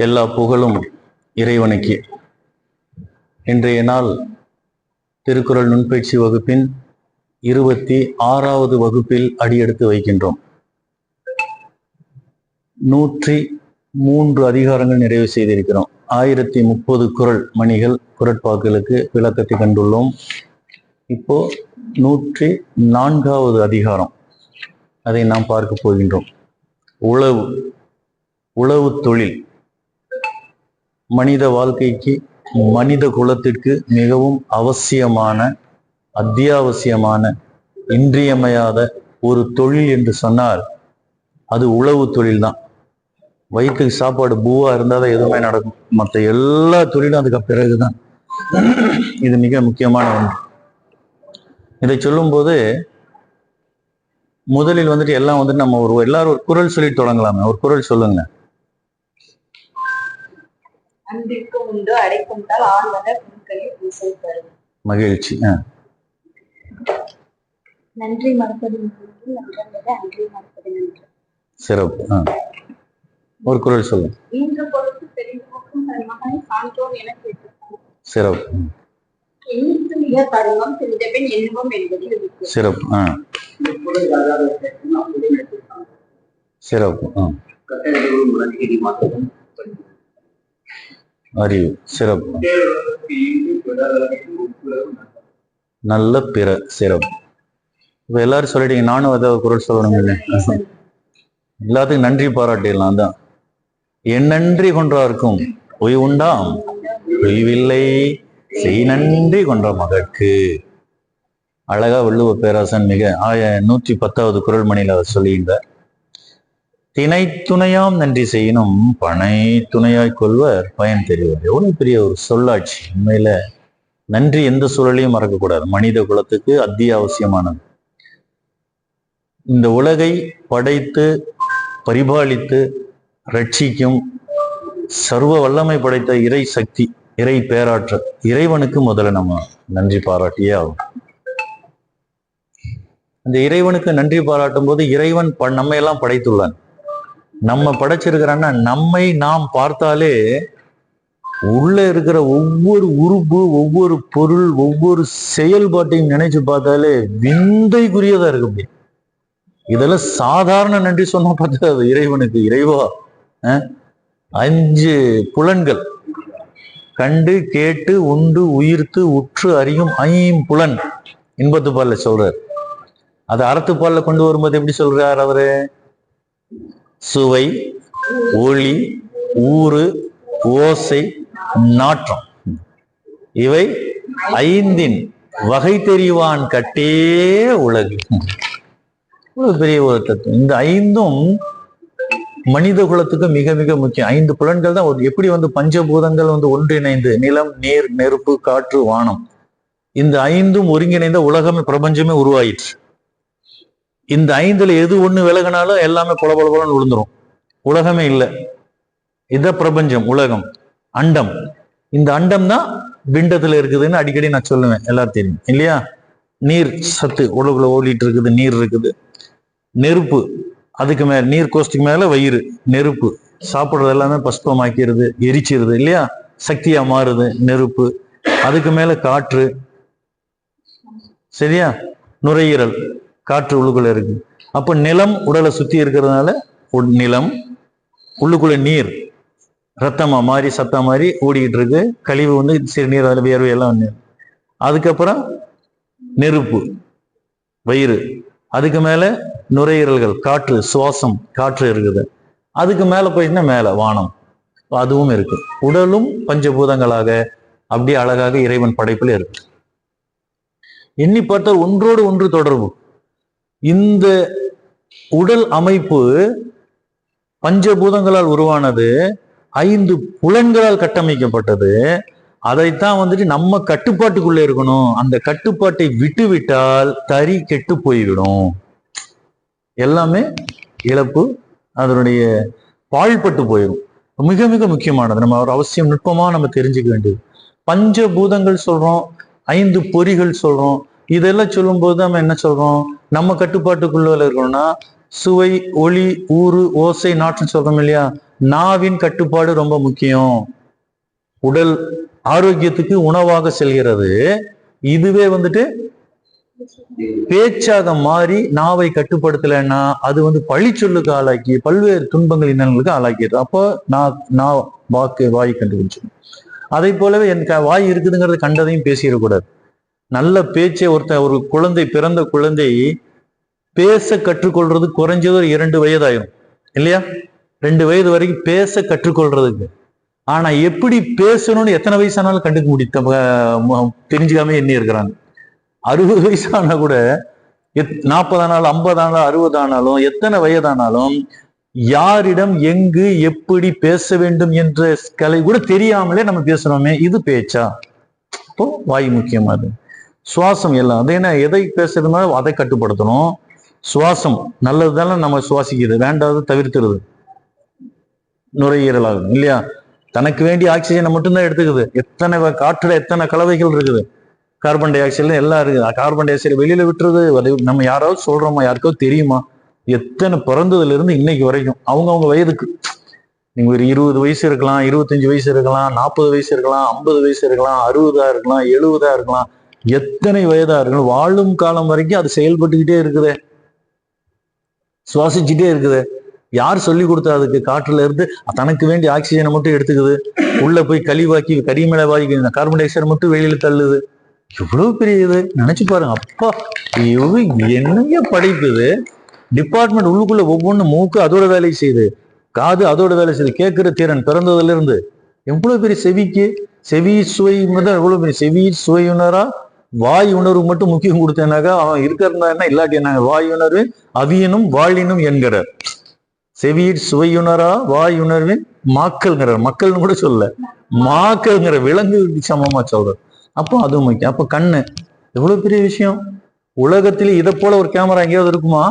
எல்லா புகழும் இறைவனுக்கு. இன்றைய நாள் திருக்குறள் நுண்பயிற்சி வகுப்பின் 26வது வகுப்பில் அடியெடுத்து வைக்கின்றோம். 103 அதிகாரங்கள் நிறைவு செய்திருக்கிறோம். 1030 குறள் மணிகள் குறட்பாக்களுக்கு விளக்கத்தை கண்டுள்ளோம். இப்போ 104வது அதிகாரம், அதை நாம் பார்க்க போகின்றோம். உழவு தொழில் மனித வாழ்க்கைக்கு, மனித குலத்திற்கு மிகவும் அவசியமான, அத்தியாவசியமான, இன்றியமையாத ஒரு தொழில் என்று சொன்னால் அது உழவு தொழில் தான். வயிற்றுக்கு சாப்பாடு பூவா இருந்தால் தான் எதுவுமே நடக்கும். மற்ற எல்லா தொழிலும் அதுக்கு பிறகுதான். இது மிக முக்கியமான ஒன்று. இதை சொல்லும் போது முதலில் எல்லாம் நம்ம எல்லாரும் ஒரு குறள் சொல்லி தொடங்கலாமே. ஒரு குறள் சொல்லுங்க. மகிழ்ச்சி. நன்றி மறப்பது சிறப்பு. ஒரு குறள் சொல்லுங்க. சிறப்பு. சிறப்பு. சிறப்பு. அறிவு. சிறப்பு. நல்ல பிற. சிறப்பு. இப்ப எல்லாரும் சொல்லிட்டீங்க, நானும் ஏதாவது குறள் சொல்லணும் இல்லை? எல்லாத்துக்கும் நன்றி பாராட்டிடலாம் தான். என் நன்றி கொன்றார்க்கும் பொய் உண்டாம், பொய்வில்லை செய் நன்றி கொன்ற மகற்கு. அழகா வள்ளுவ பேராசன் மிக 110வது குறள் மணியில அவர் சொல்லுகின்றார். திணை துணையாம் நன்றி செய்யணும், பனை துணையாய் கொள்வர் பயன் தெரிவார். எவ்வளவு பெரிய ஒரு சொல்லாட்சி. உண்மையில நன்றி எந்த சூழலையும் மறக்கக்கூடாது. மனித குலத்துக்கு அத்தியாவசியமானது. இந்த உலகை படைத்து பரிபாலித்து ரட்சிக்கும் சர்வ வல்லமை படைத்த இறை சக்தி, இறை பேராற்றல், இறைவனுக்கு முதல்ல நம்ம நன்றி பாராட்டியே ஆகும். அந்த இறைவனுக்கு நன்றி பாராட்டும் போது இறைவன் நம்ம எல்லாம் படைத்துள்ளான். நம்ம படைச்சிருக்கிறான்னா நம்மை நாம் பார்த்தாலே உள்ள இருக்கிற ஒவ்வொரு உறுப்பு, ஒவ்வொரு பொருள், ஒவ்வொரு செயல்பாட்டையும் நினைச்சு பார்த்தாலே விந்தைக்குரியதா இருக்கு. இதெல்லாம் சாதாரண நன்றி சொன்னா பார்த்தாது இறைவனுக்கு. இறைவா, 5 புலன்கள், கண்டு கேட்டு உண்டு உயிர்த்து உற்று அறியும் 5 புலன் இன்பத்து பால்ல சொல்றார். அது அறத்துப்பால்ல கொண்டு வரும்போது எப்படி சொல்றார் அவரு? சுவை, ஒளி, ஊறு, ஓசை, நாற்றம், இவை 5 வகை தெரிவான் கட்டே உலகு. ஒரு பெரிய ஒரு தத்துவம். இந்த 5ம் மனித குலத்துக்கு மிக மிக முக்கியம். 5 புலன்கள் தான் எப்படி பஞ்சபூதங்கள் ஒன்றிணைந்து, நிலம், நீர், நெருப்பு, காற்று, வானம், இந்த 5ம் ஒருங்கிணைந்த உலகமே, பிரபஞ்சமே உருவாயிற்று. இந்த 5ல எது ஒண்ணு விலகினாலும் எல்லாமே புலபலபலன்னு விழுந்துரும். உலகமே இல்லை. இத பிரபஞ்சம், உலகம், அண்டம். இந்த அண்டம் தான் பிண்டத்துல இருக்குதுன்னு அடிக்கடி நான் சொல்லுவேன். எல்லாரும் தெரியும் இல்லையா? நீர் சத்து உலகுல ஓடிட்டு இருக்குது. நீர் இருக்குது. நெருப்பு, அதுக்கு மேல நீர் கோஷ்டிக்கு மேல வயிறு, நெருப்பு. சாப்பிடுறது எல்லாமே பஸ்பமாக்கிறது, எரிச்சிருது இல்லையா? சக்தியா மாறுது நெருப்பு. அதுக்கு மேல காற்று, சரியா? நுரையீரல், காற்று உள்ளுக்குள்ள இருக்கு. அப்ப நிலம் உடலை சுத்தி இருக்கிறதுனால நிலம், உள்ளுக்குள்ள நீர் ரத்தமா மாறி சத்தா மாறி ஓடிக்கிட்டு இருக்கு. கழிவு சிறுநீர், அதில் வியர்வை எல்லாம். அதுக்கப்புறம் நெருப்பு, வயிறு. அதுக்கு மேல நுரையீரல்கள், காற்று, சுவாசம், காற்று இருக்குது. அதுக்கு மேல போயிட்டுனா மேல வானம், அதுவும் இருக்கு. உடலும் பஞ்சபூதங்களாக அப்படி அழகாக இறைவன் படைப்புல இருக்கு. எண்ணி பார்த்தால் ஒன்றோடு ஒன்று தொடர்பு. இந்த உடல் அமைப்பு பஞ்சபூதங்களால் உருவானது, 5 புலன்களால் கட்டமைக்கப்பட்டது. அதைத்தான் நம்ம கட்டுப்பாட்டுக்குள்ள இருக்கணும். அந்த கட்டுப்பாட்டை விட்டு விட்டால் தறி கெட்டு போய்விடும். எல்லாமே இழப்பு, அதனுடைய பாழ்பட்டு போயிடும். மிக மிக முக்கியமானது. நம்ம ஒரு அவசியம் நுட்பமா நம்ம தெரிஞ்சுக்க வேண்டியது. பஞ்சபூதங்கள் சொல்றோம், 5 பொறிகள் சொல்றோம். இதெல்லாம் சொல்லும் போது நம்ம என்ன சொல்றோம்? நம்ம கட்டுப்பாட்டுக்குள்ள இருக்கணும்னா சுவை, ஒளி, ஊறு, ஓசை, நாற்றம் சொல்றோம் இல்லையா? நாவின் கட்டுப்பாடு ரொம்ப முக்கியம். உடல் ஆரோக்கியத்துக்கு உணவாக செல்கிறது. இதுவே வந்துட்டு பேச்சாக மாறி நாவை கட்டுப்படுத்தலைன்னா அது பழிச்சொல்லுக்கு ஆளாக்கி பல்வேறு துன்பங்கள் இன்னல்களுக்கு ஆளாக்கிடுது. அப்போ நான் வாய் கண்டுபிடிச்சிடும். அதை போலவே என் வாய் இருக்குதுங்கிறத கண்டதையும் பேசிடக்கூடாது. நல்ல பேச்சை ஒரு குழந்தை, பிறந்த குழந்தை பேச கற்றுக்கொள்றது குறைஞ்சது ஒரு 2 வயதாயிரும் இல்லையா? 2 வயது வரைக்கும் பேச கற்றுக்கொள்றதுக்கு. ஆனா எப்படி பேசணும்னு எத்தனை வயசானாலும் கண்டுக்க தெரிஞ்சுக்காம எண்ணி இருக்கிறாங்க. 60 வயசானா கூட 40 ஆனாலும் 50 ஆனாலும் 60 ஆனாலும் எத்தனை வயதானாலும் யாரிடம் எங்கு எப்படி பேச வேண்டும் என்ற கலை கூட தெரியாமலே நம்ம பேசுறோமே, இது பேச்சா? இப்போ வாய் முக்கியமானது. சுவாசம் எல்லாம் அது என்ன, எதை பேசுறதுனாலும் அதை கட்டுப்படுத்தணும். சுவாசம் நல்லதுதானே, நம்ம சுவாசிக்கிறது, வேண்டாவது தவிர்த்துறது. நுரையீரல் ஆகும் இல்லையா? தனக்கு வேண்டிய ஆக்சிஜனை மட்டும்தான் எடுத்துக்குது. எத்தனை காற்றுல எத்தனை கலவைகள் இருக்குது. கார்பன் டை ஆக்சைடு எல்லாம் இருக்குது. கார்பன் டை ஆக்சைடு வெளியில விட்டுறது நம்ம யாராவது சொல்றோமா? யாருக்காவது தெரியுமா? எத்தனை பிறந்ததுல இருந்து இன்னைக்கு வரைக்கும் அவங்கவுங்க வயதுக்கு, நீங்க ஒரு 20 வயசு இருக்கலாம், 25 வயசு இருக்கலாம், 40 வயசு இருக்கலாம், 50 வயசு இருக்கலாம், 60 இருக்கலாம், 70 இருக்கலாம், எத்தனை வயதா இருக்கலாம், வாழும் காலம் வரைக்கும் அது செயல்பட்டுக்கிட்டே இருக்குது, சுவாசிச்சுட்டே இருக்குது. யார் சொல்லி கொடுத்தா? அதுக்கு காற்றுல இருந்து தனக்கு வேண்டிய ஆக்சிஜனை மட்டும் எடுத்துக்குது, உள்ள போய் கழிவாக்கி கரிமலை வாங்கி கார்பன் டை ஆக்சைடு மட்டும் வெளியில தள்ளுது. எவ்வளவு பெரிய இது நினைச்சு பாருங்க. அப்பா என்னைய படைப்புது. டிபார்ட்மெண்ட் உள்ளுக்குள்ள ஒவ்வொன்று, மூக்கு அதோட வேலை செய்யுது, காது அதோட வேலை செய்யுது, கேட்கிற திறன் பிறந்ததுல இருந்து. எவ்வளவு பெரிய செவிக்கு செவி சுவை எவ்வளவு பெரிய செவி சுவை உணரா வாய் உணர்வு மட்டும் முக்கியம் கொடுத்தேனாக்கா அவன் இருக்கிறதா என்ன, இல்லாட்டி என்ன? வாய் உணர்வு அவியனும் வாழினும் என்கிறார். செவியீர் சுவையுணரா வாய் உணர்வின் மாக்கள்ங்கிறார். மக்கள்னு கூட சொல்ல, மாக்கள்ங்கிற விலங்கு சமமா சொல்றார். அப்போ அதுவும் முக்கியம். அப்போ கண்ணு எவ்வளவு பெரிய விஷயம். உலகத்திலே இதை போல ஒரு கேமரா எங்கேயாவது இருக்குமா?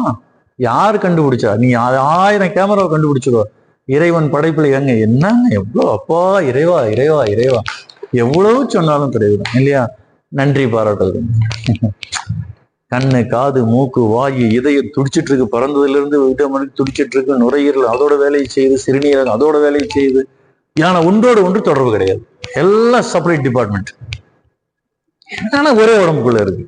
யார் கண்டுபிடிச்சா? நீ 1000 கேமராவை கண்டுபிடிச்சிக்கோ, இறைவன் படைப்புல என்னங்க எவ்வளவு, அப்பா இறைவா இறைவா இறைவா எவ்வளவு சொன்னாலும் கிடையாது இல்லையா? நன்றி பாராட்டுறது. கண்ணு, காது, மூக்கு, வாயு, இதயம் துடிச்சிட்டு இருக்கு. பிறந்ததுல இருந்து விட்டமனுக்கு துடிச்சிட்டு இருக்கு. நுரையீரல் அதோட வேலையை செய்யுது, சிறுநீரகம் அதோட வேலையை செய்யுது. ஆனா ஒன்றோடு ஒன்று தொடர்பு கிடையாது, எல்லாம் செப்பரேட் டிபார்ட்மெண்ட். ஆனா ஒரே உடம்புக்குள்ள இருக்கு.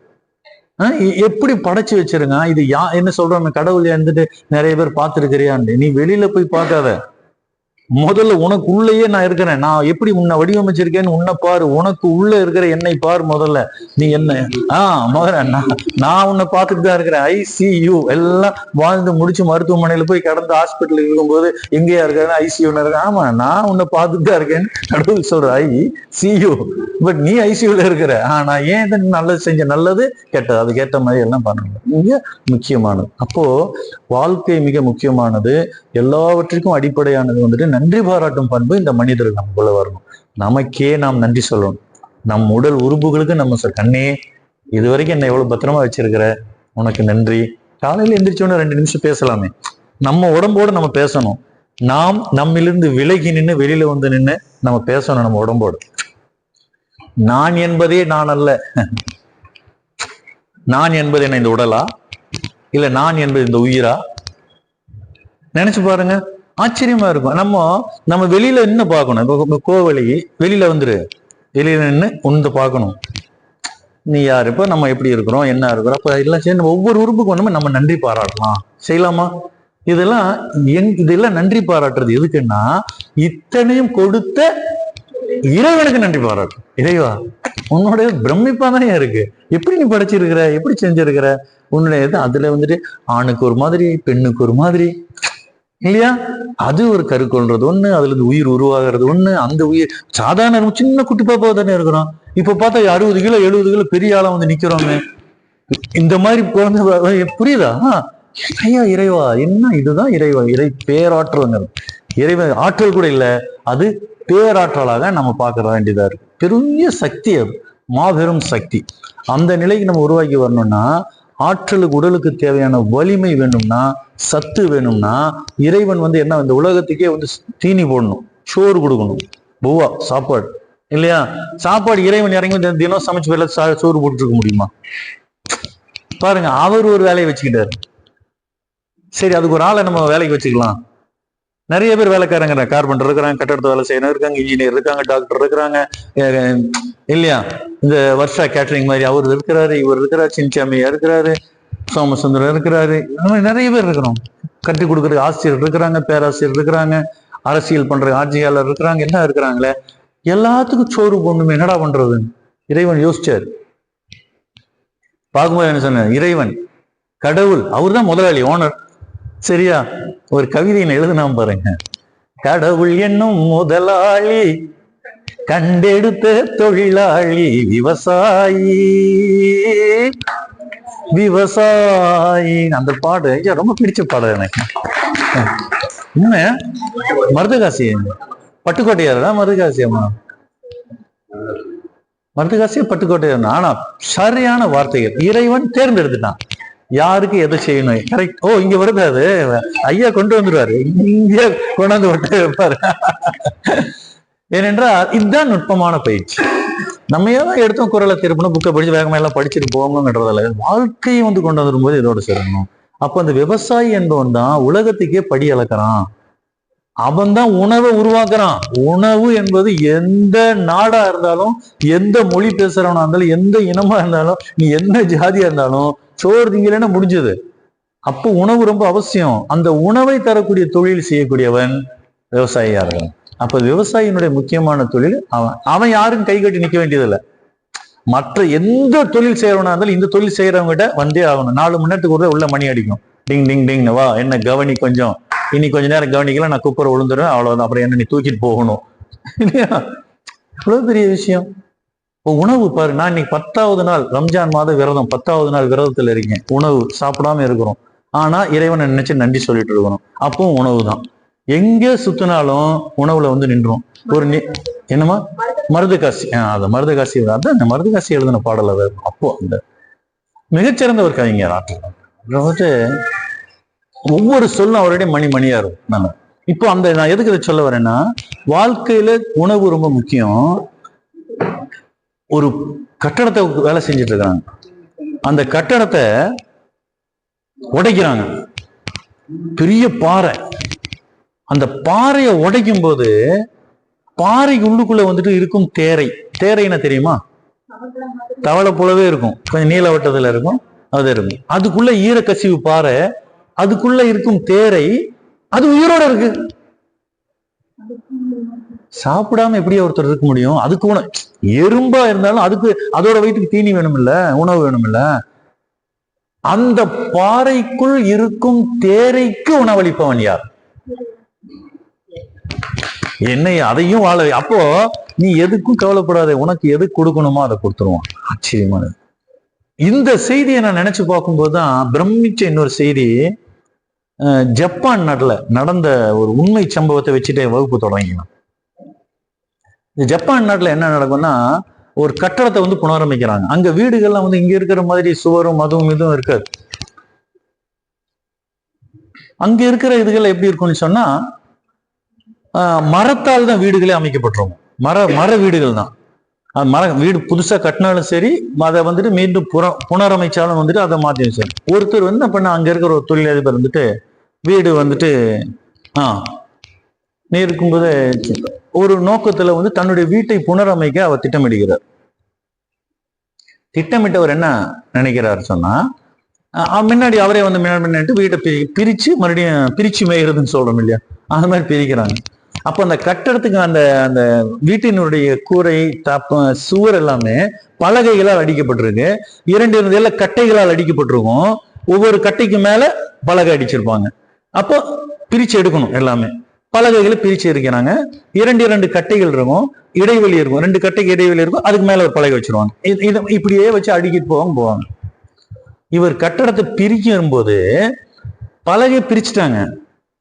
எப்படி படைச்சு வச்சிருங்க. இது என்ன சொல்றாங்க, கடவுள் இருந்துட்டு நிறைய பேர் பார்த்துருக்கிறியான்னு. நீ வெளியில போய் பார்க்காத, முதல்ல உனக்கு உள்ளேயே நான் இருக்கிறேன். நான் எப்படி உன்னை வடிவமைச்சிருக்கேன்னு உன்னை பாரு. உனக்கு உள்ள இருக்கிற என்னை பாரு முதல்ல. நீ என்ன முதல்ல நான் உன்னை பார்த்துட்டு தான் இருக்கிறேன். ICU எல்லாம் வாழ்ந்து முடிச்சு மருத்துவமனையில போய் கடந்து ஹாஸ்பிட்டல் இருக்கும்போது எங்கேயா இருக்காரு? ICUன்னு இருக்க. ஆமா, நான் உன்னை பார்த்துட்டு தான் இருக்கேன்னு கடவுள் சொல்ற. ICU, பட் நீ ICUல இருக்கிற. நான் ஏன் இதை நல்லது செஞ்ச, நல்லது கெட்டது அதுக்கேற்ற மாதிரி எல்லாம் பண்ணணும். மிக முக்கியமானது. அப்போ வாழ்க்கை மிக முக்கியமானது. எல்லாவற்றிற்கும் அடிப்படையானது நன்றி பாராட்டும் பண்பு இந்த மனிதர்கள் நமக்குள்ள வரணும். நமக்கே நாம் நன்றி சொல்லணும். நம் உடல் உறுப்புகளுக்கு நம்ம கண்ணே இது வரைக்கும் என்ன எவ்வளவு பத்திரமா வச்சிருக்கிற, உனக்கு நன்றி. காலையில எந்திரிச்சோன்னு 2 நிமிஷம் பேசலாமே. நம்ம உடம்போடு நம்ம பேசணும். நாம் நம்மிலிருந்து விலகி நின்று வெளியில வந்து நின்று நம்ம பேசணும் நம்ம உடம்போடு. நான் என்பதே நான் அல்ல. நான் என்பது என்ன, இந்த உடலா? இல்ல நான் என்பது இந்த உயிரா? நினைச்சு பாருங்க, ஆச்சரியமா இருக்கும். நம்ம வெளியில என்ன பார்க்கணும். இப்போ கோவலி வெளியில வந்துரு, வெளியில நின்று உண்டு பார்க்கணும். நீ யாரு, இப்ப நம்ம எப்படி இருக்கிறோம், என்ன இருக்கிறோம். அப்ப எல்லாம் சேர்ந்து ஒவ்வொரு உறுப்புக்கும் நம்ம நன்றி பாராட்டலாம், செய்யலாமா? இதெல்லாம் நன்றி பாராட்டுறது எதுக்குன்னா, இத்தனையும் கொடுத்த இறைவனுக்கு நன்றி பாராட்டும். இறைவா, உன்னோட பிரமிப்பா தானே இருக்கு. எப்படி நீ படைச்சிருக்கிற, எப்படி செஞ்சிருக்கிற, உன்னுடைய அதுல ஆணுக்கு ஒரு மாதிரி, பெண்ணுக்கு ஒரு மாதிரி இல்லையா? அது ஒரு கருக்கொள்றது ஒண்ணு, அதுல இருந்து உயிர் உருவாகிறது ஒண்ணு. அந்த உயிர் சாதாரண சின்ன குட்டி பாப்பா தானே இருக்கிறோம். இப்ப பார்த்தா 60 கிலோ 70 கிலோ பெரிய ஆளா நிக்கிறோமே. இந்த மாதிரி புரியுதா? ஐயா இறைவா, என்ன இதுதான் இறைவா, பேராற்றல். இறைவன் ஆற்றல் கூட இல்லை, அது பேராற்றலாக நம்ம பார்க்க வேண்டியதா இருக்கு. பெரிய சக்தி, அது மாபெரும் சக்தி. அந்த நிலைக்கு நம்ம உருவாக்கி வரணும்னா, ஆற்றலுக்கு உடலுக்கு தேவையான வலிமை வேணும்னா, சத்து வேணும்னா, இறைவன் என்ன இந்த உலகத்துக்கே தீனி போடணும், சோறு கொடுக்கணும், பூவா சாப்பாடு இல்லையா? சாப்பாடு இறைவன் இறங்கி தினம் சமைச்சு வேலை சோறு போட்டு இருக்க முடியுமா? பாருங்க, அவர் ஒரு வேலையை வச்சுக்கிட்டாரு. சரி, அதுக்கு ஒரு ஆளை நம்ம வேலைக்கு வச்சுக்கலாம். நிறைய பேர் வேலைக்காரங்க, கார்பெண்டர் இருக்கிறாங்க, கட்டடத்து வேலை செய்யணும் இருக்காங்க, இன்ஜினியர் இருக்காங்க, டாக்டர் இருக்கிறாங்க, இல்லையா? இந்த வருஷா கேட்டரிங் மாதிரி அவர் இருக்கிறாரு, இவர் இருக்கிறாரு, சின்சாமியா இருக்கிறாரு, சோமசுந்தரம் இருக்கிறாரு, இந்த மாதிரி நிறைய பேர் இருக்கிறோம். கற்றுக் கொடுக்குற ஆசிரியர் இருக்கிறாங்க, பேராசிரியர் இருக்கிறாங்க, அரசியல் பண்ற ஆட்சியாளர் இருக்கிறாங்க, எல்லாம் இருக்கிறாங்களே. எல்லாத்துக்கும் சோறு போடணுமே, என்னடா பண்றது? இறைவன் யோசிச்சாரு. பார்க்கும்போது என்ன சொன்ன, இறைவன் கடவுள் அவர் தான் முதலாளி, ஓனர். சரியா? ஒரு கவிதையை எழுதுனாம் பாருங்க. கடவுள் என்னும் முதலாளி, கண்டெடுத்த தொழிலாளி, விவசாயி விவசாயி. அந்த பாடு ரொம்ப பிடிச்ச பாடு எனக்கு. உண்மை. மருதகாசி பட்டுக்கோட்டையாரா? மருதகாசியம்மா? மருதகாசிய பட்டுக்கோட்டையார். ஆனா சரியான வார்த்தைகள். இறைவன் தேர்ந்தெடுத்துட்டான் யாருக்கு எதை செய்யணும். கரெக்ட். ஓ, இங்க வருது, அது ஐயா கொண்டு வந்துருவாரு, இங்க கொண்டாந்து விட்டு வைப்பாரு. ஏனென்றால் இதுதான் நுட்பமான பயிற்சி. நம்ம ஏதாவது எடுத்தோம், குரலை திருப்பணும், புக்கை படிச்சு வேகமா எல்லாம் படிச்சுட்டு போகணும்ன்றதால வாழ்க்கையை கொண்டு வந்துரும்போது இதோட சேரணும். அப்ப அந்த விவசாயி என்பவன் தான் உலகத்துக்கே படி அளக்கிறான். அவன் தான் உணவை உருவாக்குறான். உணவு என்பது எந்த நாடா இருந்தாலும், எந்த மொழி பேசுறவனா இருந்தாலும், எந்த இனமா இருந்தாலும், நீ என்ன ஜாதியா இருந்தாலும் சோறு திங்கலன்னா முடிஞ்சது. அப்போ உணவு ரொம்ப அவசியம். அந்த உணவை தரக்கூடிய தொழில் செய்யக்கூடியவன் விவசாயியா இருக்கான். அப்ப விவசாயியினுடைய முக்கியமான தொழில் அவன் யாரும் கை கட்டி நிக்க வேண்டியதில்லை. மற்ற எந்த தொழில் செய்யறவனா இருந்தாலும் இந்த தொழில் செய்யறவங்கிட்ட வந்தே ஆகணும். 4 மணி நேரத்துக்கு ஒரு உள்ள மணி அடிக்கும், டிங் டிங் டிங், வா என்ன கவனி, கொஞ்சம் இனி கொஞ்ச நேரம் கவனிக்கலாம், நான் குப்பரை விழுந்துருவேன், அவ்வளவுதான், அப்புறம் என்ன நீ தூக்கிட்டு போகணும். இல்லையா? இவ்வளவு பெரிய விஷயம். இப்போ உணவு பாரு, நான் இன்னைக்கு 10வது நாள் ரம்ஜான் மாத விரதம், 10வது நாள் விரதத்துல இருக்கேன். உணவு சாப்பிடாம இருக்கிறோம். ஆனா இறைவனை நினைச்சு நன்றி சொல்லிட்டு இருக்கிறோம். அப்பவும் உணவு தான். எங்க சுத்தினாலும் உணவுல நின்றோம். ஒரு என்னமா மருதகாசி, அந்த மருதகாசி, அதான் அந்த மருதகாசி எழுதின பாடல். அது அப்போ அந்த மிகச்சிறந்த ஒரு கவிஞர் ஆற்றல். ஒவ்வொரு சொல்லும் அவருடைய மணியா இருக்கும். நான் இப்போ நான் எதுக்கு இதை சொல்ல வரேன்னா, வாழ்க்கையில உணவு ரொம்ப முக்கியம். ஒரு கட்டடத்தை வேலை செஞ்சுட்டு இருக்காங்க, அந்த கட்டடத்தை உடைக்கிறாங்க. பெரிய பாறை, அந்த பாறையை உடைக்கும் போது பாறைக்கு உள்ளுக்குள்ள இருக்கும் தேரை என்ன தெரியுமா? தவளை போலவே இருக்கும், கொஞ்சம் நீல வட்டத்துல இருக்கும், அது இருக்கும். அதுக்குள்ள ஈரக்கசிவு பாறை, அதுக்குள்ள இருக்கும் தேரை, அது உயிரோட இருக்கு. சாப்பிடாம எப்படி ஒருத்தர் இருக்க முடியும்? அதுக்கு உணவு, எறும்பா இருந்தாலும் அதுக்கு அதோட வயிற்றுக்கு தீனி வேணும் இல்ல, உணவு வேணும் இல்ல. அந்த பாறைக்குள் இருக்கும் தேரைக்கு உணவளிப்பவன் யார்? என்னை அதையும் வாழ. அப்போ நீ எதுக்கும் கவலைப்படாத, உனக்கு எது கொடுக்கணுமோ அதை கொடுத்துருவான். ஆச்சரியமானது. இந்த செய்தியை நான் நினைச்சு பார்க்கும்போதுதான் பிரமிச்ச இன்னொரு செய்தி. ஜப்பான் நாட்டுல நடந்த ஒரு உண்மை சம்பவத்தை வச்சுட்டே வகுப்பு தொடங்கினான். ஜப்பான் நாட்டுல என்ன நடக்கும்னா, ஒரு கட்டடத்தை புனரமைக்கிறாங்க. அங்க வீடுகள்லாம் இங்க இருக்கிற மாதிரி சுவரும் அதுவும் இதுவும் இருக்காது. அங்க இருக்கிற இதுகள் எப்படி இருக்கும்னு சொன்னா, மரத்தால் தான் வீடுகளே அமைக்கப்பட்டிருக்கும். மர வீடுகள் தான். வீடு புதுசா கட்டினாலும் சரி, அதை மீண்டும் புனரமைச்சாலும் அதை மாத்தி வச்சாரு. ஒருத்தர் என்ன பண்ண, அங்க இருக்கிற ஒரு தொழிலதிபர் வீடு நீ இருக்கும்போது ஒரு நோக்கத்துல தன்னுடைய வீட்டை புனரமைக்க அவர் திட்டமிடுகிறார். திட்டமிட்டவர் என்ன நினைக்கிறார் சொன்னா, முன்னாடி அவரே முன்னாடி வீட்டை பிரிச்சு மறுபடியும் பிரிச்சு மேய்கிறதுன்னு சொல்றோம் இல்லையா, அந்த மாதிரி பிரிக்கிறாங்க. அப்ப அந்த கட்டடத்துக்கு அந்த அந்த வீட்டினுடைய கூரை சுவர் எல்லாமே பலகைகளால் அடிக்கப்பட்டிருக்கு. 2 கட்டைகளால் அடிக்கப்பட்டிருக்கும். ஒவ்வொரு கட்டைக்கு மேல பலகை அடிச்சிருப்பாங்க. அப்போ பிரிச்சு எடுக்கணும் எல்லாமே. பலகைகளை பிரிச்சு இருக்கிறாங்க. 2 கட்டைகள் இருக்கும், இடைவெளி இருக்கும், 2 கட்டைக்கு இடைவெளி இருக்கும், அதுக்கு மேல ஒரு பலகை வச்சிருவாங்க. இப்படியே வச்சு அடிக்கிட்டு போவாங்க. இவர் கட்டடத்தை பிரிக்கும் போது பலகை பிரிச்சுட்டாங்க.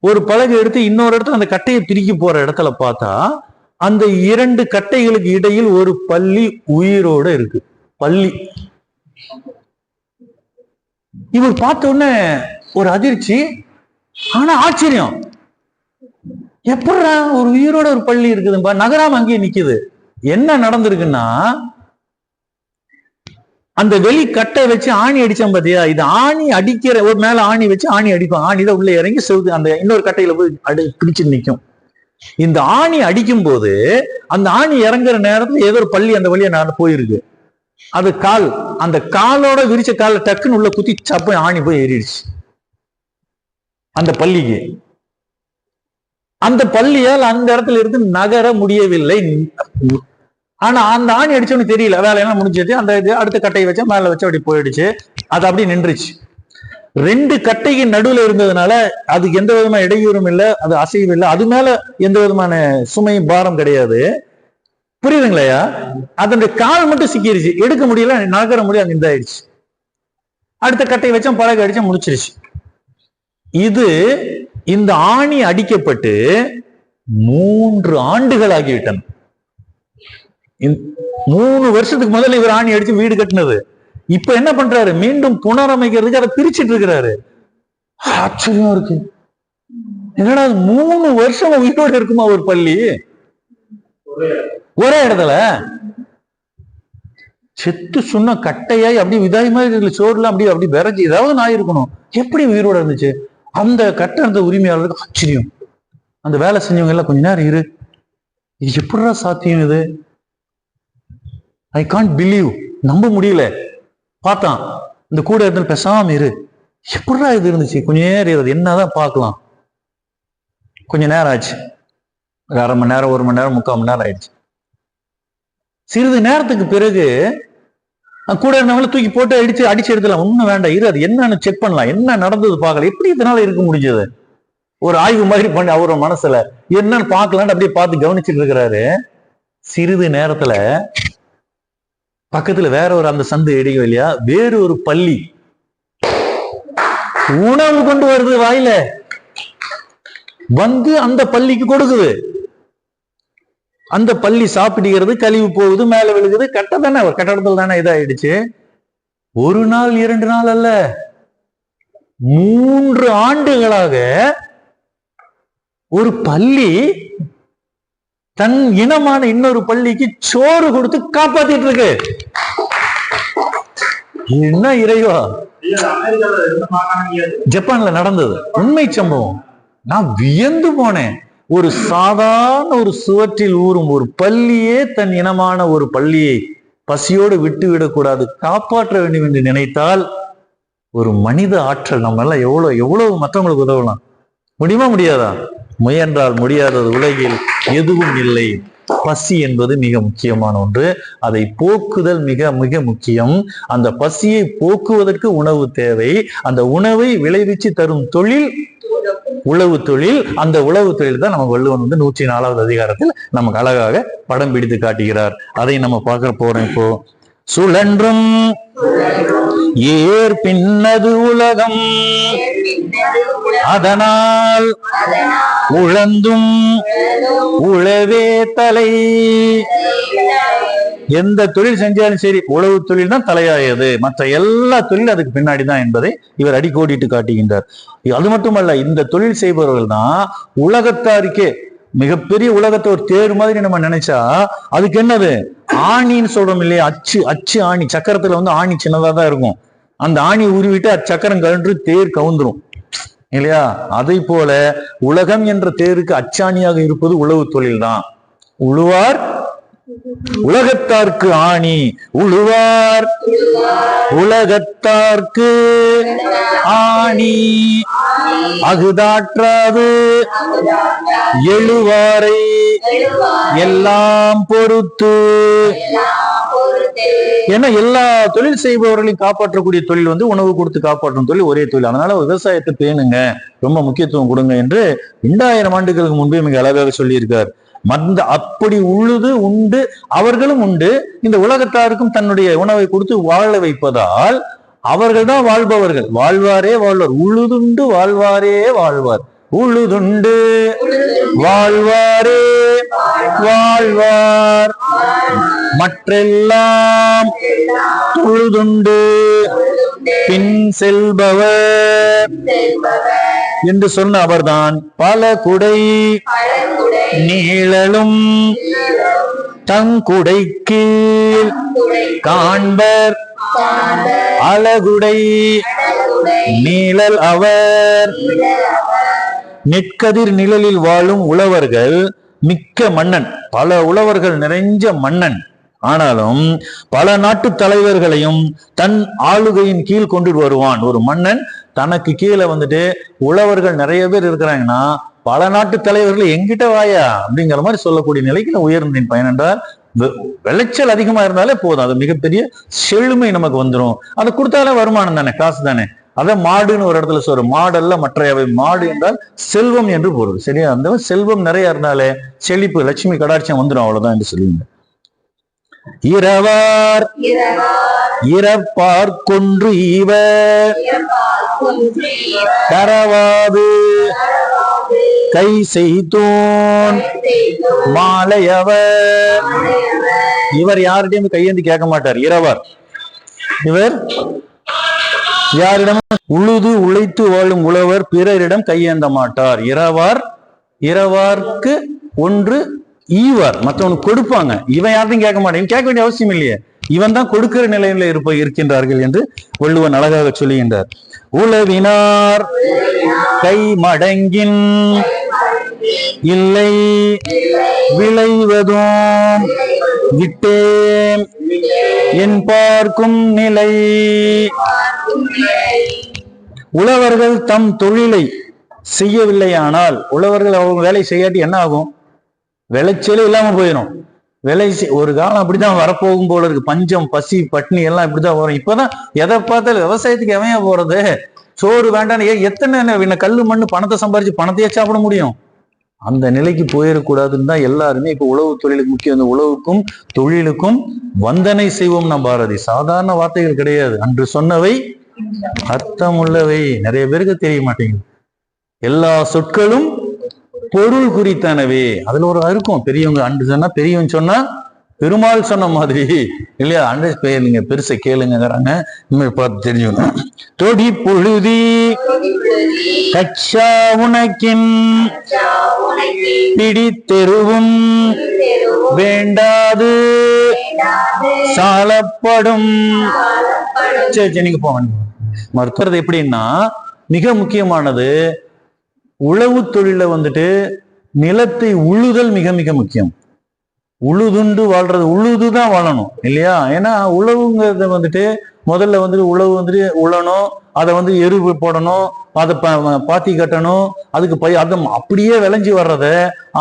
ஒரு பலகை எடுத்து இன்னொரு இடத்துல அந்த கட்டையை பிரிக்க போற இடத்துல பார்த்தா, அந்த 2 கட்டைகளுக்கு இடையில் ஒரு பல்லி உயிரோட இருக்கு. பல்லி. இவர் பார்த்த உடனே ஒரு அதிர்ச்சி, ஆனா ஆச்சரியம். எப்படா ஒரு உயிரோட ஒரு பள்ளி இருக்குதுப்பா, நகராம அங்கேயே நிக்குது. என்ன நடந்திருக்குன்னா, அந்த வெளி கட்டை வச்சு ஆணி அடிச்சான் பாத்தியா, இது ஆணி அடிக்கிற ஒரு மேல ஆணி வச்சு ஆணி அடிப்பான். ஆணிதான் உள்ள இறங்கி செவுது அந்த இன்னொரு கட்டையில போய் பிடிச்சு நிற்கும். இந்த ஆணி அடிக்கும் போது அந்த ஆணி இறங்குற நேரத்துல ஏதோ ஒரு பள்ளி அந்த வழியா நான் போயிருக்கு. அது கால், அந்த காலோட விரிச்ச கால டக்குன்னு உள்ள குத்தி சப்ப ஆணி போய் ஏறிடுச்சு அந்த பள்ளிக்கு. அந்த பள்ளியால் அந்த இடத்துல இருந்து நகர முடியவில்லை. ஆனா அந்த ஆணி அடிச்சோன்னு தெரியல, வேலையெல்லாம் முடிஞ்சிச்சு. அந்த அடுத்த கட்டையை வச்சா மேல வச்சு அப்படி போயிடுச்சு. அது அப்படி நின்றுச்சு. ரெண்டு கட்டைக்கு நடுவுல இருந்ததுனால அதுக்கு எந்த விதமான இடையூறும் இல்லை, அது அசைவும் இல்லை, அது மேல எந்த விதமான சுமையும் பாரம் கிடையாது. புரியுதுங்களையா? அதனுடைய கால் மட்டும் சிக்கிருச்சு, எடுக்க முடியல, நகர முடியல, இந்த ஆயிடுச்சு. அடுத்த கட்டையை வச்சா பழக அடிச்சா முடிச்சிருச்சு. இது இந்த ஆணி அடிக்கப்பட்டு 3 ஆண்டுகள் ஆகிவிட்டன. 3 வருஷத்துக்கு முதல்ல இவர் ஆணி அடிச்சு வீடு கட்டினது. இப்ப என்ன பண்றாரு, மீண்டும் புனரமைக்கிறதுக்கு அதை பிரிச்சுட்டு இருக்கிறாரு. ஆச்சரியம் இருக்கு. என்னடா 3 வருஷம் உயிரோடு இருக்குமா ஒரு பள்ளி ஒரே இடத்துல? செத்து சொன்ன கட்டையாய் அப்படி விதாய் மாதிரி சோறுல அப்படி அப்படி விரைஞ்சி ஏதாவது நாய் இருக்கணும், எப்படி உயிரோட இருந்துச்சு? அந்த கட்டணத்தை உரிமையாளருக்கு ஆச்சரியம். அந்த வேலை செஞ்சவங்க எல்லாம் கொஞ்ச நேரம் இரு, இது எப்படிடா சாத்தியம்? இது ஐ கான்ட் பிலீவ், நம்ப முடியல. பார்த்தான், இந்த கூட இடத்துல பேசாம இரு, எப்படிடா இது இருந்துச்சு? கொஞ்ச நேரம் என்னதான் பார்க்கலாம். கொஞ்ச நேரம் ஆச்சு, ஒரு அரை மணி நேரம், 1 மணி நேரம், 3/4 மணி நேரம் ஆயிடுச்சு. சிறிது நேரத்துக்கு பிறகு கூட இருந்தவங்கள தூக்கி போட்டு அடிச்சு எடுத்துலாம். ஒன்னும் வேண்டாம், இரு, அது என்னன்னு செக் பண்ணலாம், என்ன நடந்தது பார்க்கலாம், எப்படி இதனால இருக்க முடிஞ்சது? ஒரு ஆய்வு மாதிரி பண்ணி அவரோட மனசுல என்னன்னு பார்க்கலான்னு அப்படியே பார்த்து கவனிச்சுட்டு இருக்கிறாரு. சிறிது நேரத்துல பக்கத்துல வேற ஒரு அந்த சந்து இடையும் இல்லையா, வேறு ஒரு பள்ளி உணவு கொண்டு வருது, வாயில வந்து அந்த பள்ளிக்கு கொடுக்குது. அந்த பள்ளி சாப்பிடுகிறது, கழிவு போகுது, மேல விழுகுது. கட்டதானே ஒரு கட்டடத்தில் தானே இதாயிடுச்சு. 1 நாள் 2 நாள் அல்ல, 3 ஆண்டுகளாக ஒரு பள்ளி தன் இனமான இன்னொரு பள்ளிக்கு சோறு கொடுத்து காப்பாத்திட்டு இருக்கு. என்ன இறைவா! ஜப்பான்ல நடந்தது உண்மை சம்பவம். நான் வியந்து போனேன். ஒரு சாதாரண ஒரு சுவற்றில் ஊறும் ஒரு பள்ளியே தன் இனமான ஒரு பள்ளியை பசியோடு விட்டு விடக்கூடாது, காப்பாற்ற வேண்டும் என்று நினைத்தால் ஒரு மனித ஆற்றல் நம்ம எல்லாம் எவ்வளவு மற்றவங்களுக்கு உதவலாம். முடியுமா முடியாதா? முயன்றால் முடியாதது உலகில் எதுவும் இல்லை. பசி என்பது மிக முக்கியமான ஒன்று, அதை போக்குதல் மிக மிக முக்கியம். அந்த பசியை போக்குவதற்கு உணவு தேவை. அந்த உணவை விளைவிச்சு தரும் தொழில் உழவு தொழில். அந்த உழவு தொழில் தான் நம்ம வள்ளுவன் 104வது அதிகாரத்தில் நமக்கு அழகாக படம் பிடித்து காட்டுகிறார். அதை நம்ம பார்க்க போறோம். இப்போ சுழன்றும் ஏர் பின்னது உலகம், அதனால் உழந்தும் உழவே தலை. எந்த தொழில் செஞ்சாலும் சரி, உழவு தொழில் தான் தலையாயது, மற்ற எல்லா தொழிலும் அதுக்கு பின்னாடிதான் என்பதை இவர் அடிக்கோடிட்டு காட்டுகின்றார். அது மட்டுமல்ல, இந்த தொழில் செய்பவர்கள் தான் உலகத்தாருக்கே மிகப்பெரிய உலகத்தை ஒரு தேர் மாதிரி நம்ம நினைச்சா அதுக்கு என்னது ஆணின்னு சொல்றோம் இல்லையா, அச்சு ஆணி. சக்கரத்துல ஆணி சின்னதா தான் இருக்கும். அந்த ஆணி உருவிட்டு சக்கரம் கழன்று தேர் கவுந்துரும் இல்லையா? அதை போல உலகம் என்ற தேருக்கு அச்சாணியாக இருப்பது உழவு தொழில் தான். உழுவார் உலகத்தார்க்கு ஆணி, உழுவார் உலகத்தார்க்கு ஆணி, அகுதாற்றாது எழுவாரை எல்லாம் பொறுத்து. ஏன்னா எல்லா தொழில் செய்பவர்களையும் காப்பாற்றக்கூடிய தொழில் உணவு கொடுத்து காப்பாற்றும் தொழில் ஒரே தொழில். அதனால விவசாயத்தை பேணுங்க, ரொம்ப முக்கியத்துவம் கொடுங்க என்று 2000 ஆண்டுகளுக்கு முன்பே மிக அழகாக சொல்லியிருக்கார். அப்படி உழுது உண்டு அவர்களும் உண்டு, இந்த உலகத்தாருக்கும் தன்னுடைய உணவை கொடுத்து வாழ வைப்பதால் அவர்கள் தான் வாழ்பவர்கள். வாழ்வாரே வாழ்வார், உழுதுண்டு வாழ்வாரே வாழ்வார், உழுதுண்டு வாழ்வாரே வாழ்வார், மற்றெல்லாம் உழுதுண்டு பின் செல்பவர் என்று சொன்ன அவர்தான் பல குடை நீழலும் தங்குடைக்கு காண்பர் அழகுடை நீழல் அவர். நெற்கதிர் நிழலில் வாழும் உழவர்கள் மிக்க மன்னன், பல உழவர்கள் நிறைஞ்ச மன்னன். ஆனாலும் பல நாட்டு தலைவர்களையும் தன் ஆளுகையின் கீழ் கொண்டு வருவான். ஒரு மன்னன் தனக்கு கீழே வந்துட்டு உழவர்கள் நிறைய பேர் இருக்கிறாங்கன்னா பல நாட்டு தலைவர்கள் எங்கிட்ட வாயா அப்படிங்கிற மாதிரி சொல்லக்கூடிய நிலைக்கு நான் உயர்ந்தேன். பயன் என்றால் விளைச்சல் அதிகமா இருந்தாலே போதும், அது மிகப்பெரிய செழுமை நமக்கு வந்துடும். அதை கொடுத்தாலே வருமானம் தானே, காசு தானே. அதான் மாடுன்னு ஒரு இடத்துல சொல்ற, மாடல்ல மற்றையவை. மாடு என்றால் செல்வம் என்று பொருள். சரியா? அந்த செல்வம் நிறைய இருந்தாலே செழிப்பு, லட்சுமி கடாட்சியம் வந்துடும், அவ்வளவுதான் என்று சொல்லுவீங்க. இரவார் இறப்பார் கொன்று ஈவர் கரவாது கை செய்தோன் மாலையவர். இவர் யார்கிட்டயும் கையேந்தி கேட்க மாட்டார். இரவார் இவர் யாரிடம் உழுது உழைத்து வாழும் உழவர் பிறரிடம் கையேந்த மாட்டார். இரவார்க்கு ஒன்று ஈவார், மற்றவனுக்கு கொடுப்பாங்க. இவன் யார்ட்டையும் கேட்க மாட்டேன், கேட்க வேண்டிய அவசியம் இல்லையே. இவன் தான் கொடுக்கிற நிலையில இருக்கின்றார்கள் என்று வள்ளுவன் அழகாக சொல்லுகின்றார். உழவினார் கை மடங்கின் இல்லை விளைவதும் விட்டேன் என் பார்க்கும் நிலை. உழவர்கள் தம் தொழிலை செய்யவில்லையானால், உழவர்கள் அவங்க வேலை செய்யாட்டி என்ன ஆகும்? விளைச்சலே இல்லாம போயிடும். ஒரு காலம் அப்படிதான் வரப்போகும் போல இருக்கு. பஞ்சம், பசி, பட்னி எல்லாம் இப்படிதான் வரும். இப்பதான் எதை பார்த்தாலும் விவசாயத்துக்கு எவையா போறது? சோறு வேண்டாம், எத்தனை கல்லு மண்ணு பணத்தை சம்பாரிச்சு பணத்தையே சாப்பிட முடியும்? அந்த நிலைக்கு போயிடக்கூடாதுன்னு தான் எல்லாருமே இப்ப உழவு தொழிலுக்கு முக்கியம். அந்த உழவுக்கும் தொழிலுக்கும் வந்தனை செய்வோம் நம் பாரதி. சாதாரண வார்த்தைகள் கிடையாது. அன்று சொன்னவை அர்த்தம் உள்ளவை. நிறைய பேருக்கு தெரிய மாட்டேங்குது. எல்லா சொற்களும் பொருள் குறித்தானவே. அதுல ஒரு இருக்கும். பெரியவங்க அன்று சொன்னா, பெரியவன் சொன்னா பெருமாள் சொன்ன மாதிரி இல்லையா? அன்று நீங்க பெருசை கேளுங்கிறாங்க, பார்த்து தெரிஞ்சுக்கணும். தொடி பொழுதி கச்சா உனக்கின் பிடித்தெருவும் வேண்டாது சாலப்படும். சரி, நீங்க போங்க. மருத்துவம் எப்படின்னா மிக முக்கியமானது. உழவு தொழில வந்துட்டு நிலத்தை உழுதல் மிக மிக முக்கியம். உழுதுண்டு வாழ்றது, உழுதுதான் வாழணும் இல்லையா? ஏன்னா உழவுங்கிறத வந்துட்டு முதல்ல வந்துட்டு உழவு வந்துட்டு உழணும், அதை வந்து எரு போடணும், அதை பாத்தி கட்டணும், அதுக்கு அதை அப்படியே விளைஞ்சி வர்றத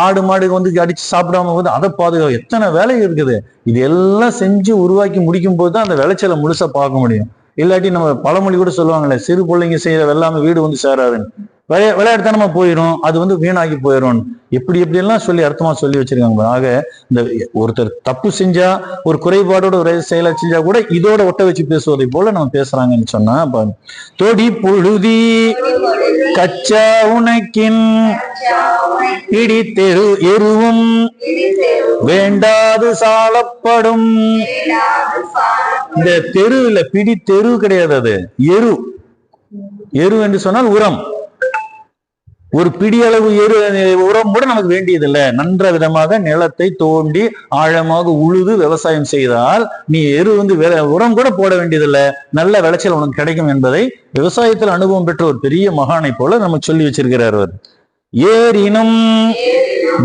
ஆடு மாடுக்கு வந்து அடிச்சு சாப்பிடாம போது அதை பாதுகாப்பு. எத்தனை வேலை இருக்குது. இது எல்லாம் செஞ்சு உருவாக்கி முடிக்கும் போது தான் அந்த விளைச்சலை முழுசா பார்க்க முடியும். இல்லாட்டி நம்ம பழமொழி கூட சொல்லுவாங்களே, சிறு பிள்ளைங்க செய்யற வெள்ளாம வீடு வந்து சேராதுன்னு. விளையாட்டுத்தனமா போயிடும், அது வந்து வீணாகி போயிடும். எப்படி எல்லாம் சொல்லி அர்த்தமா சொல்லி வச்சிருக்காங்க. ஆக இந்த ஒருத்தர் தப்பு செஞ்சா, ஒரு குறைபாடோட ஒரு செயலை செஞ்சா கூட இதோட ஒட்ட வச்சு பேசுவதை போல நம்ம பேசுறாங்கன்னு சொன்னா, தொடி பொழுதி கச்சா உனக்கின் பிடித்தெரு எருவும் வேண்டாது சாலப்படும். இந்த தெரு இல்ல, பிடி தெரு கிடையாது, அது எரு. எரு என்று சொன்னால் உரம். ஒரு பிடி அளவு உரம் கூட நமக்கு வேண்டியதில்லை. நன்ற விதமாக நிலத்தை தோண்டி ஆழமாக உழுது விவசாயம் செய்தால் நீ எரு வந்து உரம் கூட போட வேண்டியதில்லை, நல்ல விளைச்சல் உனக்கு கிடைக்கும் என்பதை விவசாயத்தில் அனுபவம் பெற்ற ஒரு பெரிய மகானை போல நம்ம சொல்லி வச்சிருக்கிறார் அவர். ஏரினும்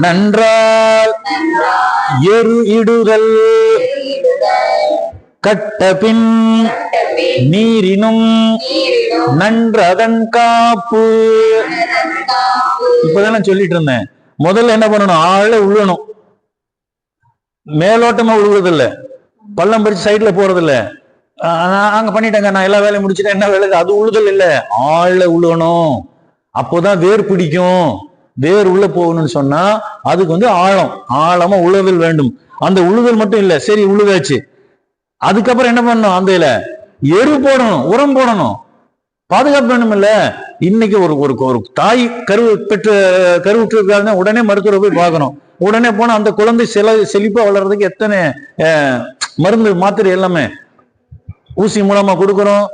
நன்றால் எரு இடுதல் கட்டபின் நீரினும் நன்றதன் காப்பு. இப்பதானே சொல்லிட்டு இருந்தேன். முதல்ல என்ன பண்ணணும்? ஆழ உழுவணும். மேலோட்டமா உழுவதில்லை, பள்ளம் பறிச்சு சைட்ல போறதில்ல. அங்க பண்ணிட்டேங்க, நான் எல்லா வேலையும் முடிச்சுட்டேன், என்ன வேலை? அது உழுதல் இல்ல, ஆழ உழுவணும். அப்போதான் வேர் பிடிக்கும். வேர் உள்ள போகணும்னு சொன்னா அதுக்கு வந்து ஆழமா உழுதல் வேண்டும். அந்த உழுதல் மட்டும் இல்ல, சரி உழுதாச்சு, அதுக்கப்புறம் என்ன பண்ணணும்? அந்த எரு போடணும், உரம் போடணும், பாதுகாப்பு வேணும் இல்ல. இன்னைக்கு ஒரு தாய் கருவுற்று இருக்காருன்னா உடனே மருத்துவரை போய் பார்க்கணும். உடனே போனா அந்த குழந்தை செழிப்பா வளர்றதுக்கு எத்தனை மருந்து மாத்திரை எல்லாமே ஊசி மூலமா கொடுக்குறோம்.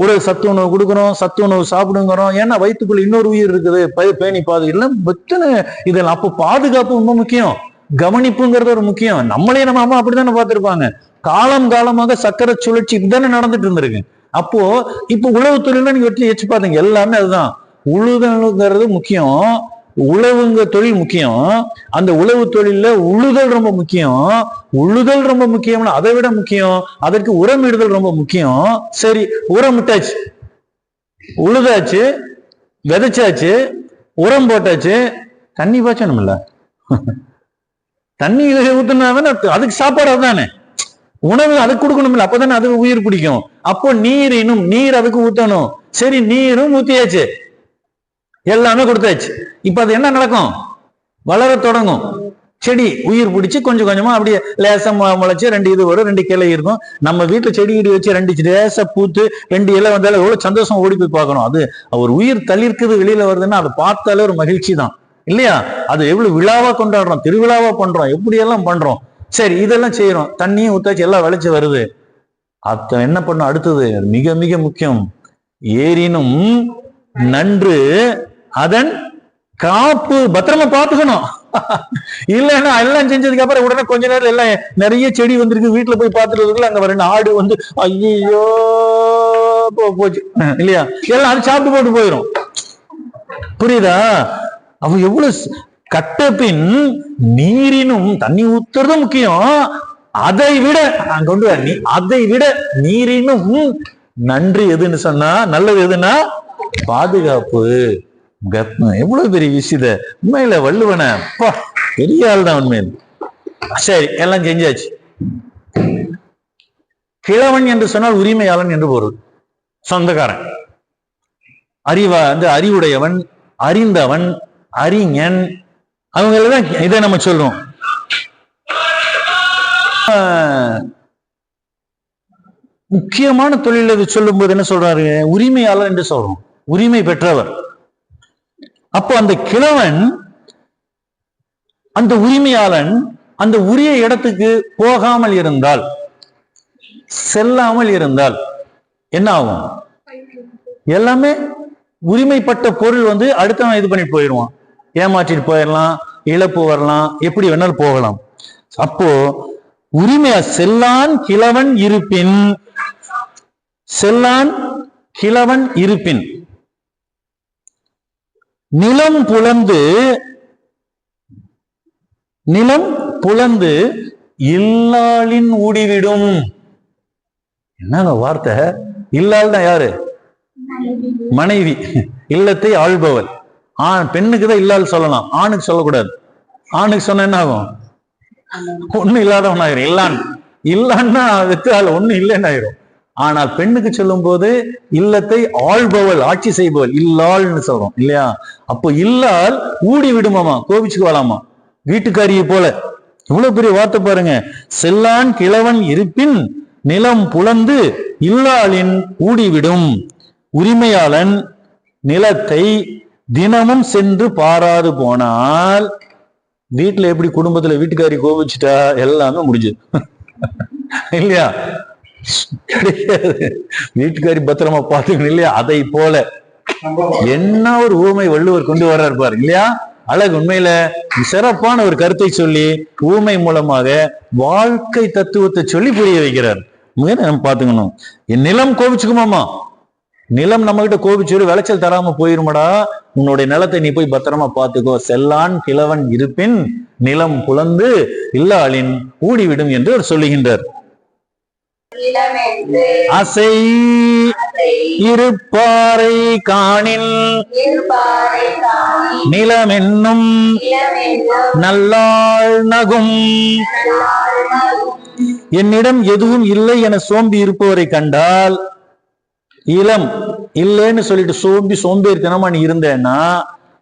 ஒரு சத்து உணவு கொடுக்குறோம், சத்து உணவு சாப்பிடுங்கிறோம். ஏன்னா வயிற்றுக்குள்ள இன்னொரு உயிர் இருக்குது, பேணி பாதுகாப்பு எத்தனை இதெல்லாம். அப்போ பாதுகாப்பு ரொம்ப முக்கியம், கவனிப்புங்கிறது ஒரு முக்கியம். நம்ம அம்மா அப்படித்தானே பார்த்திருப்பாங்க. காலம் காலமாக சக்கர சுழற்சி இதுதானே நடந்துட்டு இருந்திருக்கு. அப்போ இப்ப உழவு தொழில நீங்க வச்சு பாத்தீங்க, எல்லாமே அதுதான். உழுதுங்கிறது முக்கியம், உழவுங்க தொழில் முக்கியம். அந்த உழவு தொழில உழுதல் ரொம்ப முக்கியம். உழுதல் ரொம்ப முக்கியம்னா அதை விட முக்கியம் அதற்கு உரமிடுதல் ரொம்ப முக்கியம். சரி, உரம் இட்டாச்சு, உழுதாச்சு, விதைச்சாச்சு, உரம் போட்டாச்சு, தண்ணி பாய்ச்சணும்ல. தண்ணி ஊத்துனாதானே அதுக்கு சாப்பாடு அதுதானே, உணவு அதுக்கு கொடுக்கணும்ல, அப்பதானே அது உயிர் பிடிக்கும். அப்போ நீர் அதுக்கு ஊத்தணும். சரி, நீரும் ஊத்தியாச்சு, எல்லாமே கொடுத்தாச்சு. இப்ப அது என்ன நடக்கும்? வளர தொடங்கும். செடி உயிர் பிடிச்சி கொஞ்சம் கொஞ்சமா அப்படியே லேசா முளைச்சு 2 இது வரும், 2 கிளை இருக்கும். நம்ம வீட்டுல செடி இடி வச்சு 2 லேசா பூத்து 2 இலை வந்தாலும் எவ்வளவு சந்தோஷம், ஓடி போய் பார்க்கணும். அது ஒரு உயிர் தளிர்க்குது, வெளியில வருதுன்னா அதை பார்த்தாலே ஒரு மகிழ்ச்சி தான் இல்லையா? அது எவ்வளவு விழாவா கொண்டாடுறோம், திருவிழாவா பண்றோம், எப்படி எல்லாம் பண்றோம். சரி, இதெல்லாம் செய்யறோம், தண்ணியும் ஊத்தாச்சு, எல்லாம் விளைச்சு வருது. அத என்ன பண்ணும்? அடுத்தது மிக மிக முக்கியம். ஏறினும் நன்று அதன் காப்பு, பத்திரமா பார்த்துக்கணும். இல்லைன்னா எல்லாம் செஞ்சதுக்கு அப்புறம் உடனே கொஞ்ச நேரம் எல்லாம் நிறைய செடி வந்திருக்கு, வீட்டுல போய் பார்த்துட்டு அங்க 2 ஆடு வந்து ஐயோ போச்சு இல்லையா, எல்லாம் அது சாப்பிட்டு போட்டு போயிடும். புரியுதா? அவ எவ்வளவு கட்ட பின் நீரினும், தண்ணி ஊத்துறது முக்கியம், அதை விட கொண்டு வர நீ, அதை விட நீரினும் நன்றி எதுன்னு சொன்னா, நல்லது எதுன்னா பாதுகாப்பு. எவ்வளவு பெரிய விஷயத்த உண்மையில வள்ளுவன பெரிய ஆள் தான் உண்மையில். சரி, எல்லாம் செஞ்சாச்சு. கிழவன் என்று சொன்னால் உரிமையாளன் என்று பொருள். சொந்தக்காரன், அறிவுடையவன், அறிந்தவன், அறிஞன், அவங்களதான் இதை நம்ம சொல்றோம். முக்கியமான தொழில் இது சொல்லும் போது என்ன சொல்றாரு? உரிமையாளர் என்று சொல்றோம், உரிமை பெற்றவர். அப்போ அந்த கிழவன், அந்த உரிமையாளன் அந்த உரிய இடத்துக்கு போகாமல் இருந்தால், செல்லாமல் இருந்தால் என்ன ஆகும்? எல்லாமே உரிமைப்பட்ட பொருள் வந்து அடுத்தவன் இது பண்ணி போயிடுவான், ஏமாற்றிட்டு போயிடலாம், இழப்பு வரலாம், எப்படி வேணாலும் போகலாம். அப்போ உரிமையா செல்லான் கிழவன் இருப்பின், செல்லான் கிழவன் இருப்பின் நிலம் புலந்து இல்லாளின் ஊடிவிடும். என்னங்க வார்த்தை? இல்லாள்னா யாரு? மனைவி, இல்லத்தை ஆள்பவள். பெண்ணுக்கு தான் இல்லாள் சொல்லலாம், ஆணுக்கு சொல்லக்கூடாது. ஆணுக்கு சொன்ன என்ன ஆகும்? ஒண்ணு இல்லாதவன் ஆயிரும். இல்லான்னா ஒண்ணு இல்லைன்னு ஆயிரும். ஆனால் பெண்ணுக்கு சொல்லும் போது இல்லத்தை ஆள்பவள், ஆட்சி செய்பவள், இல்லாள்னு சொல்றோம் இல்லையா? அப்போ இல்லால் ஊடி விடுமாமா, கோபிச்சுக்கு வாழாமா, வீட்டுக்காரியை போல. இவ்வளவு பெரிய வார்த்தை பாருங்க. செல்லான் கிழவன் இருப்பின் நிலம் புலந்து இல்லாளின் ஊடிவிடும். உரிமையாளன் நிலத்தை தினமும் சென்று பாராது போனால், வீட்டுல எப்படி குடும்பத்துல வீட்டுக்காரி கோபிச்சுட்டா எல்லாமே முடிஞ்சு இல்லையா? கிடையாது, வீட்டுக்காரி பத்திரமா பாத்துக்கணும் இல்லையா? அதை போல என்ன ஒரு ஊமை வள்ளுவர் கொண்டு வர்றாரு பாருங்க இல்லையா? அழகு. உண்மையில சிறப்பான ஒரு கருத்தை சொல்லி ஊமை மூலமாக வாழ்க்கை தத்துவத்தை சொல்லி புரிய வைக்கிறார். நம்ம பாத்துக்கணும். என் நிலம் கோபிச்சுக்குமாமா, நிலம் நம்ம கிட்ட கோபிச்சு விளைச்சல் தராம போயிருமாடா, உன்னுடைய நிலத்தை நீ போய் பத்திரமா பாத்துக்கோ. செல்லான் கிழவன் இருப்பின் நிலம் புலந்து இல்லாளின் ஊடிவிடும் என்று அவர் சொல்லுகின்றார். அசை இருப்பாறை காணில் நிலமென்னும் நல்லாள் நகும். என்னிடம் எதுவும் இல்லை என சோம்பி இருப்பவரை கண்டால், இளம் இல்லைன்னு சொல்லிட்டு சோம்பேறித்தனமா நீ இருந்தேன்னா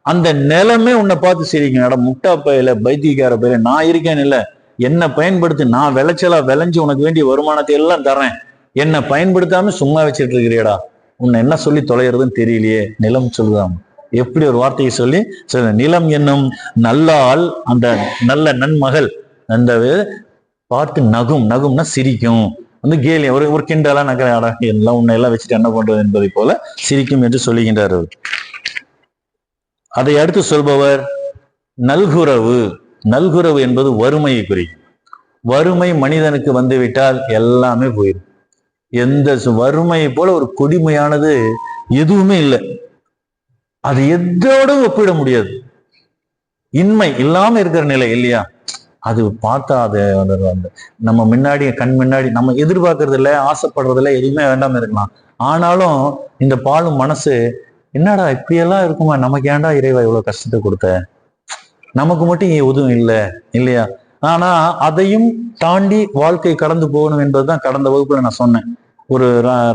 அந்த நிலமே உன்னை பார்த்து சிரிக்கும். முட்டா பையில, பைத்தியக்கார பையில, நான் இருக்கேன் இல்ல, என்ன பயன்படுத்தி, நான் விளைச்சலா விளைஞ்சு உனக்கு வேண்டிய வருமானத்தை எல்லாம் தர்றேன், என்ன பயன்படுத்தாம சும்மா வச்சுட்டு இருக்கிறியடா, உன்னை என்ன சொல்லி தொலைகிறதுன்னு தெரியலையே, நிலம் சொல்லுதாம். எப்படி ஒரு வார்த்தையை சொல்லி நிலம் என்னும் நல்லாள், அந்த நல்ல நன்மகள், அந்த பார்த்து நகும்னா சிரிக்கும், வந்து கேலி, ஒரு கிண்டலா நகராடா, எல்லாம் உன்னை எல்லாம் வச்சுட்டு என்ன பண்றது என்பதை போல சிரிக்கும் என்று சொல்லுகின்றார். அதை அடுத்து சொல்பவர் நல்குறவு. நல்குறவு என்பது வறுமையை குறிக்கும். வறுமை மனிதனுக்கு வந்துவிட்டால் எல்லாமே போயிடும். வறுமையை போல ஒரு கொடுமையானது எதுவுமே இல்லை. அது எதோட ஒப்பிட முடியாது. இன்மை இல்லாம இருக்கிற நிலை இல்லையா? அது பார்த்தா அது நம்ம முன்னாடி கண் முன்னாடி நம்ம எதிர்பார்க்கறது இல்லை, ஆசைப்படுறது இல்லை, எதுவுமே வேண்டாம இருக்கலாம். ஆனாலும் இந்த பாலும் மனசு என்னடா இப்படியெல்லாம் இருக்குமா, நமக்கு ஏன்டா இறைவா இவ்வளவு கஷ்டத்தை கொடுத்த, நமக்கு மட்டும் எதுவும் இல்லை இல்லையா? ஆனா அதையும் தாண்டி வாழ்க்கை கடந்து போகணும் என்பதுதான் கடந்த வகுப்புல நான் சொன்னேன். ஒரு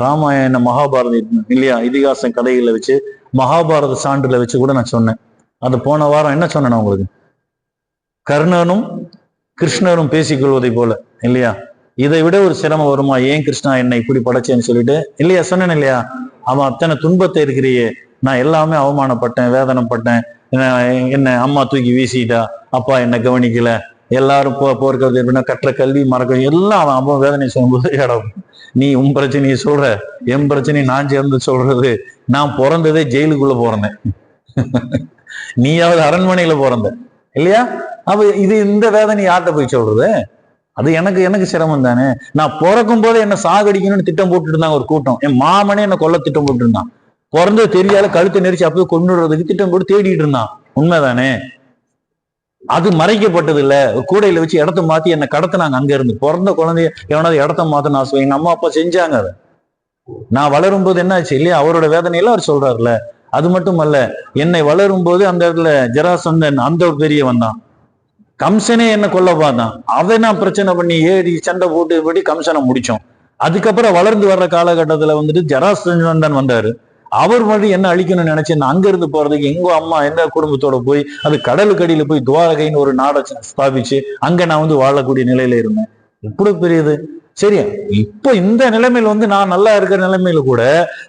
ராமாயண மகாபாரதம் இல்லையா, இதிகாச கதைகளை வச்சு மகாபாரத சான்றுல வச்சு கூட நான் சொன்னேன். அது போன வாரம் என்ன சொன்னேன் உங்களுக்கு, கர்ணனும் கிருஷ்ணரும் பேசிக்கொள்வதை போல இல்லையா, இதை விட ஒரு சிரமம் வருமா, ஏன் கிருஷ்ணா என்னை இப்படி படைச்சேன்னு சொல்லிட்டு இல்லையா சொன்னேன் இல்லையா? அவன் அத்தனை துன்பத்தை இருக்கிறியே, நான் எல்லாமே அவமானப்பட்டேன், வேதனைப்பட்டேன், என்ன அம்மா தூக்கி வீசிட்டா, அப்பா என்ன கவனிக்கல, எல்லாரும் போர்க்கிறது எப்படின்னா கற்ற கல்வி மறக்க எல்லாம் அவன் அம்மா வேதனை சொல்லும்போது இடம், நீ உன் பிரச்சனையை சொல்ற, என் பிரச்சனையை நான் சேர்ந்து சொல்றது, நான் பிறந்ததே ஜெயிலுக்குள்ள பிறந்தேன், நீயாவது அரண்மனையில பிறந்த இல்லையா? அப்ப இது இந்த வேதனை யார்கிட்ட போய் சொல்றது? அது எனக்கு சிரமம் தானே. நான் பிறக்கும் போதே என்ன சாகடிக்கணும்னு திட்டம் போட்டுட்டு இருந்தாங்க ஒரு கூட்டம். என் மாமனே என்ன கொல்ல திட்டம் போட்டு இருந்தான். பிறந்தது தெரியாத கழுத்தை நெரிச்சு அப்பவே கொண்டுறதுக்கு திட்டம் போட்டு தேடிட்டு இருந்தான். உண்மைதானே? அது மறைக்கப்பட்டது இல்ல. கூடையில வச்சு இடத்த மாத்தி என்னை கடத்தினாங்க. அங்க இருந்து பிறந்த குழந்தைய எவனாவது இடத்த மாத்தன்னு ஆசை, எங்க அம்மா அப்பா செஞ்சாங்க. அதை நான் வளரும் போது என்ன ஆச்சு இல்லையா, அவரோட வேதனையில அவர் சொல்றாருல. அது மட்டும் அல்ல, என்னை வளரும் போது அந்த இடத்துல ஜராசந்தன் அந்த பெரியவன் தான், கம்சனே என்ன கொல்ல பார்த்தான். அதை நான் பிரச்சனை பண்ணி ஏறி சண்டை போட்டு கம்சனை முடிச்சோம். அதுக்கப்புறம் வளர்ந்து வர்ற காலகட்டத்துல வந்துட்டு ஜராசந்தன் வந்தாரு. அவர் மட்டும் என்ன அழிக்கணும்னு நினைச்சேன். அங்க இருந்து போறதுக்கு எங்க அம்மா எந்த குடும்பத்தோட போய் அது கடலுக்கடியில போய் துவாரகைன்னு ஒரு நாடை ஸ்தாபிச்சு அங்க நான் வாழக்கூடிய நிலையில இருந்தேன். எப்படி பெரியது சரியா? இப்போ இந்த நிலைமையில நான் நல்லா இருக்கிற நிலைமையில கூட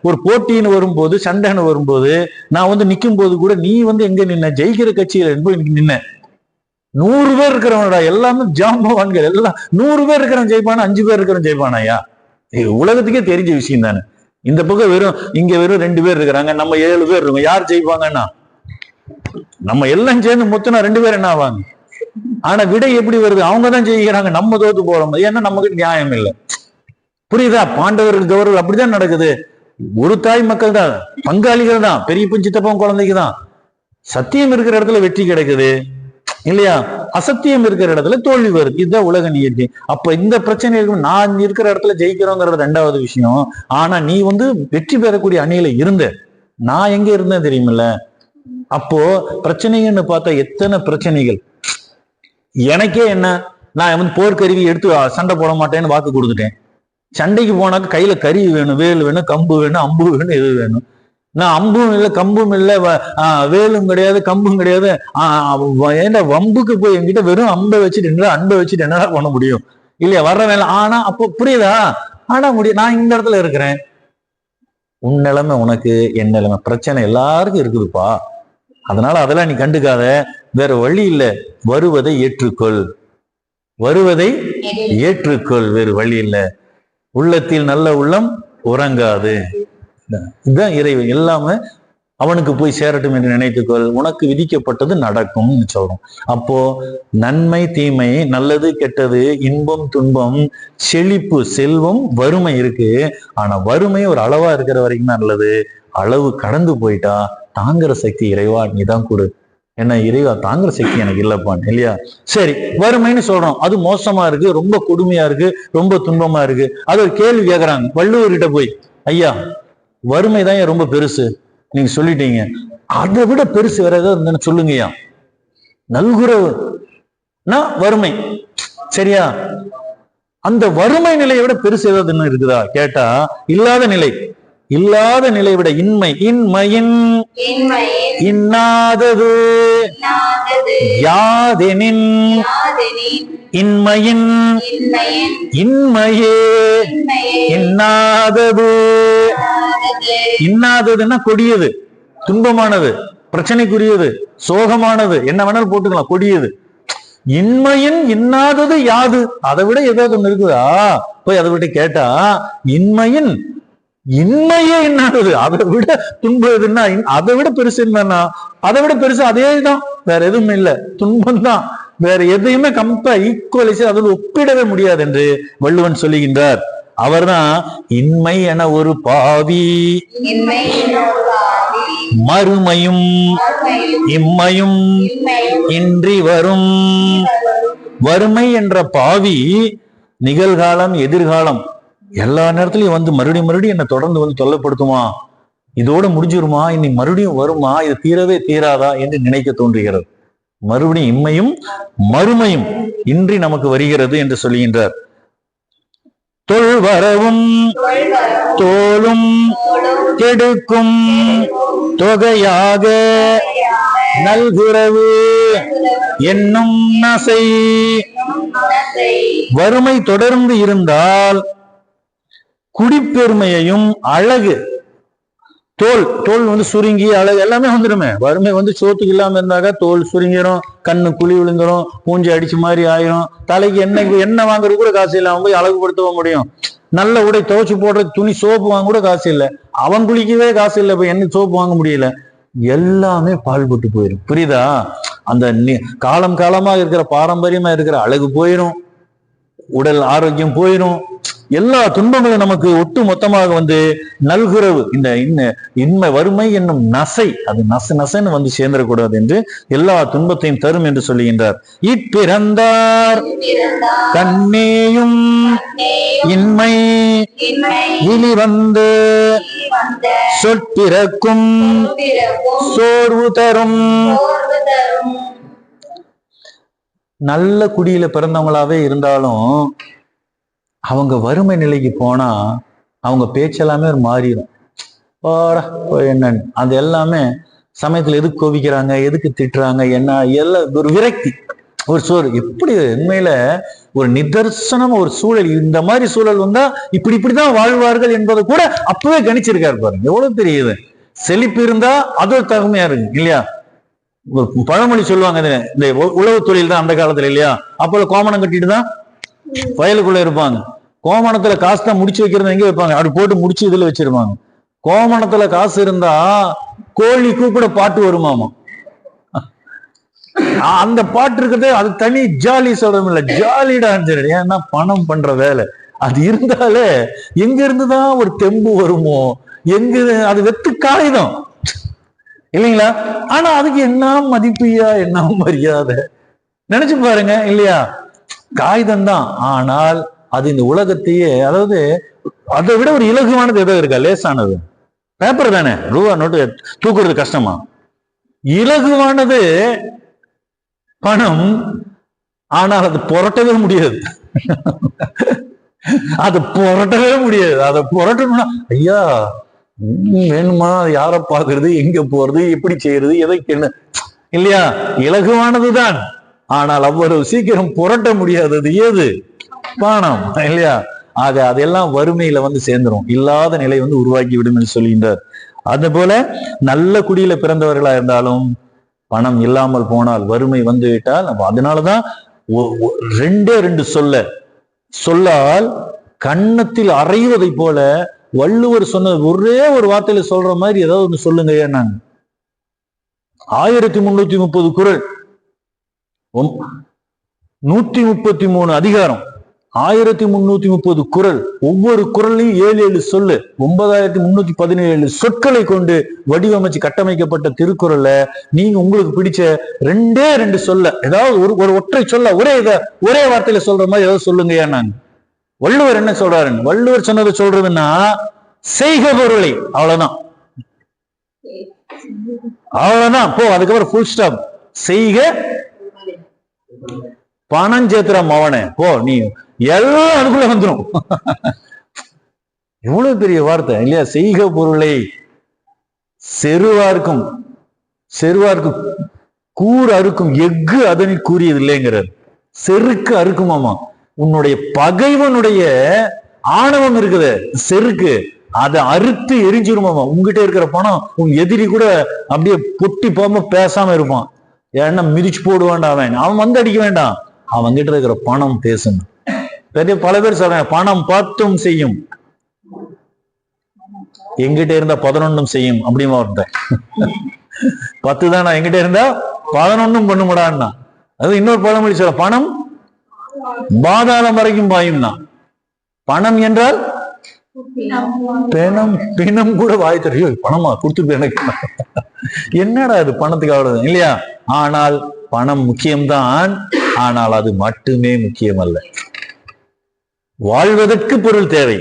ஒரு போட்டின்னு வரும்போது, சண்டைன்னு வரும்போது, நான் நிக்கும் போது கூட நீ எங்க நின்ன, ஜெயிக்கிற கட்சியில போய் நின்ன. 100 பேர் இருக்கிறவனடா, எல்லாமே ஜாம்பவான்கள், எல்லாம் 100 பேர் இருக்கிறவன் ஜெயிப்பானா, 5 பேர் இருக்கிறவன் ஜெயிப்பானாயா? உலகத்துக்கே தெரிஞ்ச விஷயம் தானே. இந்த பக்கம் இங்க வெறும் 2 பேர் இருக்கிறாங்க, நம்ம 7 பேர் இருக்கோம். யார் ஜெயிப்பாங்கன்னா, நம்ம எல்லாம் சேர்ந்து மொத்தனா 2 பேர் என்ன ஆவாங்க? ஆனா விடை எப்படி வருது? அவங்கதான் ஜெயிக்கிறாங்க, நம்ம தோத்து போறோம். ஏன்னா நமக்கு நியாயம் இல்லை. புரியுதா? பாண்டவர்கள் கௌரவர்கள் அப்படிதான் நடக்குது. ஒரு தாய் மக்கள் தான், பங்காளிகள் தான், பெரிய சித்தப்பன் குழந்தைக்கு தான். சத்தியம் இருக்கிற இடத்துல வெற்றி கிடைக்குது இல்லையா, அசத்தியம் இருக்கிற இடத்துல தோல்வி வருது. இதுதான் உலக நியதி. அப்ப இந்த பிரச்சனை இருக்கும். நான் இருக்கிற இடத்துல ஜெயிக்கிறோங்கிறது 2வது விஷயம். ஆனா நீ வெற்றி பெறக்கூடிய அணியில இருந்த, நான் எங்க இருந்தேன் தெரியுமில்ல? அப்போ பிரச்சனைன்னு பார்த்தா எத்தனை பிரச்சனைகள். எனக்கே என்ன, நான் போர்க்கருவி எடுத்து சண்டை போட மாட்டேன்னு வாக்கு கொடுத்துட்டேன். சண்டைக்கு போனாக்க கையில கருவி வேணும், வேல் வேணும், கம்பு வேணும், அம்பு வேணும், எது வேணும். நான் அம்பும் இல்லை, கம்பும் இல்லை, வேலும் கிடையாது, கம்பும் கிடையாது. ஏன்னா வம்புக்கு போய் என்கிட்ட வெறும் அம்பை வச்சுட்டு அன்பை வச்சுட்டு என்னடா பண்ண முடியும் இல்லையா? வர்ற வேலை. ஆனா அப்போ புரியுதா? ஆனா முடியும். நான் இந்த இடத்துல இருக்கிறேன். உன் நிலைமை உனக்கு, என் நிலைமை, பிரச்சனை எல்லாருக்கும் இருக்குதுப்பா. அதனால அதெல்லாம் நீ கண்டுக்காத. வேற வழி இல்லை. வருவதை ஏற்றுக்கொள், வருவதை ஏற்றுக்கொள், வேறு வழி இல்லை. உள்ளத்தில் நல்ல உள்ளம் உறங்காது. இதுதான் இறைவன். எல்லாமே அவனுக்கு போய் சேரட்டும் என்று நினைத்துக்கொள், உனக்கு விதிக்கப்பட்டது நடக்கும்னு சொல்றோம். அப்போ நன்மை தீமை, நல்லது கெட்டது, இன்பம் துன்பம், செழிப்பு செல்வம், வறுமை இருக்கு. ஆனா வறுமை ஒரு அளவா இருக்கிற வரைக்கும் தான் நல்லது. அளவு கடந்து போயிட்டா தாங்குற சக்தி இறைவா நீதான் கொடு. என்ன இறைவா தாங்குற சக்தி எனக்கு இல்லப்பான்னு இல்லையா? சரி, வறுமைன்னு சொல்றோம், அது மோசமா இருக்கு, ரொம்ப கொடுமையா இருக்கு, ரொம்ப துன்பமா இருக்கு. அது ஒரு கேள்வி கேட்கறாங்க வள்ளுவர்கிட்ட போய், ஐயா வறுமைதான் ரொம்ப பெருசு நீங்க சொல்லிட்டீங்க, அதை விட பெருசு வேற ஏதாவது சொல்லுங்கய்யா. நல்குறவுனா வறுமை, சரியா? அந்த வறுமை நிலையை விட பெருசு ஏதாவது இருக்குதா கேட்டா, இல்லாத நிலை. இல்லாத நிலை விட இன்மை, இன்மையின் இன்னாதது யாதெனின் இன்மையின் இன்மையே இன்னாதது. இன்னாததுன்னா கொடியது, துன்பமானது, பிரச்சனைக்குரியது, சோகமானது, என்ன வேணாலும் போட்டுக்கலாம், கொடியது. இன்மையின் இன்னாதது யாது, அதை விட ஏதாவது ஒண்ணு இருக்குதா? போய் அதை விட்டு கேட்டா, இன்மையின் இன்மையே இன்னாதது, அதை விட துன்பம் எதுன்னா, அதை விட பெருசு என்னன்னா, அதை விட பெருசு அதே தான், வேற எதுவும் இல்லை, துன்பம் தான். வேற எதையுமே ஈக்குவலைஸ் அதில் ஒப்பிடவே முடியாது என்று வள்ளுவன் சொல்லுகின்றார். அவர்தான் இன்மை என ஒரு பாவி மறுமையும் இம்மையும் இன்றி வரும். வறுமை என்ற பாவி நிகழ்காலம் எதிர்காலம் எல்லா நேரத்திலையும் வந்து மறுபடியும் என்ன தொடர்ந்து வந்து தொல்லைப்படுத்துமா, இதோட முடிஞ்சிருமா, இனி மறுபடியும் வருமா, இது தீரவே தீராதா என்று நினைக்க தோன்றுகிறது. மறுபடியும் இம்மையும் மறுமையும் இன்றி நமக்கு வருகிறது என்று சொல்லுகின்றார். தொல்வரவும் தோளும் கெடுக்கும் தொகையாக நல்குறவு என்னும் நசை. வறுமை தொடர்ந்து இருந்தால் குடிப்பெருமையையும் அழகு, தோல் வந்து சுருங்கி அழகு எல்லாமே வந்துடுமே. வறுமை வந்து சோத்துக்கு இல்லாம இருந்தாக்க தோல் சுருங்கிரும், கண்ணு குழி விழுந்துரும், பூஞ்சி அடிச்சு மாதிரி ஆயிரும், தலைக்கு எண்ணெய் வாங்குறது கூட காசு இல்லாம போய் அழகுபடுத்தவ முடியும். நல்ல உடை துவைச்சு போடுற துணி சோப்பு வாங்க கூட காசு இல்லை, அவன் குளிக்கவே காசு இல்லை, இப்ப என்ன சோப்பு வாங்க முடியல, எல்லாமே பால்பட்டு போயிடும். புரியுதா? அந்த காலம் காலமா இருக்கிற பாரம்பரியமா இருக்கிற அழகு போயிடும், உடல் ஆரோக்கியம் போயிடும், எல்லா துன்பங்களும் நமக்கு ஒட்டு மொத்தமாக வந்து நல்குறவு இந்த இன்மை வறுமை என்னும் நசை, அது நசைன்னு வந்து சேர்ந்துடக்கூடாது என்று எல்லா துன்பத்தையும் தரும் என்று சொல்லுகின்றார். இப்பிறந்தார் கண்ணேயும் இன்மை இனி வந்து சொற்பிறக்கும் சோர்வு தரும். நல்ல குடியில பிறந்தவங்களாவே இருந்தாலும் அவங்க வறுமை நிலைக்கு போனா அவங்க பேச்செல்லாமே மாறிடும். என்னன்னு அது எல்லாமே சமயத்துல எதுக்கு கோபிக்கிறாங்க, எதுக்கு திட்டுறாங்க, என்ன எல்லாம் ஒரு விரக்தி, ஒரு சோறு. எப்படி உண்மையில ஒரு நிதர்சனம் ஒரு சூழல், இந்த மாதிரி சூழல் வந்தா இப்படிதான் வாழ்வார்கள் என்பதை கூட அப்பவே கணிச்சிருக்காரு பாருங்க. எவ்வளவு தெரியுது. செழிப்பு இருந்தா அது ஒரு தகுமையா இருக்கு இல்லையா? பழமொழி சொல்லுவாங்க, இந்த உழவு தொழில் தான் அந்த காலத்துல இல்லையா? அப்போ கோமணம் கட்டிட்டு தான் வயலுக்குள்ள இருப்பாங்க. கோமணத்துல காசு தான் முடிச்சு வைக்கிறது எங்க வைப்பாங்க, அப்படி போட்டு முடிச்சு இதுல வச்சிருப்பாங்க. கோமணத்துல காசு இருந்தா கோழி கூப்பிட பாட்டு வருமாமா. அந்த பாட்டு இருக்குது, அது தனி ஜாலி சொல்றோம் இல்ல, ஜாலிடான்னு சொல்லி. ஏன்னா பணம் பண்ற வேலை அது இருந்தாலே எங்க இருந்துதான் ஒரு தெம்பு வருமோ, எங்க அது வெத்து காகிதம் இல்லைங்களா? ஆனா அதுக்கு என்ன மதிப்பியா, என்ன மரியாதை நினைச்சு பாருங்க இல்லையா? காகிதம் தான், ஆனால் அது இந்த உலகத்தையே, அதாவது அதை விட ஒரு இலகுவானது ஏதோ இருக்கா? லேசானது பேப்பர் தானே, ரூபா நோட்டு தூக்குறது கஷ்டமா? இலகுவானது பணம், ஆனால் அது புரட்டவே முடியாது. அது புரட்டவே முடியாது. அதை புரட்டணும்னா ஐயா வேணுமா, யாரை பாக்குறது, எங்க போறது, எப்படி செய்யறது, எதைக்கு என்ன இல்லையா? இலகுவானதுதான், ஆனால் அவ்வளவு சீக்கிரம் புரட்ட முடியாதது ஏது? பணம் இல்லையா? ஆக அதெல்லாம் வறுமையில வந்து சேர்ந்துரும், இல்லாத நிலை வந்து உருவாக்கி விடும் என்று சொல்கின்றார். அது போல நல்ல குடியில பிறந்தவர்களா இருந்தாலும் பணம் இல்லாமல் போனால், வறுமை வந்து விட்டால், அதனாலதான் ரெண்டு சொல்லால் கன்னத்தில் அறைவதை போல வள்ளுவர் சொன்னது ஒரே ஒரு வார்த்தையில சொல்ற மாதிரி ஏதாவது ஒண்ணு சொல்லுங்க. நான் 1330 குறள், 133 அதிகாரம், 1330 குறள், ஒவ்வொரு குறளையும் 7 சொல்லு, 9317 சொற்களை கொண்டு வடிவமைச்சு கட்டமைக்கப்பட்ட திருக்குறள்ல நீங்க உங்களுக்கு பிடிச்ச ரெண்டு சொல்ல, ஏதாவது ஒரு ஒற்றை சொல்ல ஒரே வார்த்தையில சொல்ற மாதிரி ஏதாவது சொல்லுங்க. நான் வள்ளுவர் என்ன சொல்றாரு? வள்ளுவர் சொன்னதை சொல்றதுன்னா செய்க பொருளை, அவ்வளவுதான் போ, அதுக்கப்புறம் ஃபுல் ஸ்டாப். செய்க பணம் சேர்த்துறாம அவனை போ, நீ எல்லாம் அதுக்குள்ள வந்துடும். எவ்வளவு பெரிய வார்த்தை இல்லையா? செய்க பொருளை செருவார்க்கும் கூர் அறுக்கும் எஃகு அதனை கூறியது இல்லைங்கிறார். செருக்கு அறுக்குமாமா. உன்னுடைய பகைவனுடைய ஆணவம் இருக்குது, செருக்கு, அதை அறுத்து எரிஞ்சிருமாமா. உங்ககிட்ட இருக்கிற பணம் உன் எதிரி கூட அப்படியே பொட்டி போகாம பேசாம இருப்பான். ஏன்னா மிதிச்சு போடுவான்டா அவன் வந்து அடிக்க வேண்டாம், அவன் கிட்ட இருக்கிற பணம் பேசணும். பல பேர் சொல்றாங்க பணம் 10 செய்யும், எங்கிட்ட இருந்தா 11 செய்யும் அப்படிமா ஒருத்தன். 10 தான் எங்கிட்ட இருந்தா 11 பண்ணுமுடான்னா. அது இன்னொரு பழமொழி சொல்ல, பணம் பாதாளம் வரைக்கும் பாயும் தான். பணம் என்றால் பிணம், பிணம் கூட வாய் தெரியும். பணமா கொடுத்துட்டு எனக்கு என்னடா அது பணத்துக்கு அவ்வளவு இல்லையா? ஆனால் பணம் முக்கியம்தான், ஆனால் அது மட்டுமே முக்கியம் அல்ல. வாழ்வதற்கு பொருள் தேவை,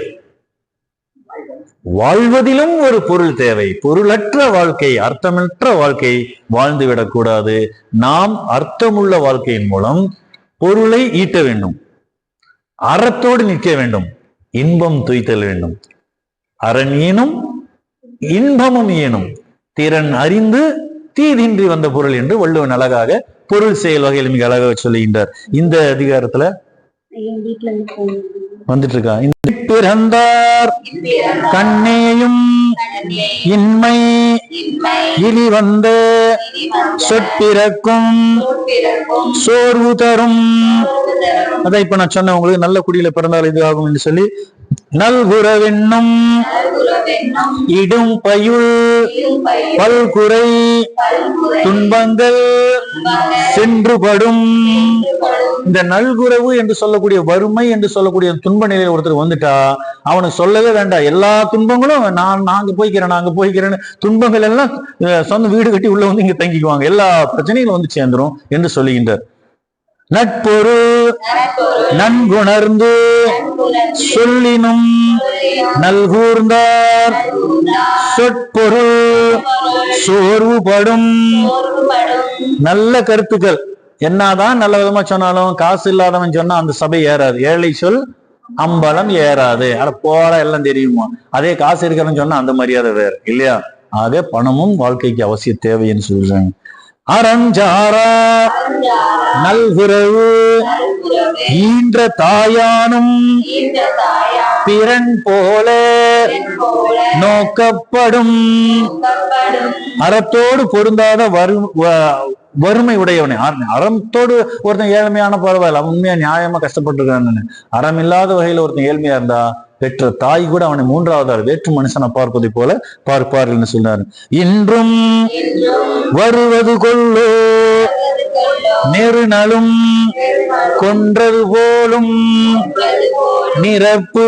வாழ்வதிலும் ஒரு பொருள் தேவை. பொருளற்ற வாழ்க்கை, அர்த்தமற்ற வாழ்க்கை வாழ்ந்து விடக்கூடாது. நாம் அர்த்தமுள்ள வாழ்க்கையின் மூலம் பொருளை ஈட்ட வேண்டும், அறத்தோடு நிற்க வேண்டும், இன்பம் துய்த்தல் வேண்டும். அரண் ஈனும் இன்பமும் ஈனும், திறன் அறிந்து தீதின்றி வந்த பொருள் என்று வள்ளுவன் அழகாக பொருள் செயல் வகையில் மிக அழகாக சொல்லுகின்றார். இந்த அதிகாரத்துல வந்துட்டு இருக்கா, பிறந்தார் கண்ணேயும் இன்மை இனி வந்த சொற்பிறக்கும் சோர்வு தரும். அதான் இப்ப நான் சொன்ன உங்களுக்கு, நல்ல குடியில பிறந்தால் இது ஆகும் என்று சொல்லி, நல்குறவென்னும் இடும் பயுள் பல்குறை துன்பங்கள் சென்றுபடும். இந்த நல்குறவு என்று சொல்லக்கூடிய வறுமை என்று சொல்லக்கூடிய துன்ப நிலையில் ஒருத்தர் வந்துட்டா அவனுக்கு சொல்லவே வேண்டாம். எல்லா துன்பங்களும் நாங்க போய்க்கிறேன் துன்பங்கள் எல்லாம் சொந்த வீடு கட்டி உள்ள வந்து இங்க தங்கிக்குவாங்க, எல்லா பிரச்சனைகளும் வந்து சேர்ந்துரும் என்று சொல்லுகின்றார். நட்பொரு நன்குணர்ந்து சொல்லினும் நல்கூர்ந்தார் சொற்பொருள் சோர்வுபடும். நல்ல கருத்துக்கள் என்னதான் நல்ல விதமா சொன்னாலும் காசு இல்லாதவன் சொன்னா அந்த சபை ஏறாது. ஏழை சொல் அம்பலம் ஏறாது. அட போற எல்லாம் தெரியுமா, அதே காசு இருக்கிறவன் சொன்னா அந்த மரியாதை வேற இல்லையா? ஆக பணமும் வாழ்க்கைக்கு அவசிய தேவைன்னு சொல்றாங்க. அறஞ்சாரா நல்குறவு ஈன்ற தாயானும் பிறன் போல நோக்கப்படும். அறத்தோடு பொருந்தாத வறுமை உடையவனே, அறத்தோடு ஒருத்தன் ஏழ்மையான பரவாயில்ல, அவன் உண்மையா நியாயமா கஷ்டப்பட்டு இருக்கான்னு. அறம் இல்லாத வகையில ஒருத்தன் ஏழ்மையா இருந்தா பெற்ற தாய் கூட அவனை மூன்றாவது வேற்று மனுஷனை பார்ப்பதை போல பார்ப்பார் என்று சொன்னார். இன்றும் வருவது கொள்ளோ நெருநலும் கொன்றது போலும் நிரப்பு.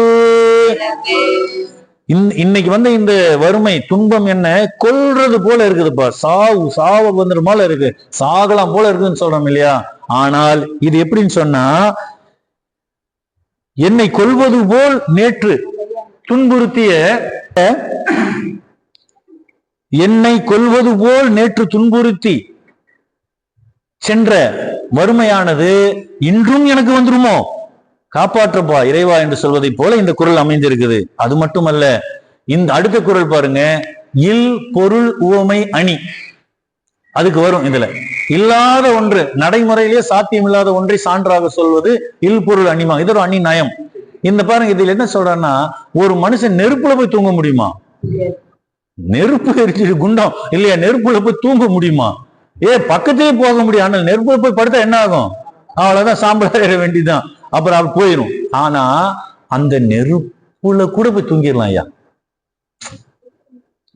இன்னைக்கு வந்து இந்த வறுமை துன்பம் என்ன கொல்றது போல இருக்குதுப்பா, சாவு வந்துரு போல இருக்கு, சாகலாம் போல இருக்குன்னு சொல்றோம் இல்லையா? ஆனால் இது எப்படின்னு சொன்னா, என்னை கொல்வது போல் நேற்று துன்புறுத்திய என்னை கொல்வது போல் நேற்று துன்புறுத்தி சென்ற வறுமையானது இன்றும் எனக்கு வந்துருமோ, காப்பாற்றப்பா இறைவா என்று சொல்வதை போல இந்த குறள் அமைந்திருக்குது. அது மட்டுமல்ல, இந்த அடுத்த குறள் பாருங்க, இல் பொருள் உவமை அணி, அதுக்கு வரும். இதுல இல்லாத ஒன்று, நடைமுறையிலே சாத்தியம் இல்லாத ஒன்றை சான்றாக சொல்வது இல் பொருள் அணிமா. இது ஒரு அணி நயம். இந்த பாருங்க, இதுல என்ன சொல்றான்னா, ஒரு மனுஷன் நெருப்புல போய் தூங்க முடியுமா? நெருப்பு எரிச்சு குண்டம் இல்லையா, நெருப்புல போய் தூங்க முடியுமா? பக்கத்திலே போக முடியும். ஆனால் நெருப்புல போய் படுத்தா என்ன ஆகும்? அவ்வளவுதான், சாம்பல் ஏற வேண்டியதுதான், அப்புறம் அது போயிடும். ஆனா அந்த நெருப்புல கூட போய் தூங்கிடலாம் ஐயா.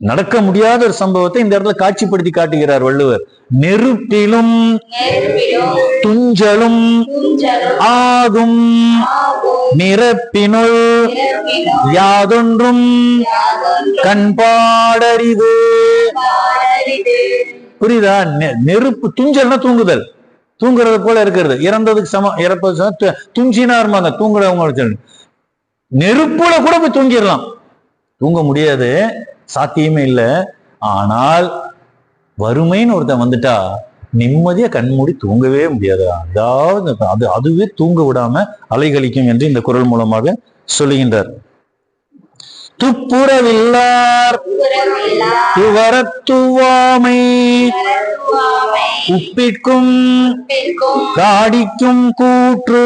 நடக்க முடியாத ஒரு சம்பவத்தை இந்த இடத்துல காட்சிப்படுத்தி காட்டுகிறார் வள்ளுவர். நெருப்பிலும் துஞ்சலும் ஆகும் நிரப்பினுள் யாதொன்றும் கண்பாடறிது. புரியுதா? நெருப்பு துஞ்சல்னா தூங்குதல், தூங்குறது போல இருக்கிறது. இறந்ததுக்கு சமம், இறப்பது துஞ்சினா இருமாங்க தூங்குறவங்க. நெருப்புல கூட போய் தூங்கிடலாம், தூங்க முடியாது, சாத்தியமே இல்லை. ஆனால் வறுமைன்னு ஒருத்தன் வந்துட்டா நிம்மதியா கண்மூடி தூங்கவே முடியாது. அதாவது அதுவே தூங்க விடாம அலைகழிக்கும் என்று இந்த குறள் மூலமாக சொல்லுகின்றார். துப்புரவில்லார் துவரத்துவாமை உப்பிற்கும் காடிக்கும் கூற்று.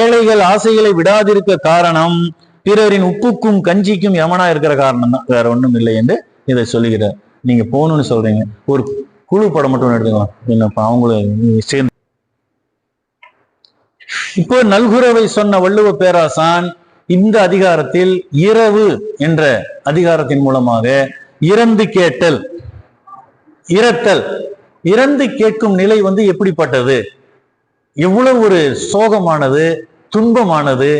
ஏழைகள் ஆசைகளை விடாதிருக்க காரணம் பிறரின் உப்புக்கும் கஞ்சிக்கும் யமனா இருக்கிற காரணம் தான், வேற ஒண்ணும் இல்லை என்று இதை சொல்லுகிறார். நீங்க போகணும்னு சொல்றீங்க, ஒரு குழு படம் மட்டும் எடுத்துக்கலாம், என்னப்பா அவங்களும் சேர்ந்து. இப்போ நல்குறவை சொன்ன வள்ளுவ பேராசான் இந்த அதிகாரத்தில் இரவு என்ற அதிகாரத்தின் மூலமாக இறந்து கேட்டல், இரத்தல், இறந்து கேட்கும் நிலை எப்படிப்பட்டது, எவ்வளவு ஒரு சோகமானது, துன்பமானது,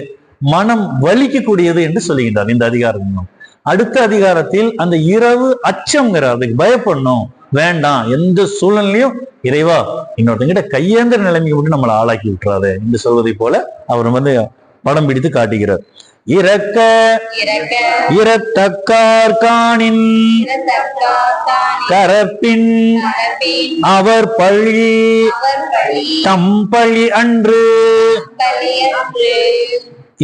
மனம் வலிக்கக்கூடியது என்று சொல்லுகின்றார் இந்த அதிகாரம். அடுத்த அதிகாரத்தில் அந்த இரவு அச்சம்ங்கிறார், அதுக்கு பயப்படணும் வேண்டாம், எந்த சூழ்நிலையும் இறைவா இன்னொருத்தங்கிட்ட கையேந்திர நிலைமைக்கு நம்மளை ஆளாக்கி விட்டுறாரு என்று சொல்வதை போல அவர் படம் பிடித்து காட்டுகிறார். இறக்க இரத்தக்கார் காணின் கரப்பின் அவர் பழி தம் பழி அன்று.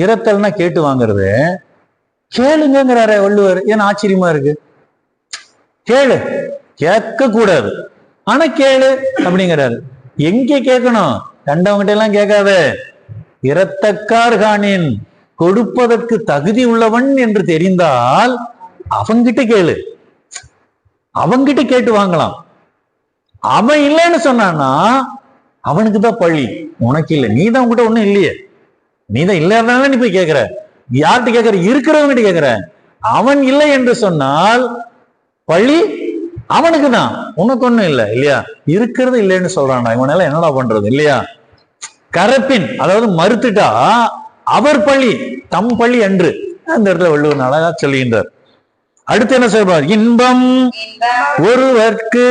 இரத்தல்னா கேட்டு வாங்குறது, கேளுங்கிறாரு வள்ளுவர். ஏன்னா ஆச்சரியமா இருக்கு, கேளு, கேட்க கூடாது ஆனா கேளு அப்படிங்கிறாரு. எங்க கேட்கணும், கண்டவங்கிட்ட எல்லாம் கேட்காத. இரத்தக்கார் காணின், கொடுப்பதற்கு தகுதி உள்ளவன் என்று தெரிந்தால் அவன்கிட்ட கேளு, அவன்கிட்ட கேட்டு வாங்கலாம். அவன் இல்லைன்னு சொன்னான்னா அவனுக்கு தான் பழி, உனக்கு இல்லை. நீ தான் உங்ககிட்ட ஒண்ணும் இல்லையே, நீ தான் இல்லாதனால நீ போய் கேட்கிற. யார்கிட்ட கேட்கிற, இருக்கிறவங்கிட்ட கேட்கிற. அவன் இல்லை என்று சொன்னால் பழி அவனுக்கு தான், உனக்கு ஒண்ணும் இல்லை இல்லையா. இருக்கிறது இல்லைன்னு சொல்றான்டா, இவனால என்னடா பண்றது இல்லையா. கரப்பின், அதாவது மறுத்துட்டா அவர் பழி தம் பழி அன்று. அந்த இடத்துல வள்ளுவர் அழகா சொல்லுகின்றார். அடுத்து என்ன சொல்றார், இன்பம் ஒருவர்க்கு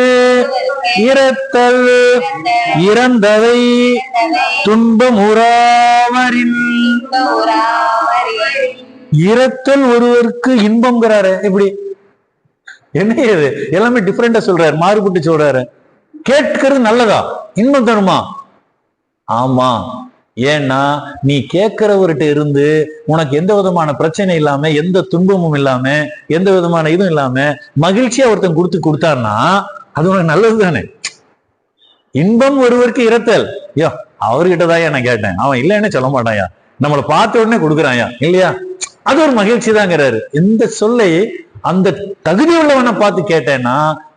இரத்தல் இறந்தவை துன்பம் உறாவரின். இரத்தல் ஒருவருக்கு இன்பம்ங்கிறாரு. எப்படி, என்ன இது எல்லாமே டிஃபரெண்டா சொல்றாரு, மாறுபட்டு சொல்றாரு. கேட்கிறது நல்லதா, இன்பம் தருமா? ஆமா, ஏன்னா நீ கேட்கிறவர்கிட்ட இருந்து உனக்கு எந்த விதமான பிரச்சனை இல்லாம, எந்த துன்பமும் இல்லாம, எந்த விதமான இதுவும் இல்லாம மகிழ்ச்சியா ஒருத்தன் கொடுத்தான்னா அது உனக்கு நல்லது தானே. இன்பம் ஒருவருக்கு இரத்தல், ஐயோ அவர்கிட்டதான் நான் கேட்டேன், அவன் இல்லைன்னு சொல்ல மாட்டாயா, நம்மளை பார்த்த உடனே கொடுக்குறாயா இல்லையா, அது ஒரு மகிழ்ச்சி தாங்கிறாரு. இந்த சொல்லை அந்த தகுதி உள்ளவனை பார்த்து கேட்டேன்னா,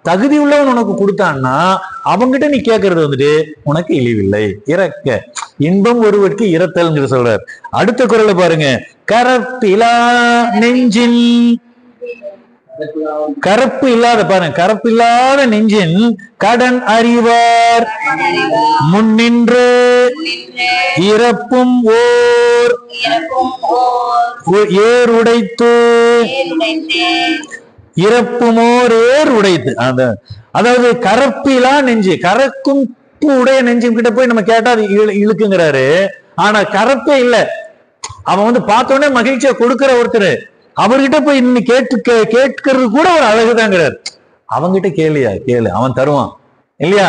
தகுதி உள்ளவன் உனக்கு கொடுத்தான்னா அவங்கிட்ட நீ கேட்கறது உனக்கு இழிவில்லை. இறக்க இன்பம் ஒருவருக்கு இரத்தல் சொல்றார். அடுத்த குறளை பாருங்க, கரப்பிலா நெஞ்சின். கரப்பு இல்லாத, பாருங்க, கரப்பு இல்லாத நெஞ்சின் கடன் அறிவார் முன்னின்று இறப்பும் ஓர் ஏர் உடைத்து. இறப்புமோர் ஏர் உடைத்து, அதாவது கரப்பிலா நெஞ்சு, கரக்கும் உடைய நெஞ்சு கிட்ட போய் நம்ம கேட்டா அது இழுக்குங்கிறாரு. ஆனா கரப்பே இல்ல, அவன் பார்த்தோன்னே மகிழ்ச்சியா கொடுக்கிற ஒருத்தர், அவர்கிட்ட போய் இன்னும் கேட்கறது கூட ஒரு அழகுதாங்கிறார். அவங்கிட்ட கேளு, அவன் தருவான் இல்லையா.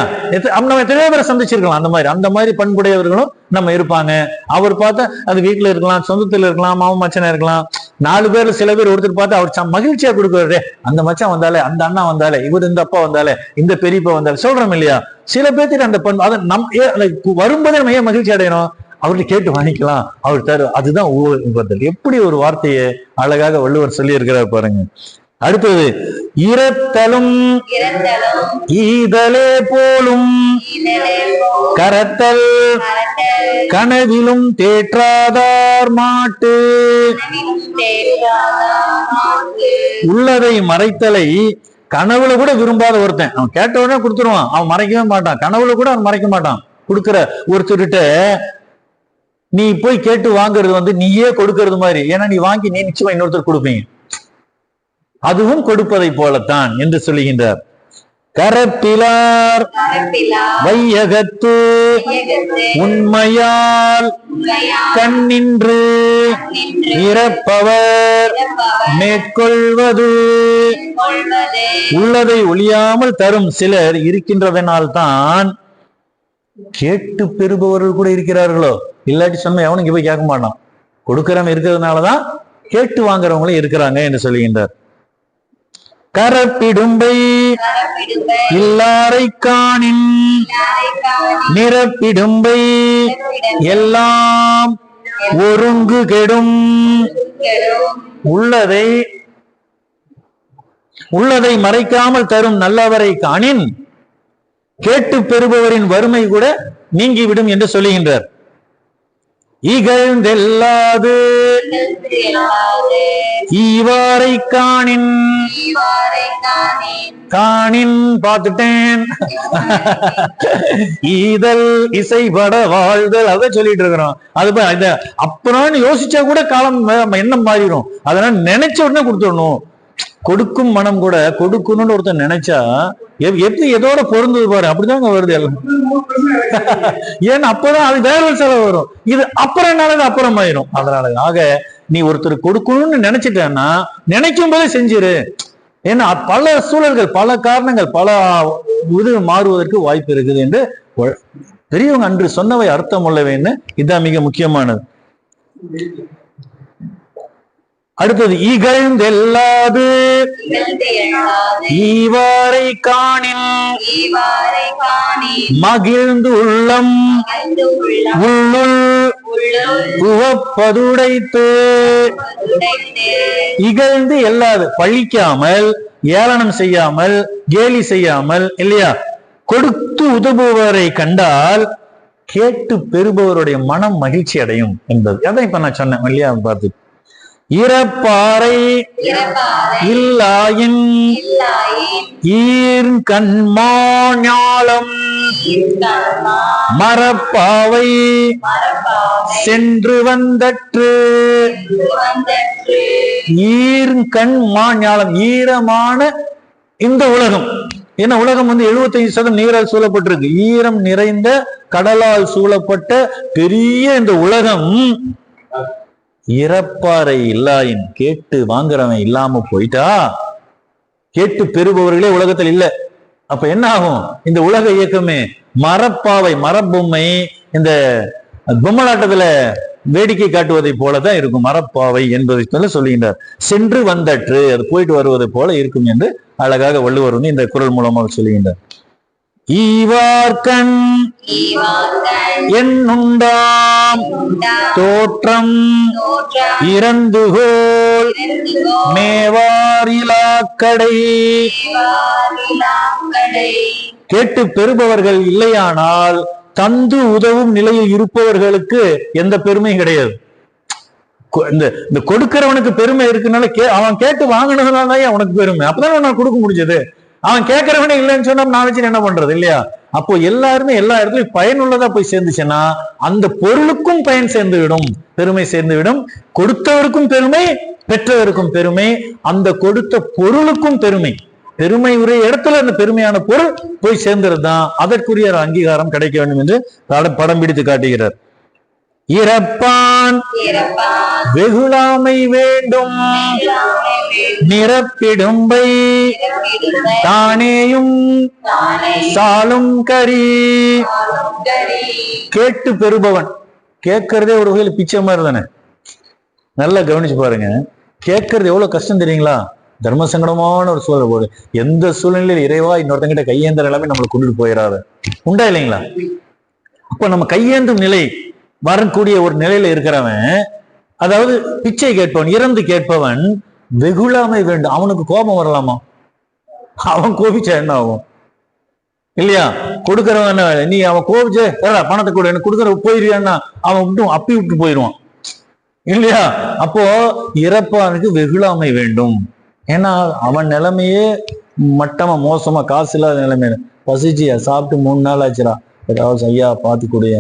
நம்ம எத்தனையோ பேரை சந்திச்சிருக்கலாம் அந்த மாதிரி பண்புடையவர்களும் நம்ம இருப்பாங்க. அவர் பார்த்தா அது வீட்டுல இருக்கலாம், சொந்தத்துல இருக்கலாம், மாமன் மச்சனா இருக்கலாம். 4 பேர்ல சில பேர் ஒருத்தர் பார்த்தா அவர் மகிழ்ச்சியா கொடுக்குறாரு, அந்த மச்சான் வந்தாலே, அந்த அண்ணா வந்தாலே, இவர் இந்த அப்பா வந்தாலே, இந்த பெரியப்பா வந்தாலே சொல்றோம் இல்லையா. சில பேர்த்துக்கு அந்த பண்பு, அதை வரும்போதே நம்ம ஏன் மகிழ்ச்சி அடையணும், அவர்கிட்ட கேட்டு வாங்கிக்கலாம், அவர் தரு. அதுதான் எப்படி ஒரு வார்த்தையை அழகாக வள்ளுவர் சொல்லி இருக்கிறார் பாருங்க. அடுத்தது, இரத்தலும் ஈதலே போலும் கரத்தல் கனவிலும் தேற்றாதார் மாட்டு. உள்ளதை மறைத்தலை கனவுல கூட விரும்பாத ஒருத்தன், அவன் கேட்ட உடனே கொடுத்துருவான், அவன் மறைக்கவே மாட்டான். கனவுல கூட அவன் மறைக்க மாட்டான். கொடுக்கிற ஒருத்தர்கிட்ட நீ போய் கேட்டு வாங்குறது நீயே கொடுக்கறது மாதிரி. ஏன்னா நீ வாங்கி நீ நிச்சயமா இன்னொருத்தர் கொடுப்பீங்க, அதுவும் கொடுப்பதை போலத்தான் என்று சொல்லுகின்றார். கரப்பிலார் வையகத்து உண்மையால் கண்ணின்று இறப்பவர் மேற்கொள்வது. உள்ளதை ஒளியாமல் தரும் சிலர் இருக்கின்றதனால்தான் கேட்டு பெறுபவர்கள் கூட இருக்கிறார்களோ. இல்லாட்டி சொன்ன எவனுக்கு போய் கேட்க மாட்டான். கொடுக்கிறவன் இருக்கிறதுனாலதான் கேட்டு வாங்குறவங்களும் இருக்கிறாங்க என்று சொல்லுகின்றார். கரப்பிடும்பை இல்லாரை காணின் நிரப்பிடும்பை எல்லாம் ஒருங்கு கெடும். உள்ளதை மறைக்காமல் தரும் நல்லவரை காணின் கேட்டு பெறுபவரின் வறுமை கூட நீங்கிவிடும் என்று சொல்லுகின்றார். இகழ்ந்தெல்லாது ஈவாரை காணின் காணின் பார்த்துட்டேன். ஈதல் இசைபட வாழ்தல் அதை சொல்லிட்டு இருக்கிறோம். அது அப்புறம் யோசிச்சா கூட காலம் எண்ணம் மாறிடும். அதனால நினைச்ச உடனே கொடுத்துடணும். கொடுக்கும் மனம் கூட கொடுக்கணும்னு ஒருத்தர் நினைச்சா எப்படி எதோட பொருந்தது பாரு, அப்படிதாங்க வருது எல்லாம். ஏன்னா அப்பதான் அது வேற ஒரு செலவு வரும். இது அப்புறம்னால அப்புறம் ஆயிரும். அதனால ஆக நீ ஒருத்தர் கொடுக்கணும்னு நினைச்சிட்டேன்னா நினைக்கும் போதே செஞ்சிரு. ஏன்னா பல சூழல்கள், பல காரணங்கள், பல இது மாறுவதற்கு வாய்ப்பு இருக்குது என்று பெரியவங்க அன்று சொன்னவை அர்த்தம் உள்ளவைன்னு இதுதான் மிக முக்கியமானது. அடுத்தது இகழ்ந்தெல்லாது ஈவாரை காணின் மகிழ்ந்து உள்ளம் உள்ளுள் உவப்பதுடைத்து. இகழ்ந்து எல்லாது பழிக்காமல், ஏளனம் செய்யாமல், கேலி செய்யாமல் இல்லையா, கொடுத்து உதவுபவரை கண்டால் கேட்டு பெறுபவருடைய மனம் மகிழ்ச்சி அடையும் என்பது. அதான் இப்ப நான் சொன்னேன் இல்லையா. பார்த்து இறப்பாறை இல்லாயின் ஈர்கண்மாஞாலம் மரப்பாவை சென்று வந்தற்று. ஈர்கண் மாஞாலம் ஈரமான இந்த உலகம். ஏன்னா உலகம் 75% நீரால் சூழப்பட்டிருக்கு. ஈரம் நிறைந்த கடலால் சூழப்பட்ட பெரிய இந்த உலகம் இறப்பாறை இல்லாயின் கேட்டு வாங்குறவன் இல்லாம போயிட்டா, கேட்டு பெறுபவர்களே உலகத்தில் இல்ல. அப்ப என்ன ஆகும்? இந்த உலக இயக்கமே மரப்பாவை, மரப்பொம்மை, இந்த பொம்மலாட்டத்துல வேடிக்கை காட்டுவதை போலதான் இருக்கும். மரப்பாவை என்பதை சொல்லுகின்றார். சென்று வந்தற்று, அது போயிட்டு வருவதை போல இருக்கும் என்று அழகாக வள்ளுவர் இந்த குறள் மூலமாக சொல்லுகின்றார். ஈவார்கண் என்னுண்டாம் தோற்றம் இறந்துகோள் மேவாரிலாக்கடை. கேட்டு பெறுபவர்கள் இல்லையானால் தந்து உதவும் நிலையில் இருப்பவர்களுக்கு எந்த பெருமையும் கிடையாது. இந்த கொடுக்கிறவனுக்கு பெருமை இருக்குனால அவன் கேட்டு வாங்கினதுனால அவனுக்கு பெருமை. அப்பதான் நான் கொடுக்க முடிஞ்சது. அவன் கேட்கறவனே இல்லைன்னு சொன்னா நான் வச்சு என்ன பண்றது இல்லையா. அப்போ எல்லாருமே எல்லா இடத்துலயும் பயனுள்ளதா போய் சேர்ந்துச்சுன்னா அந்த பொருளுக்கும் பயன் சேர்ந்து விடும், பெருமை சேர்ந்து விடும். கொடுத்தவருக்கும் பெருமை, பெற்றவருக்கும் பெருமை, அந்த கொடுத்த பொருளுக்கும் பெருமை. பெருமை உரிய இடத்துல அந்த பெருமையான பொருள் போய் சேர்ந்ததுதான் அதற்குரிய அங்கீகாரம் கிடைக்க வேண்டும் என்று படம் பிடித்து காட்டுகிறார். இறப்பான் வெகுளாமை வேண்டும் நிரப்பிடும்பை தானேயும் சாலும் கரி. கேட்டு பெறுபவன், கேட்கறதே ஒரு வகையில் பிச்சை மாதிரி தானே. நல்லா கவனிச்சு பாருங்க, கேட்கறது எவ்வளவு கஷ்டம் தெரியுங்களா. தர்ம சங்கடமான ஒரு சூழல் போது எந்த சூழ்நிலையில் இறைவா இன்னொருத்தங்கிட்ட கையேந்த நிலைமை நம்மளை கொண்டுட்டு போயிடாத உண்டா இல்லைங்களா. அப்ப நம்ம கையேந்தும் நிலை வரக்கூடிய ஒரு நிலையில இருக்கிறவன், அதாவது பிச்சை கேட்பவன், இறந்து கேட்பவன் வெகுளாமை வேண்டும். அவனுக்கு கோபம் வரலாமா? அவன் கோபிச்சா என்ன ஆகும் இல்லையா. கொடுக்கறவன் என்ன, நீ அவன் கோபிச்சே பணத்தை கூட எனக்கு கொடுக்கற போயிருவியான்னா அவன் விட்டு அப்பி விட்டு போயிடுவான் இல்லையா. அப்போ இறப்பானுக்கு வெகுளாமை வேண்டும். ஏன்னா அவன் நிலைமையே மட்டமா மோசமா, காசு இல்லாத நிலைமையில பசிச்சியா, சாப்பிட்டு 3 நாள் ஆச்சுரா, ஏதாவது ஐயா பார்த்து கூடிய,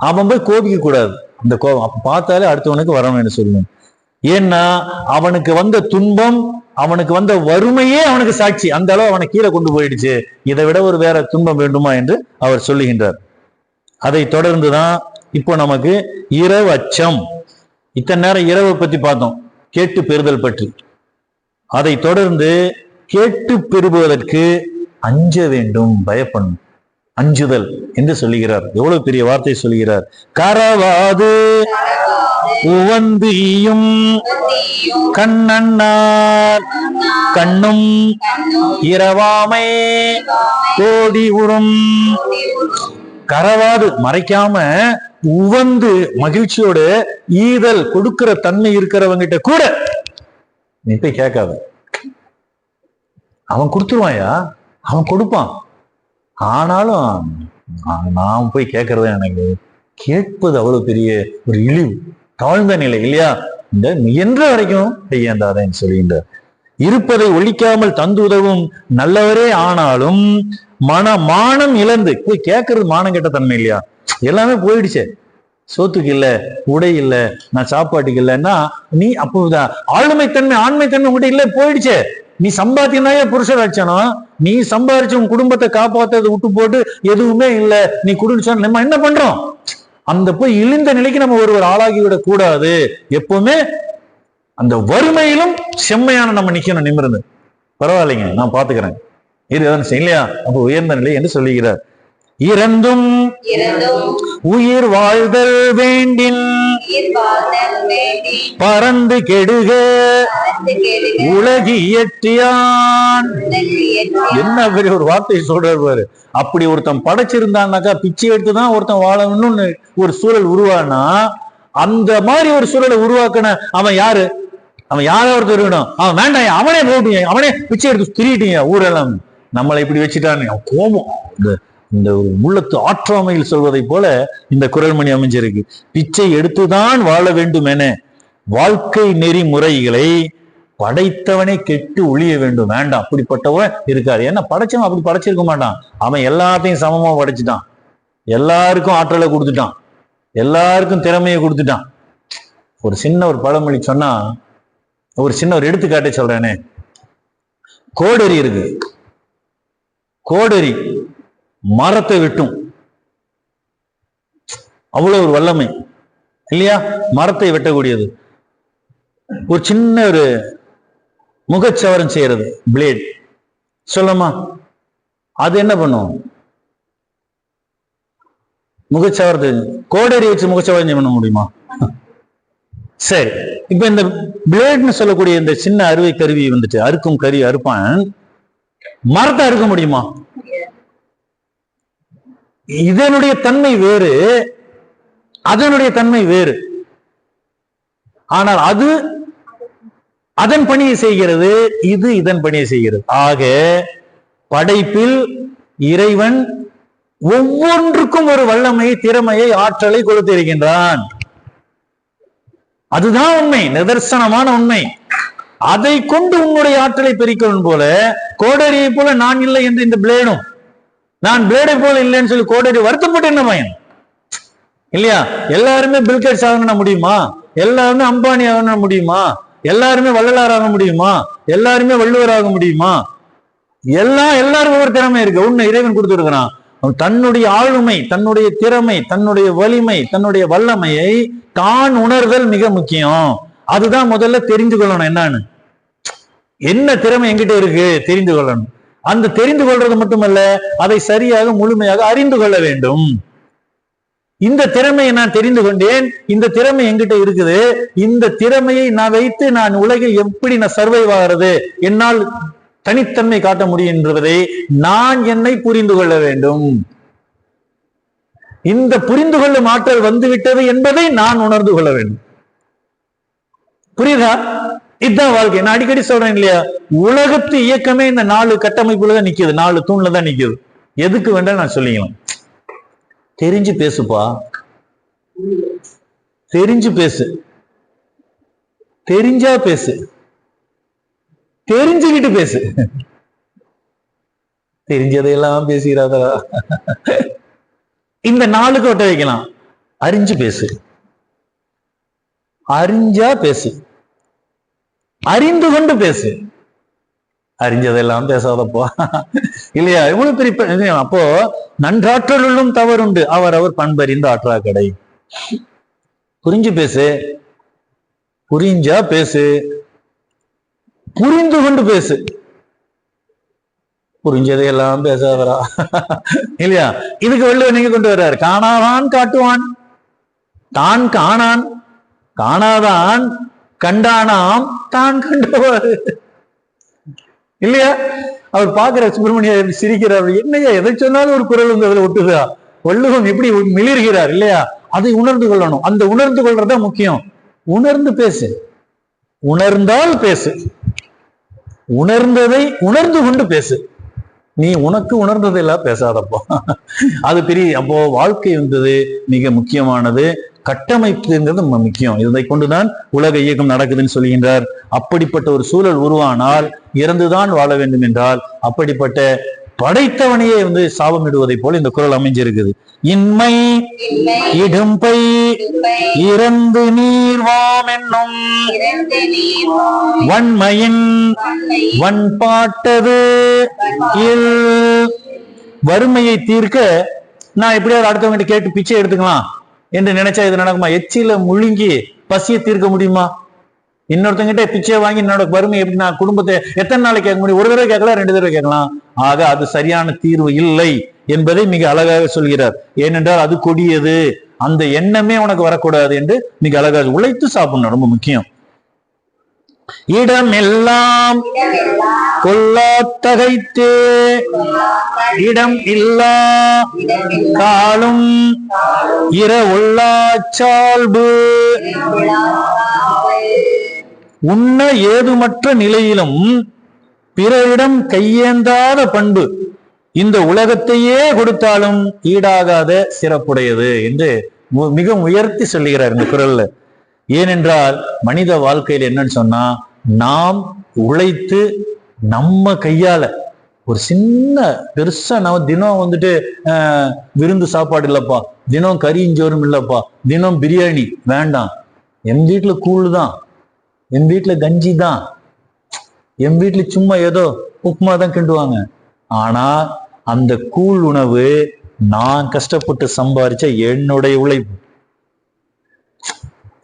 அவன் போய் கோபிக்க கூடாது. அந்த கோபம் அப்ப பார்த்தாலே அடுத்தவனுக்கு வரணும்னு சொல்லுவேன். ஏன்னா அவனுக்கு வந்த துன்பம், அவனுக்கு வந்த வறுமையே அவனுக்கு சாட்சி. அந்த அளவு அவனை கீழே கொண்டு போயிடுச்சு. இதை விட ஒரு வேற துன்பம் வேண்டுமா என்று அவர் சொல்லுகின்றார். அதை தொடர்ந்துதான் இப்போ நமக்கு இரவு அச்சம். இத்தனை நேரம் இரவை பத்தி பார்த்தோம், கேட்டு பெறுதல் பற்றி. அதை தொடர்ந்து கேட்டு பெறுவதற்கு அஞ்ச வேண்டும், பயப்படணும், அஞ்சுதல் என்று சொல்லுகிறார். எவ்வளவு பெரிய வார்த்தை சொல்லுகிறார். கரவாது உவந்தியும் கண்ணன்னார் கண்ணும் இரவாமை கோடி உறும். கரவாது மறைக்காம உவந்து மகிழ்ச்சியோடு ஈதல் கொடுக்கிற தன்மை இருக்கிறவங்கிட்ட கூட நீ போய் கேட்காத. அவன் கொடுத்துருவாயா, அவன் கொடுப்பான். ஆனாலும் நான் போய் கேட்கறது எனக்கு கேட்பது அவ்வளவு பெரிய ஒரு இழிவு, தாழ்ந்த நிலை இல்லையா? இந்த முயன்ற வரைக்கும் கையேந்தாதேன்னு சொல்லுகின்றார். இருப்பதை ஒழிக்காமல் தந்து உதவும் நல்லவரே ஆனாலும் மானம் இழந்து போய் கேட்கறது மானம் கெட்ட தன்மை இல்லையா? எல்லாமே போயிடுச்சே, சோத்துக்கு இல்ல, உடை இல்ல, நான் சாப்பாட்டுக்கு இல்லைன்னா நீ அப்போதான் ஆளுமைத்தன்மை ஆண்மைத்தன்மை உங்கள்கிட்ட இல்ல, போயிடுச்சே. நீ சம்பாத்தியனாயே புருஷ லட்சணம், நீ சம்பாதிச்சு உன் குடும்பத்தை காப்பாற்றதை விட்டு போட்டு எதுவுமே இல்லை நீ குடிச்சா நம்ம என்ன பண்றோம்? அந்த போய் இழிந்த நிலைக்கு நம்ம ஒருவர் ஆளாகி விடக் கூடாது. எப்பவுமே அந்த வறுமையிலும் செம்மையான நம்ம நிக்கணும், நிமிர்ந்து. பரவாயில்லைங்க, நான் பாத்துக்கிறேன், இல்லையா? அப்ப உயர்ந்த நிலை என்று சொல்லுகிறார். இறந்தும் உயிர் வாழ்தல் வேண்டின் பறந்து கெடுக உலகி இயற்றியான். என்ன பெரிய ஒரு வார்த்தை சொல்றாரு பாரு. அப்படி ஒருத்தன் படைச்சிருந்தான்னாக்கா பிச்சை எடுத்துதான் ஒருத்தன் வாழணும்னு ஒரு சூழல் உருவானா, அந்த மாதிரி ஒரு சூழலை உருவாக்குன அவன் யாரு? அவன் யாராவது ஒருத்தர் இருக்கணும். அவன் வேண்டாம், அவனே போட்டுங்க, அவனே பிச்சை எடுத்து திரிட்டீங்க ஊரெல்லாம், நம்மளை இப்படி வச்சுட்டான்னு கோபம். இந்த ஒரு உள்ளத்து ஆற்றாமையில் சொல்வதை போல இந்த குறள்மணி அமைஞ்சிருக்கு. பிச்சை எடுத்துதான் வாழ வேண்டும் என வாழ்க்கை நெறிமுறைகளை படைத்தவனே கெட்டு ஒழிய வேண்டும். வேண்டாம், அப்படிப்பட்டவன் இருக்காது. ஏன்னா படைச்சவன் அப்படி படைச்சிருக்க மாட்டான். அவன் எல்லாத்தையும் சமமா படைச்சிட்டான், எல்லாருக்கும் ஆற்றலை கொடுத்துட்டான், எல்லாருக்கும் திறமையை கொடுத்துட்டான். ஒரு சின்ன ஒரு பழமொழி சொன்னா, ஒரு சின்ன ஒரு எடுத்துக்காட்டை சொல்றேனே. கோடரி இருக்கு, கோடரி மரத்தை வெட்டும், அவ்வளவு ஒரு வல்லமை இல்லையா? மரத்தை வெட்டக்கூடியது. ஒரு சின்ன ஒரு முகச்சவரம் செய்யறது பிளேட் சொல்லமா, அது என்ன பண்ணும்? முகச்சவரத்தை கோடரி வச்சு முகச்சவரம் பண்ண முடியுமா? சரி, இப்ப இந்த பிளேட்னு சொல்லக்கூடிய இந்த சின்ன அறுவை கருவி வந்துட்டு அறுக்கும் கருவி அறுப்பான், மரத்தை அறுக்க முடியுமா? இதனுடைய தன்மை வேறு, அதனுடைய தன்மை வேறு. ஆனால் அது அதன் பணியை செய்கிறது, இது இதன் பணியை செய்கிறது. ஆக படைப்பில் இறைவன் ஒவ்வொன்றுக்கும் ஒரு வல்லமை, திறமையை, ஆற்றலை கொடுத்திருக்கின்றான். அதுதான் உண்மை, நிதர்சனமான உண்மை. அதை கொண்டு உன்னுடைய ஆற்றலை பெருக்கணும் போல, கோடரியை போல நான் இல்லை என்று இந்த பிளேடும், நான் பிளேடை போல இல்லைன்னு சொல்லி கோடரி வருத்தப்பட்டு என்ன பயன்? இல்லையா? எல்லாருமே பில்கேட்ஸ் ஆகணும்னா முடியுமா? எல்லாருமே அம்பானி ஆகணும்னா முடியுமா? எல்லாருமே வள்ளலார் ஆக முடியுமா? எல்லாருமே வள்ளுவர் ஆக முடியுமா? எல்லாருக்கும் ஒரு திறமை இருக்கு, உன்னை இறைவன் கொடுத்துருக்கிறான். தன்னுடைய ஆளுமை, தன்னுடைய திறமை, தன்னுடைய வலிமை, தன்னுடைய வல்லமையை தான் உணர்தல் மிக முக்கியம். அதுதான் முதல்ல தெரிந்து கொள்ளணும். என்னன்னு, என்ன திறமை என்கிட்ட இருக்கு தெரிந்து கொள்ளணும். அந்த தெரிந்து கொள்றது மட்டுமல்ல, அதை சரியாக முழுமையாக அறிந்து கொள்ள வேண்டும். இந்த திறமையை நான் தெரிந்து கொண்டேன், இந்த திறமை என்கிட்ட இருக்குது, இந்த திறமையை நான் வைத்து நான் உலகில் எப்படி நான் சர்வைவ் ஆகிறது, என்னால் தனித்தன்மை காட்ட முடியும் என்பதை நான் என்னை புரிந்து கொள்ள வேண்டும். இந்த புரிந்து கொள்ளும் ஆற்றல் வந்துவிட்டது என்பதை நான் உணர்ந்து கொள்ள வேண்டும். புரியுதா? இதுதான் வாழ்க்கை. நான் அடிக்கடி சொல்றேன் இல்லையா, உலகத்து இயக்கமே இந்த 4 கட்டமைப்புல தான் நிக்குது, 4 தூண்ல தான் நிக்குது. எதுக்கு வேண்டாம் நான் சொல்லிக்கலாம். தெரிஞ்சு பேசுப்பா, தெரிஞ்சு பேசு, தெரிஞ்சா பேசு, தெரிஞ்சுக்கிட்டு பேசு. தெரிஞ்சதையெல்லாம் பேசுகிறாதா? இந்த 4க்கு ஒட்ட வைக்கலாம். அறிஞ்சு பேசு, அறிஞ்சா பேசு, அறிந்து கொண்டு பேசு. அறிஞ்சதெல்லாம் பேசாதப்பா, இல்லையா? இவ்வளவு பெரிய. அப்போ நன்றாற்றலும் தவறுண்டு, அவர் பண்பறிந்து ஆற்றா கடை. புரிஞ்சு பேசு, புரிஞ்சா பேசு, புரிந்து கொண்டு பேசு. புரிஞ்சதையெல்லாம் பேசாதரா, இல்லையா? இதுக்கு வள்ளுவர் நீங்க கொண்டு வர்றாரு. காணாதான் காட்டுவான், தான் காணான், காணாதான் கண்டானாம் தான் கண்டவாறு, இல்லையா? அவர் பாக்குற சுப்பிரமணிய சிரிக்கிறார். என்னையா எதை சொன்னாலும் ஒரு குரல் வந்து அதுல ஒட்டுதா? வள்ளுவன் எப்படி மிளிர்கிறார் இல்லையா? அதை உணர்ந்து கொள்ளணும். அந்த உணர்ந்து கொள்றதா முக்கியம். உணர்ந்து பேசு, உணர்ந்தால் பேசு, உணர்ந்ததை உணர்ந்து கொண்டு பேசு. நீ உனக்கு உணர்ந்ததெல்லாம் பேசாதப்பா. அது பெரிய. அப்போ வாழ்க்கை என்பது மிக முக்கியமானது. கட்டமைப்புங்கிறது முக்கியம். இதை கொண்டுதான் உலக இயக்கம் நடக்குதுன்னு சொல்லுகின்றார். அப்படிப்பட்ட ஒரு சூழல் உருவானால் இறந்துதான் வாழ வேண்டும் என்றால் அப்படிப்பட்ட படைத்தவனையே சாபமிடுவதை போல இந்த குறள் அமைஞ்சிருக்குது. இன்மை இடும்பை இறந்து நீர்வாம் என்னும் வன்மையின் வன்பாட்டது இல். வறுமையை தீர்க்க நான் எப்படியாவது அடுத்தவங்க கேட்டு பிச்சை எடுத்துக்கலாம் என்று நினைச்சா இது நடக்குமா? எச்சில முழுங்கி பசியை தீர்க்க முடியுமா? இன்னொருத்தங்கிட்ட பிச்சை வாங்கி என்னோட வறுமை எப்படி நான் குடும்பத்தை எத்தனை நாளைக்கு கேட்க முடியும்? ஒரு தடவை கேட்கலாம், 2 தடவை கேட்கலாம். ஆக அது சரியான தீர்வு இல்லை என்பதை மிக அழகாக சொல்கிறார். ஏனென்றால் அது கொடியது, அந்த எண்ணமே உனக்கு வரக்கூடாது என்று மிக அழகாக. உழைத்து சாப்பிடணும், ரொம்ப முக்கியம். இடம் எல்லாம் கொல்லாத்தகைத்தே இடம் இல்லா காலும் இர உள்ளாச்சால்பு. உண்ண ஏதுமற்ற நிலையிலும் பிறரிடம் கையேந்தாத பண்பு இந்த உலகத்தையே கொடுத்தாலும் ஈடாகாத சிறப்புடையது என்று மிக உயர்த்தி சொல்லுகிறார் இந்த குறள்ல. ஏனென்றால் மனித வாழ்க்கையில் என்னன்னு சொன்னா, நாம் உழைத்து நம்ம கையால ஒரு சின்ன பெருசா நம்ம தினம் விருந்து சாப்பாடு இல்லப்பா, தினம் கறிஞ்சோறும் இல்லப்பா, தினம் பிரியாணி வேண்டாம், என் வீட்டுல கூழ் தான், என் வீட்டுல கஞ்சி தான், என் வீட்டுல சும்மா ஏதோ உப்புமா தான் கிண்டுவாங்க. ஆனா அந்த கூழ் உணவு நான் கஷ்டப்பட்டு சம்பாரிச்ச என்னுடைய உழைப்பு.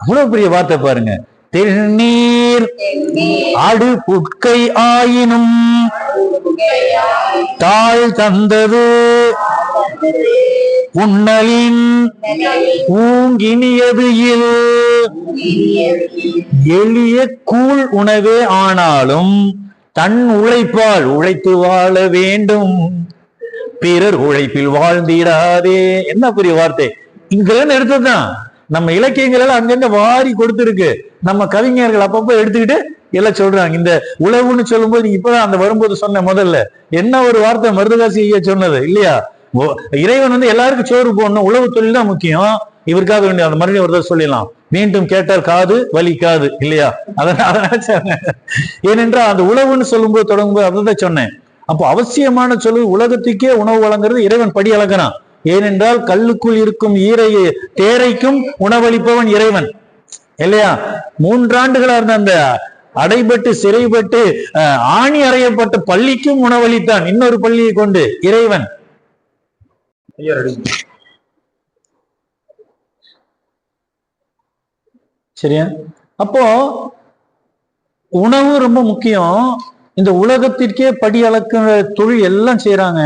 அவ்வளவு பெரிய வார்த்தை பாருங்க. தென்னீர் ஆடு புட்கை ஆயினும் தாழ் தந்தது உண்ணலின் ஊங்கினியது இல். எளிய கூழ் உணவே ஆனாலும் தன் உழைப்பால் உழைத்து வாழ வேண்டும், பிறர் உழைப்பில் வாழ்ந்திடாதே. என்ன பெரிய வார்த்தை! இங்க எடுத்ததுதான் நம்ம இலக்கியங்கள் எல்லாம் அங்கங்க வாரி கொடுத்துருக்கு. நம்ம கவிஞர்கள் அப்பப்போ எடுத்துக்கிட்டு எல்லாம் சொல்றாங்க. இந்த உழவுன்னு சொல்லும்போது நீங்க இப்பதான் அந்த வரும்போது சொன்ன முதல்ல என்ன ஒரு வார்த்தை மருதகாசி ஐயா சொன்னது இல்லையா? இறைவன் எல்லாருக்கும் சோறு போடணும், உழவு தொழில் தான் முக்கியம். இவருக்காக வேண்டிய அந்த மறுபடியும் ஒரு சொல்லிடலாம், மீண்டும் கேட்டால் காது வலிக்காது இல்லையா? அதனால ஏனென்றால் அந்த உழவுன்னு சொல்லும்போது தொடங்கும்போது அதான் சொன்னேன். அப்போ அவசியமான சொல்லு உலகத்துக்கே உணவு வழங்குறது இறைவன் படி அளக்கிறான். ஏனென்றால் கல்லுக்குள் இருக்கும் தேரைக்கும் உணவளிப்பவன் இறைவன் இல்லையா? 3 ஆண்டுகளா இருந்த அந்த அடைபட்டு சிறைப்பட்டு ஆணி அறையப்பட்ட பள்ளிக்கும் உணவளித்தான் இன்னொரு பள்ளியை கொண்டு இறைவன். சரியா? அப்போ உணவு ரொம்ப முக்கியம். இந்த உலகத்திற்கே படி அளக்குற தொழில் எல்லாம் செய்யறாங்க.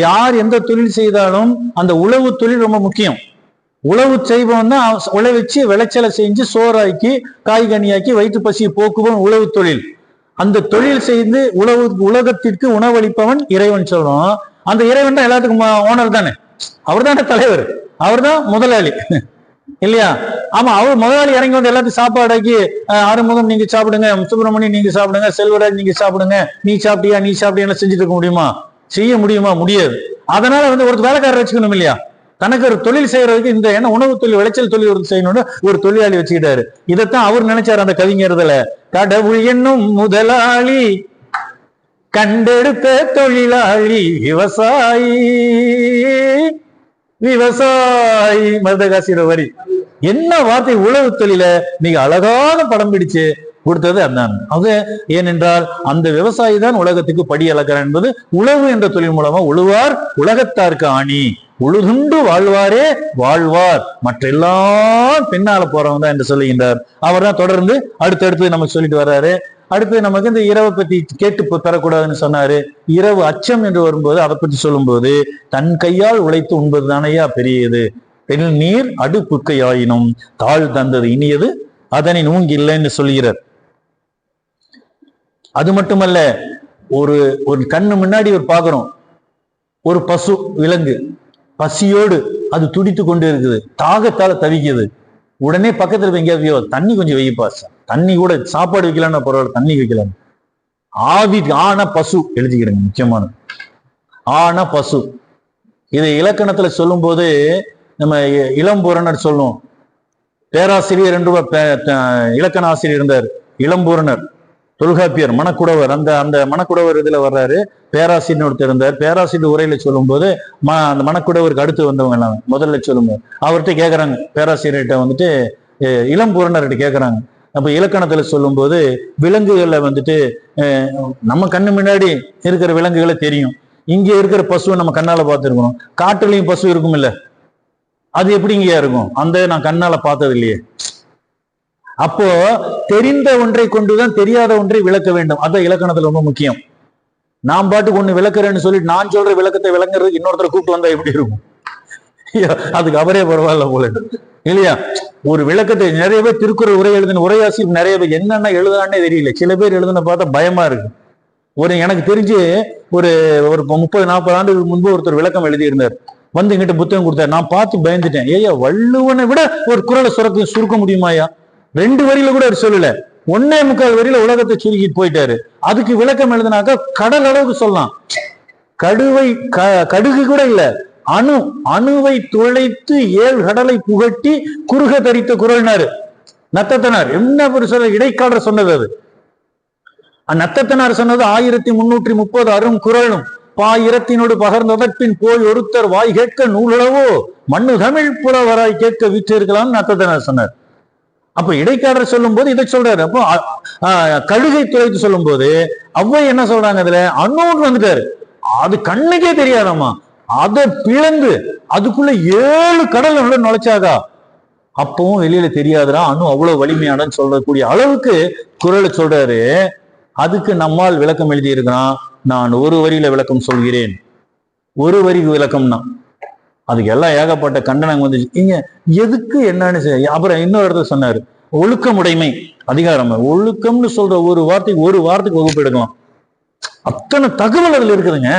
யார் எந்த தொழில் செய்தாலும் அந்த உழவு தொழில் ரொம்ப முக்கியம். உழவு செய்வோம் தான் உழவச்சு விளைச்சலை செஞ்சு சோறாக்கி காய்கனியாக்கி வயிற்று பசியை போக்குவோம் உழவு தொழில். அந்த தொழில் செய்து உலகத்திற்கு உணவளிப்பவன் இறைவன் சொல்றோம். அந்த இறைவன் தான் எல்லாத்துக்கும் ஓனர் தானே, அவர் தானே தலைவர், அவர் தான் முதலாளி இல்லையா? ஆமா, அவர் முதலாளி இறங்கி எல்லாத்தையும் சாப்பாடாக்கி ஆறுமுகம் நீங்க சாப்பிடுங்க, சுப்பிரமணியம் நீங்க சாப்பிடுங்க, செல்வராஜ் நீங்க சாப்பிடுங்க, நீ சாப்பிட்டியா செஞ்சுட்டு இருக்க முடியுமா? செய்ய முடியுமா? முடியாது. அதனால ஒரு வேலைக்காரர் வச்சுக்கணும் இல்லையா? தனக்கு ஒரு தொழில் செய்யறதுக்கு இந்த என்ன உணவு தொழில் விளைச்சல் தொழில் செய்யணும்னு ஒரு தொழிலாளி வச்சுக்கிட்டாரு. இதைத்தான் அவர் நினைச்சாரு அந்த கவிஞர்ல. கடவுள் என்னும் முதலாளி கண்டெடுத்த தொழிலாளி விவசாயி. விவசாயி மருதகாசியோட வரி என்ன வார்த்தை! உழவு தொழில மிக அழகான படம் பிடிச்சு கொடுத்தது அதான். அது ஏனென்றால் அந்த விவசாயி தான் உலகத்துக்கு படி அளக்கிறார் என்பது உழவு என்ற தொழில் மூலமா உழுவார் உலகத்தாருக்கு ஆணி, உழுதுண்டு வாழ்வாரே வாழ்வார், மற்றெல்லாம் பின்னால போறவங்க தான் என்று சொல்லுகின்றார். அவர் தான் தொடர்ந்து அடுத்தடுத்து நமக்கு சொல்லிட்டு வர்றாரு. அடுத்து நமக்கு இந்த இரவை பத்தி கேட்டு பெறக்கூடாதுன்னு சொன்னாரு. இரவு அச்சம் என்று வரும்போது அதை பற்றி சொல்லும்போது தன் கையால் உழைத்து உண்பது தானையா பெரியது. நீர் அடு புற்கையாயினும் தாழ் தந்தது இனியது அதனை நூங்கி இல்லைன்னு சொல்கிறார். அது மட்டுமல்ல, ஒரு கண்ணு முன்னாடி பாக்குறோம், ஒரு பசு விலங்கு பசியோடு அது துடித்து கொண்டு இருக்குது, தாகத்தால தவிக்குது. உடனே பக்கத்துல எங்கேயாவது தண்ணி கொஞ்சம் வைப்பா, தண்ணி கூட சாப்பாடு வைக்கலாம்னா பரவாயில்ல, தண்ணி வைக்கலாம். ஆவி ஆன பசு எழுதிக்கிறேங்க முக்கியமான. ஆனா பசு. இதை இலக்கணத்துல சொல்லும் போது நம்ம இளம்பூரணர் சொல்லுவோம். பேராசிரியர் என்று இலக்கண ஆசிரியர் இருந்தார், இளம்பூரணர் தொல்காப்பியர் மணக்குடவர். அந்த மணக்குடவர் இதுல வர்றாரு. பேராசிரியர் ஒருத்தர் இருந்தார். பேராசிரியர் உரையில சொல்லும் போது அந்த மணக்குடவருக்கு அடுத்து வந்தவங்க எல்லாம் முதல்ல சொல்லும்போது அவர்கிட்ட கேட்கறாங்க, பேராசிரியர்கிட்ட வந்துட்டு இளம்பூரணர்கிட்ட கேட்கறாங்க. அப்ப இலக்கணத்துல சொல்லும் போது விலங்குகளை வந்துட்டு நம்ம கண்ணு முன்னாடி இருக்கிற விலங்குகளை தெரியும். இங்க இருக்கிற பசுவை நம்ம கண்ணால பார்த்துருக்கணும். காட்டுலயும் பசு இருக்கும் இல்ல, அது எப்படி இங்கயா இருக்கும்? நான் கண்ணால பார்த்தது இல்லையே. அப்போ தெரிந்த ஒன்றை கொண்டுதான் தெரியாத ஒன்றை விளக்க வேண்டும். அதான் இலக்கணத்துல ரொம்ப முக்கியம். நான் பாட்டுக்கு ஒண்ணு விளக்குறேன்னு சொல்லி நான் சொல்ற விளக்கத்தை விளங்குறதுக்கு இன்னொருத்தர் கூப்பிட்டு வந்தா எப்படி இருக்கும்? அதுக்கு அவரே பரவாயில்ல போல இல்லையா? ஒரு விளக்கத்தை நிறைய பேர் திருக்குறள் உரை எழுதின உரையாசிரியர் நிறைய பேர் என்னென்ன எழுதானே தெரியல. சில பேர் எழுதுன பார்த்தா பயமா இருக்கு. எனக்கு தெரிஞ்சு ஒரு 30-40 ஆண்டுகளுக்கு முன்பு ஒருத்தர் விளக்கம் எழுதியிருந்தார். வந்து எங்கிட்ட புத்தகம் கொடுத்தாரு. நான் பார்த்து பயந்துட்டேன். ஏய்யா, வள்ளுவனை விட ஒரு குறளை சுருக்க முடியுமாயா? 2 வரியில கூட அவர் சொல்லல, 1.25 வரியில உலகத்தை சுருக்கிட்டு போயிட்டாரு. அதுக்கு விளக்கம் எழுதினாக்கா கடல் அளவுக்கு சொல்லலாம். கடுகு கூட இல்ல, அணுவை துளைத்து 7 கடலை புகட்டி குறுக தரித்த குறள்னாரு நத்தத்தனார். என்ன சொல்ற இடைக்காலர் சொன்னது அது. நத்தத்தனார் சொன்னது 1330 அரும் குறளும் பாயிரத்தினோடு பகர்ந்ததற்பின் போய் ஒருத்தர் வாய் கேட்க நூலளவோ மண்ணு தமிழ் புலவராய் கேட்க விற்று இருக்கலாம் நத்தத்தனார் சொன்னார். அப்ப இடைக்காலர் சொல்லும் போது இதை சொல்றாரு. அப்போ கழுகை துளைத்து சொல்லும் போது அவ்வை என்ன சொல்றாங்க, அதுல அண்ணோன்னு வந்துட்டாரு. அது கண்ணுக்கே தெரியாதாமா, அதை பிளந்து அதுக்குள்ள 7 கடல் நுழைச்சாகா அப்பவும் வெளியில தெரியாதுடா, அணு அவ்வளவு வலிமையானன்னு சொல்லக்கூடிய அளவுக்கு குறளை சொல்றாரு. அதுக்கு நம்மால் விளக்கம் எழுதி இருக்கிறான். நான் ஒரு வரியில விளக்கம் சொல்கிறேன். ஒரு வரிக்கு விளக்கம்னா அதுக்கு எல்லாம் ஏகப்பட்ட கண்டனம் வந்துச்சு. இங்க எதுக்கு என்னன்னு அப்புறம் இன்னொரு இடத்துல சொன்னாரு, ஒழுக்கமுடைமை அதிகாரம். ஒழுக்கம்னு சொல்ற ஒரு வார்த்தைக்கு வகுப்பு எடுக்கலாம். அத்தனை தகவல் அதுல இருக்குதுங்க.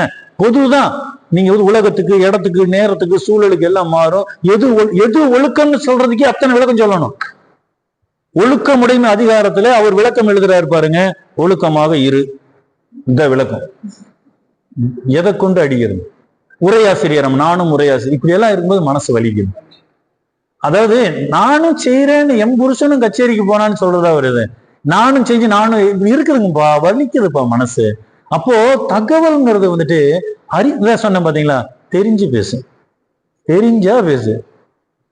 பொதுதான். நீங்க உலகத்துக்கு, இடத்துக்கு, நேரத்துக்கு, சூழலுக்கு எல்லாம் மாறும். எது ஒழுக்கம்னு சொல்றதுக்கே அத்தனை விளக்கம் சொல்லணும். ஒழுக்கமுடைமை அதிகாரத்துல அவர் விளக்கம் எழுதுறாரு பாருங்க. ஒழுக்கமாக இரு, இந்த விளக்கம். எதை கொண்டு அடிக்கிறது? உரையாசிரியர், நானும் உரையாசிரியர், இப்படி எல்லாம் இருக்கும்போது மனசு வலிக்குது. அதாவது நானும் செய்யறேன்னு என் புருஷனும் கச்சேரிக்கு போனான்னு சொல்றதா வருது. நானும் செஞ்சு நானும் இருக்குதுங்கப்பா, வலிக்குதுப்பா மனசு. அப்போ தகவல்ங்கிறது வந்துட்டு சொன்ன பாத்தீங்களா, தெரிஞ்சு பேசு, தெரிஞ்சா பேசு,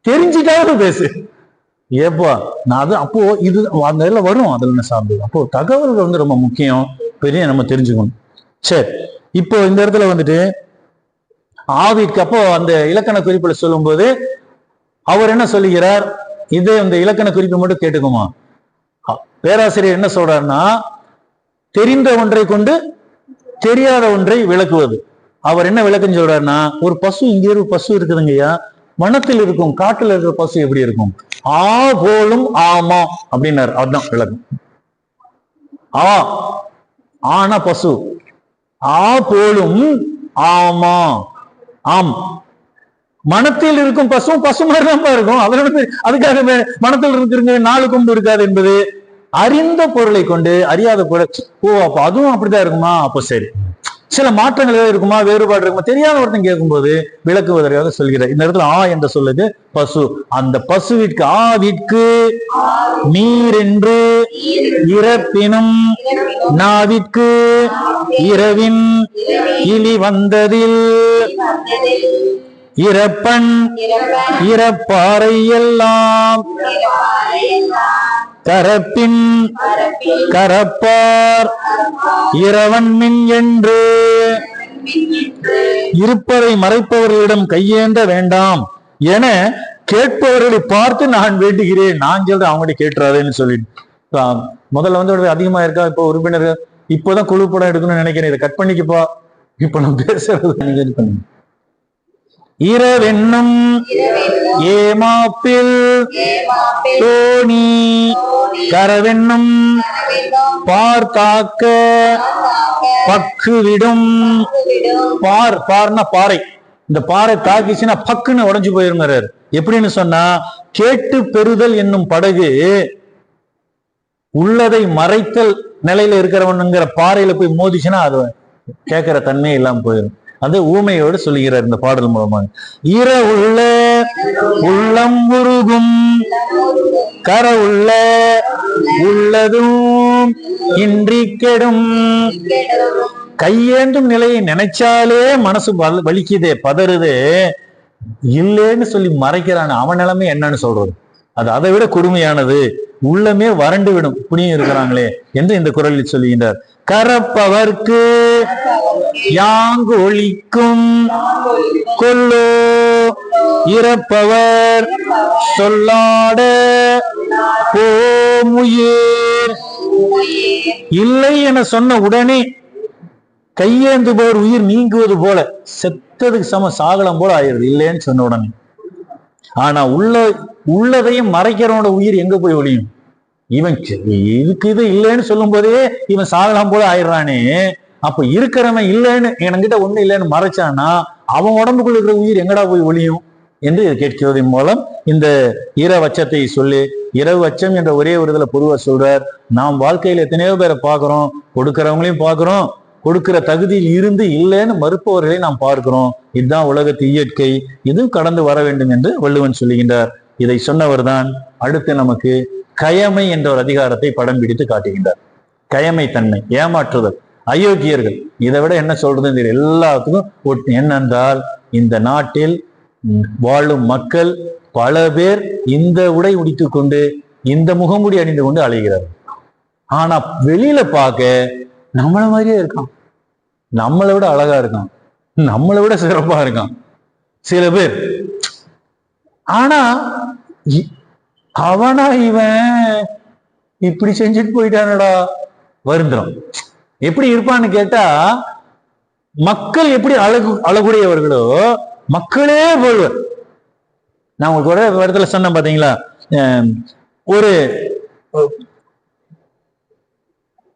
தெரிஞ்சுட்டாவது பேசு. ஏப்பா நான் அது அப்போ இது அந்த இதுல வரும், அதுல சார்ந்தது. அப்போ தகவல்கள் வந்து ரொம்ப முக்கியம், பெரிய நம்ம தெரிஞ்சுக்கணும். சரி, இப்போ இந்த இடத்துல வந்துட்டு ஆவிக்கு அப்போ அந்த இலக்கண குறிப்புல சொல்லும் போது அவர் என்ன சொல்லுகிறார், இது இந்த இலக்கண குறிப்பு மட்டும் கேட்டுக்குமா. பேராசிரியர் என்ன சொல்றாருன்னா, தெரிந்த ஒன்றை கொண்டு தெரியாத ஒன்றை விளக்குவது. அவர் என்ன விளக்கம் சொல்றாருன்னா, ஒரு பசு, இங்க ஒரு பசு இருக்குதுங்கய்யா, வனத்தில் இருக்கும், காட்டுல இருக்கிற பசு எப்படி இருக்கும்? ஆ போலும் ஆமா அப்படின்னாரு. அதுதான் விளக்கம். ஆனா பசு, ஆ போலும் ஆமா, ஆம். மனத்தில் இருக்கும் பசு மாதிரிதான் இருக்கும். அதனால அதுக்காக மனத்தில் இருக்கிற 4 கொம்பு இருக்காது என்பது அறிந்த பொருளை கொண்டு அறியாத பொருள். அப்ப அதுவும் அப்படிதான் இருக்குமா? அப்ப சரி, சில மாற்றங்கள் ஏதாவது இருக்குமா, வேறுபாடு இருக்குமா, தெரியாத ஒருத்தன் கேட்கும்போது விளக்குவதற்காக சொல்கிறார். இந்த இடத்துல என்று சொல்லுது பசு. அந்த பசுவிற்கு ஆவிற்கு நீர் என்று இறப்பினும் நாவிற்கு இரவின் இலி வந்ததில் இறப்பன் இறப்பாறை எல்லாம் கரப்பின் கரப்பார் இரவன் மின் என்று இருப்பதை மறைப்பவர்களிடம் கையேந்த வேண்டாம் என கேட்பவர்களை பார்த்து நான் வேண்டுகிறேன். நான் சொல்றேன், அவங்கள்ட்ட கேட்டுறாதுன்னு சொல்லிட்டு முதல்ல வந்து அதிகமா இருக்கா. இப்போ உறுப்பினர் இப்போதான் குழு படம் எடுக்கணும்னு நினைக்கிறேன். இதை கட் பண்ணிக்கப்பா, இப்ப நான் பேசுறது. இரவென்னும் ஏமாப்பில் தோணி கரவென்னும் பார்த்தாக்க பக்குவிடும். பார்னா பாறை. இந்த பாறை தாக்கிச்சுன்னா பக்குன்னு உடைஞ்சு போயிருங்கிறார். எப்படின்னு சொன்னா, கேட்டு பெறுதல் என்னும் படகு உள்ளதை மறைத்தல் நிலையில இருக்கிறவனுங்கிற பாறையில போய் மோதிச்சுன்னா அது கேட்கிற தன்மையே இல்லாம போயிடும். அது ஊமையோடு சொல்லுகிறார் இந்த பாடல் மூலமாக. இரவுள்ள உள்ளம் உருகும் கரவுள்ள உள்ளதும் இன்றி கெடும். கையேந்தும் நிலையை நினைச்சாலே மனசு வலிக்குதே, பதறுதே. இல்லேன்னு சொல்லி மறைக்கிறான். அவன் நிலைமை என்னன்னு சொல்றது? அது அதை விட கொடுமையானது. உள்ளமே வறண்டு விடும், புனியும் இருக்கிறாங்களே என்று இந்த குரலில் சொல்லுகின்றார். கரப்பவர்க்கு யாங்கு ஒழிக்கும் கொல்லோ இறப்பவர் சொல்லாட போமுயிர். இல்லை என சொன்ன உடனே கையேந்துபவர் உயிர் நீங்குவது போல, செத்ததுக்கு சாகலம் போல ஆயிடுது இல்லைன்னு சொன்ன உடனே. ஆனா உள்ளதையும் மறைக்கிறவனோட உயிர் எங்க போய் ஒழியும்? இவன் இதுக்கு இது இல்லைன்னு சொல்லும் போதே இவன் சாகலாம் போல ஆயிடுறானே. அப்ப இருக்கிறவன் இல்லைன்னு என்கிட்ட ஒண்ணு இல்லைன்னு மறைச்சானா அவன் உடம்புக்குள்ள இருக்கிற உயிர் எங்கடா போய் ஒழியும் என்று கேட்கிறதன் மூலம் இந்த இரவு அச்சத்தை சொல்லி, இரவு அச்சம் என்ற ஒரே ஒரு இதுல பொதுவா சொல்றார். நாம் வாழ்க்கையில எத்தனையோ பேரை பார்க்கிறோம், கொடுக்கிறவங்களையும் பார்க்கிறோம், கொடுக்கிற தகுதியில் இருந்து இல்லைன்னு மறுப்பவர்களை நாம் பார்க்கிறோம். இதுதான் உலகத்து இயற்கை, இதுவும் கடந்து வர வேண்டும் என்று வள்ளுவன் சொல்லுகின்றார். இதை சொன்னவர் தான் அடுத்து நமக்கு கயமை என்ற ஒரு அதிகாரத்தை படம் பிடித்து காட்டுகின்றார். கயமை தன்மை, ஏமாற்றுதல், அயோக்கியர்கள். இதை விட என்ன சொல்றது தெரியல. எல்லாத்துக்கும் என்னென்றால், இந்த நாட்டில் வாழும் மக்கள் பல பேர் இந்த உடை உடித்துக் கொண்டு இந்த முகமுடி அணிந்து கொண்டு அலைகிறார்கள். ஆனா வெளியில பார்க்க நம்மள மாதிரியே இருக்கான், நம்மளை விட அழகா இருக்கான், நம்மளை விட சிறப்பா இருக்கான் சில பேர். ஆனா அவனா இவன் இப்படி செஞ்சுட்டு போயிட்டானடா வருந்துரும். எப்படி இருப்பான்னு கேட்டா, மக்கள் எப்படி அழகுடையவர்களோ மக்களே போல்வர். நான் உங்களுக்கு ஒரு இடத்துல சொன்னேன் பாத்தீங்களா, ஒரு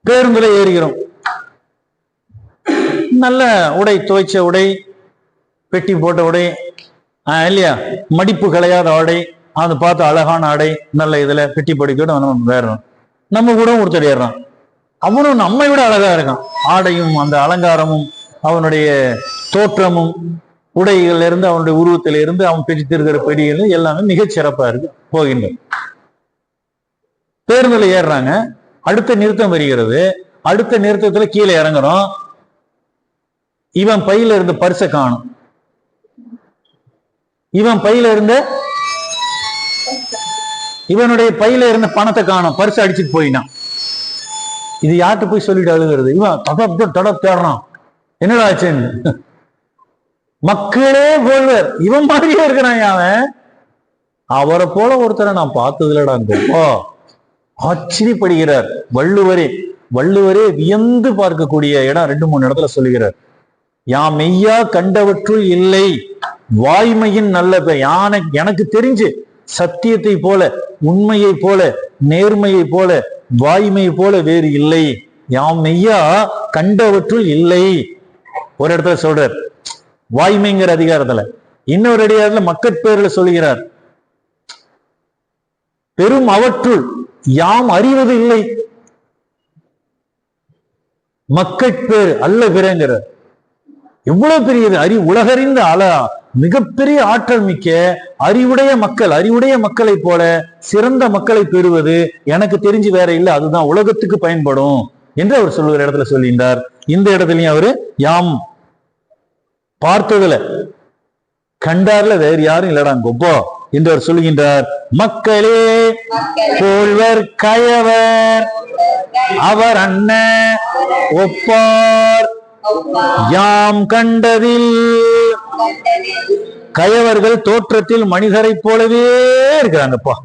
பேருந்துல ஏறுகிறோம், நல்ல உடை, துவைச்ச உடை, பெட்டி போட்ட உடை இல்லையா, மடிப்பு களையாத ஆடை, அதை பார்த்து அழகான ஆடை, நல்ல இதுல பெட்டி படிக்கோட நம்ம வேறோம். நம்ம கூட ஒருத்தர் ஏறான், அவனும் நம்மை விட அழகா இருக்கான். ஆடையும் அந்த அலங்காரமும் அவனுடைய தோற்றமும் உடைகள்ல இருந்து அவனுடைய உருவத்தில இருந்து அவன் பிடித்திருக்கிற பெடிகள் எல்லாமே மிகச் சிறப்பா இருக்கு. போகின்ற பேருந்துல ஏறுறாங்க, அடுத்த நிறுத்தம் வருகிறது. அடுத்த நிறுத்தத்துல கீழே இறங்குறோம். இவன் பையில இருந்த பரிசை காணும், இவனுடைய பையில இருந்த பணத்தை காணும், பரிசு அடிச்சுட்டு போயினான். இது யார்கிட்ட போய் சொல்லிட்டு அழுகிறது? இவன் தேடுறான், என்னடா ஆச்சுன்னு. மக்களே போல்வர், இவன் மாதிரியே இருக்கிறான். அவன் அவரை போல ஒருத்தரை நான் பார்த்ததுலடா. ஆச்சரியப்படுகிறார் வள்ளுவரே வியந்து பார்க்கக்கூடிய இடம் 2-3 இடத்துல சொல்லுகிறார். யாம் மெய்யா கண்டவற்றுள் இல்லை வாய்மையின் நல்ல எனக்கு தெரிஞ்சு சத்தியத்தை போல, உண்மையை போல, நேர்மையை போல, வாய்மை போல வேறு இல்லை. யாம் மெய்யா கண்டவற்றுள் இல்லை ஒரு இடத்துல சொல்றார், வாய்மைங்கிற அதிகாரத்துல. இன்னொரு அதிகாரத்துல மக்கட்பேர்ல சொல்லுகிறார், பெரும் அவற்றுள் யாம் அறிவது இல்லை. மக்கட்பேர் அல்ல பிறங்கிறார். எவ்வளவு பெரியது உலகறிந்த மிகப்பெரிய ஆற்றல் மிக்க அறிவுடைய மக்களை போல சிறந்த மக்களை பெறுவது எனக்கு தெரிஞ்சு வேற இல்லை, அதுதான் உலகத்துக்கு பயன்படும் என்று அவர் சொல்லுகிற இடத்துல சொல்லியிருந்தார். இந்த இடத்துலயும் அவரு யாம் பார்த்ததுல கண்டார்ல வேறு யாரும் இல்லடா கொப்போ என்று அவர் சொல்லுகின்றார். மக்களே போல்வர் கயவர் அவர் அண்ண ஒப்பார் யாம் கண்டதில். கயவர்கள் தோற்றத்தில் மனிதரை போலவே இருக்கிறாங்கப்பா,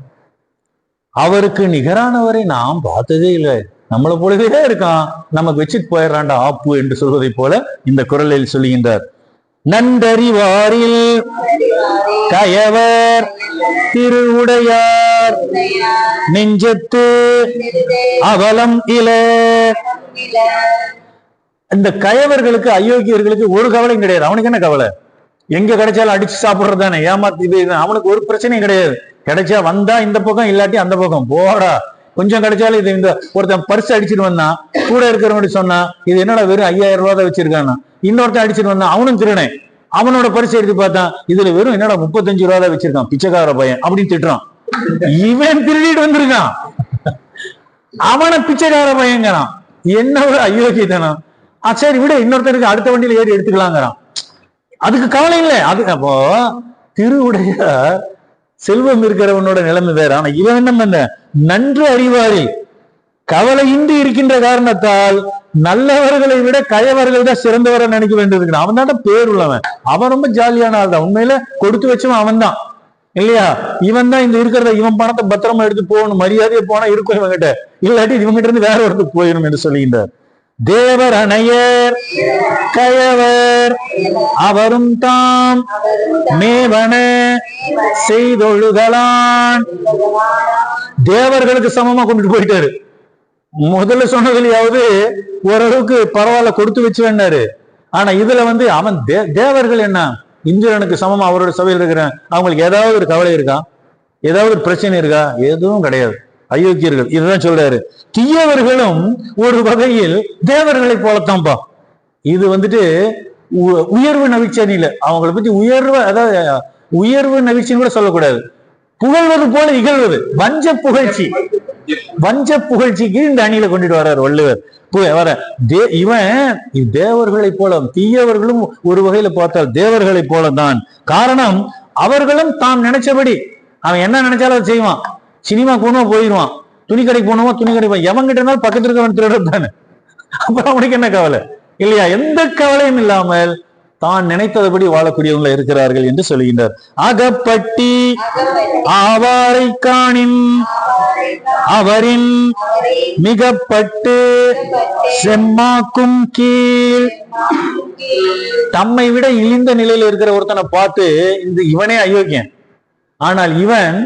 அவருக்கு நிகரானவரை நாம் பார்த்ததே இல்லை, நம்மளை போலவே இருக்கான், நமக்கு வச்சுட்டு போயிடறான்டா ஆப்பு என்று சொல்வதை போல இந்த குரலில் சொல்லுகின்றார். நன்றறிவாரில் கயவர் திருவுடையார் நெஞ்சத்து அவலம் இல. இந்த கயவர்களுக்கு அயோக்கியர்களுக்கு ஒரு கவலையும் கிடையாது. அவனுக்கு என்ன கவலை? எங்க கிடைச்சாலும் அடிச்சு சாப்பிடுறது தானே, ஏமாத்தி. அவனுக்கு ஒரு பிரச்சனையும் கிடையாது. கிடைச்சா வந்தா இந்த பக்கம், இல்லாட்டி அந்த பக்கம் போடா. கொஞ்சம் கிடைச்சாலும் இது இந்த ஒருத்தன் பரிசு அடிச்சுட்டு வந்தான், கூட இருக்கிறவங்க சொன்னா இது என்னடா வெறும் 5000 ரூபா தான் வச்சிருக்கானா, இன்னொருத்தன் அடிச்சுட்டு வந்தான், அவனும் திருடன். அவனோட பரிசு எடுத்து பார்த்தான், இதுல வெறும் என்னடா 35 ரூபா தான் வச்சிருக்கான், பிச்சைக்கார பையன் அப்படின்னு திட்டுறான். இவன் திருடிட்டு வந்திருக்கான், அவனை பிச்சைக்கார பையங்கிறான். என்ன ஒரு அயோக்கியத்தனம். சரி விட, இன்னொருத்தருக்கு அடுத்த வண்டியில ஏறி எடுத்துக்கலாங்கிறான். அதுக்கு கவலை இல்லை. அது அப்போ திருவுடைய செல்வம் இருக்கிறவனோட நிலைமை வேற. ஆனா இவன் என்ன பண்ண, நன்று அறிவாரி கவலையின்றி இருக்கின்ற காரணத்தால் நல்லவர்களை விட கயவர்கள் தான் சிறந்தவரை நினைக்க வேண்டியது. அவன் தான் பேர் உள்ளவன், அவன் ரொம்ப ஜாலியான ஆள் தான், உண்மையில கொடுத்து வச்சவன் அவன் தான் இல்லையா. இவன் தான் இந்த இருக்கிறத, இவன் பணத்தை பத்திரமா எடுத்து போகணும், மரியாதையை போனா இருக்கும் இவங்கிட்ட, இல்லாட்டி இவங்கிட்ட இருந்து வேற ஒருத்தருக்கு போயிடும் என்று சொல்லுகின்றார். தேவர் அணையர் கயவர் அவரும் தாம் மேவன செய்தொழுகலான். தேவர்களுக்கு சமமா கொண்டுட்டு போயிட்டாரு. முதல்ல சொன்னதுலயாவது ஓரளவுக்கு பரவாயில்ல, கொடுத்து வச்சு வேண்டாரு. ஆனா இதுல அவன் தேவர்கள் என்ன, இந்திரனுக்கு சமமா அவரோட சபையில் இருக்கிறேன். அவங்களுக்கு ஏதாவது ஒரு கவலை இருக்கா, ஏதாவது ஒரு பிரச்சனை இருக்கா? எதுவும் கிடையாது. அயோக்கியர்கள். இதுதான் சொல்றாரு. தீயவர்களும் ஒரு வகையில் தேவர்களை போலத்தான்பா. இது உயர்வு நவிச்சனி இல்ல, அவங்களை பத்தி உயர்வு, அதாவது உயர்வு நவிச்சின்னு கூட சொல்லக்கூடாது, புகழ்வது போல இகழ்வது, வஞ்ச புகழ்ச்சி. வஞ்ச புகழ்ச்சிக்கு இந்த அணியில கொண்டுட்டு வர்றார் வள்ளுவர். இவன் தேவர்களை போல, தீயவர்களும் ஒரு வகையில பார்த்தால் தேவர்களை போலதான். காரணம், அவர்களும் தாம் நினைச்சபடி, அவன் என்ன நினைச்சாலும் அதை செய்வான். சினிமா போனவா போயிடுவான், துணி கடைக்கு போனவா துணி கடைக்கு, எவங்கிட்ட இருந்தாலும் பக்கத்துல இருக்கவன் திருடுறது தானே. அப்புறம் அவனுக்கு என்ன கவலை இல்லையா? எந்த கவலையும் இல்லாமல் தான் நினைத்தபடி வாழக்கூடியவங்க இருக்கிறார்கள் என்று சொல்கின்றார். அகப்பட்டி ஆவாரை காணின் அவரின் மிகப்பட்டு செம்மாக்கும் கீழ். தம்மை விட இழிந்த நிலையில இருக்கிற ஒருத்தனை பார்த்து இவனே அயோக்கியன், ஆனால் இவன்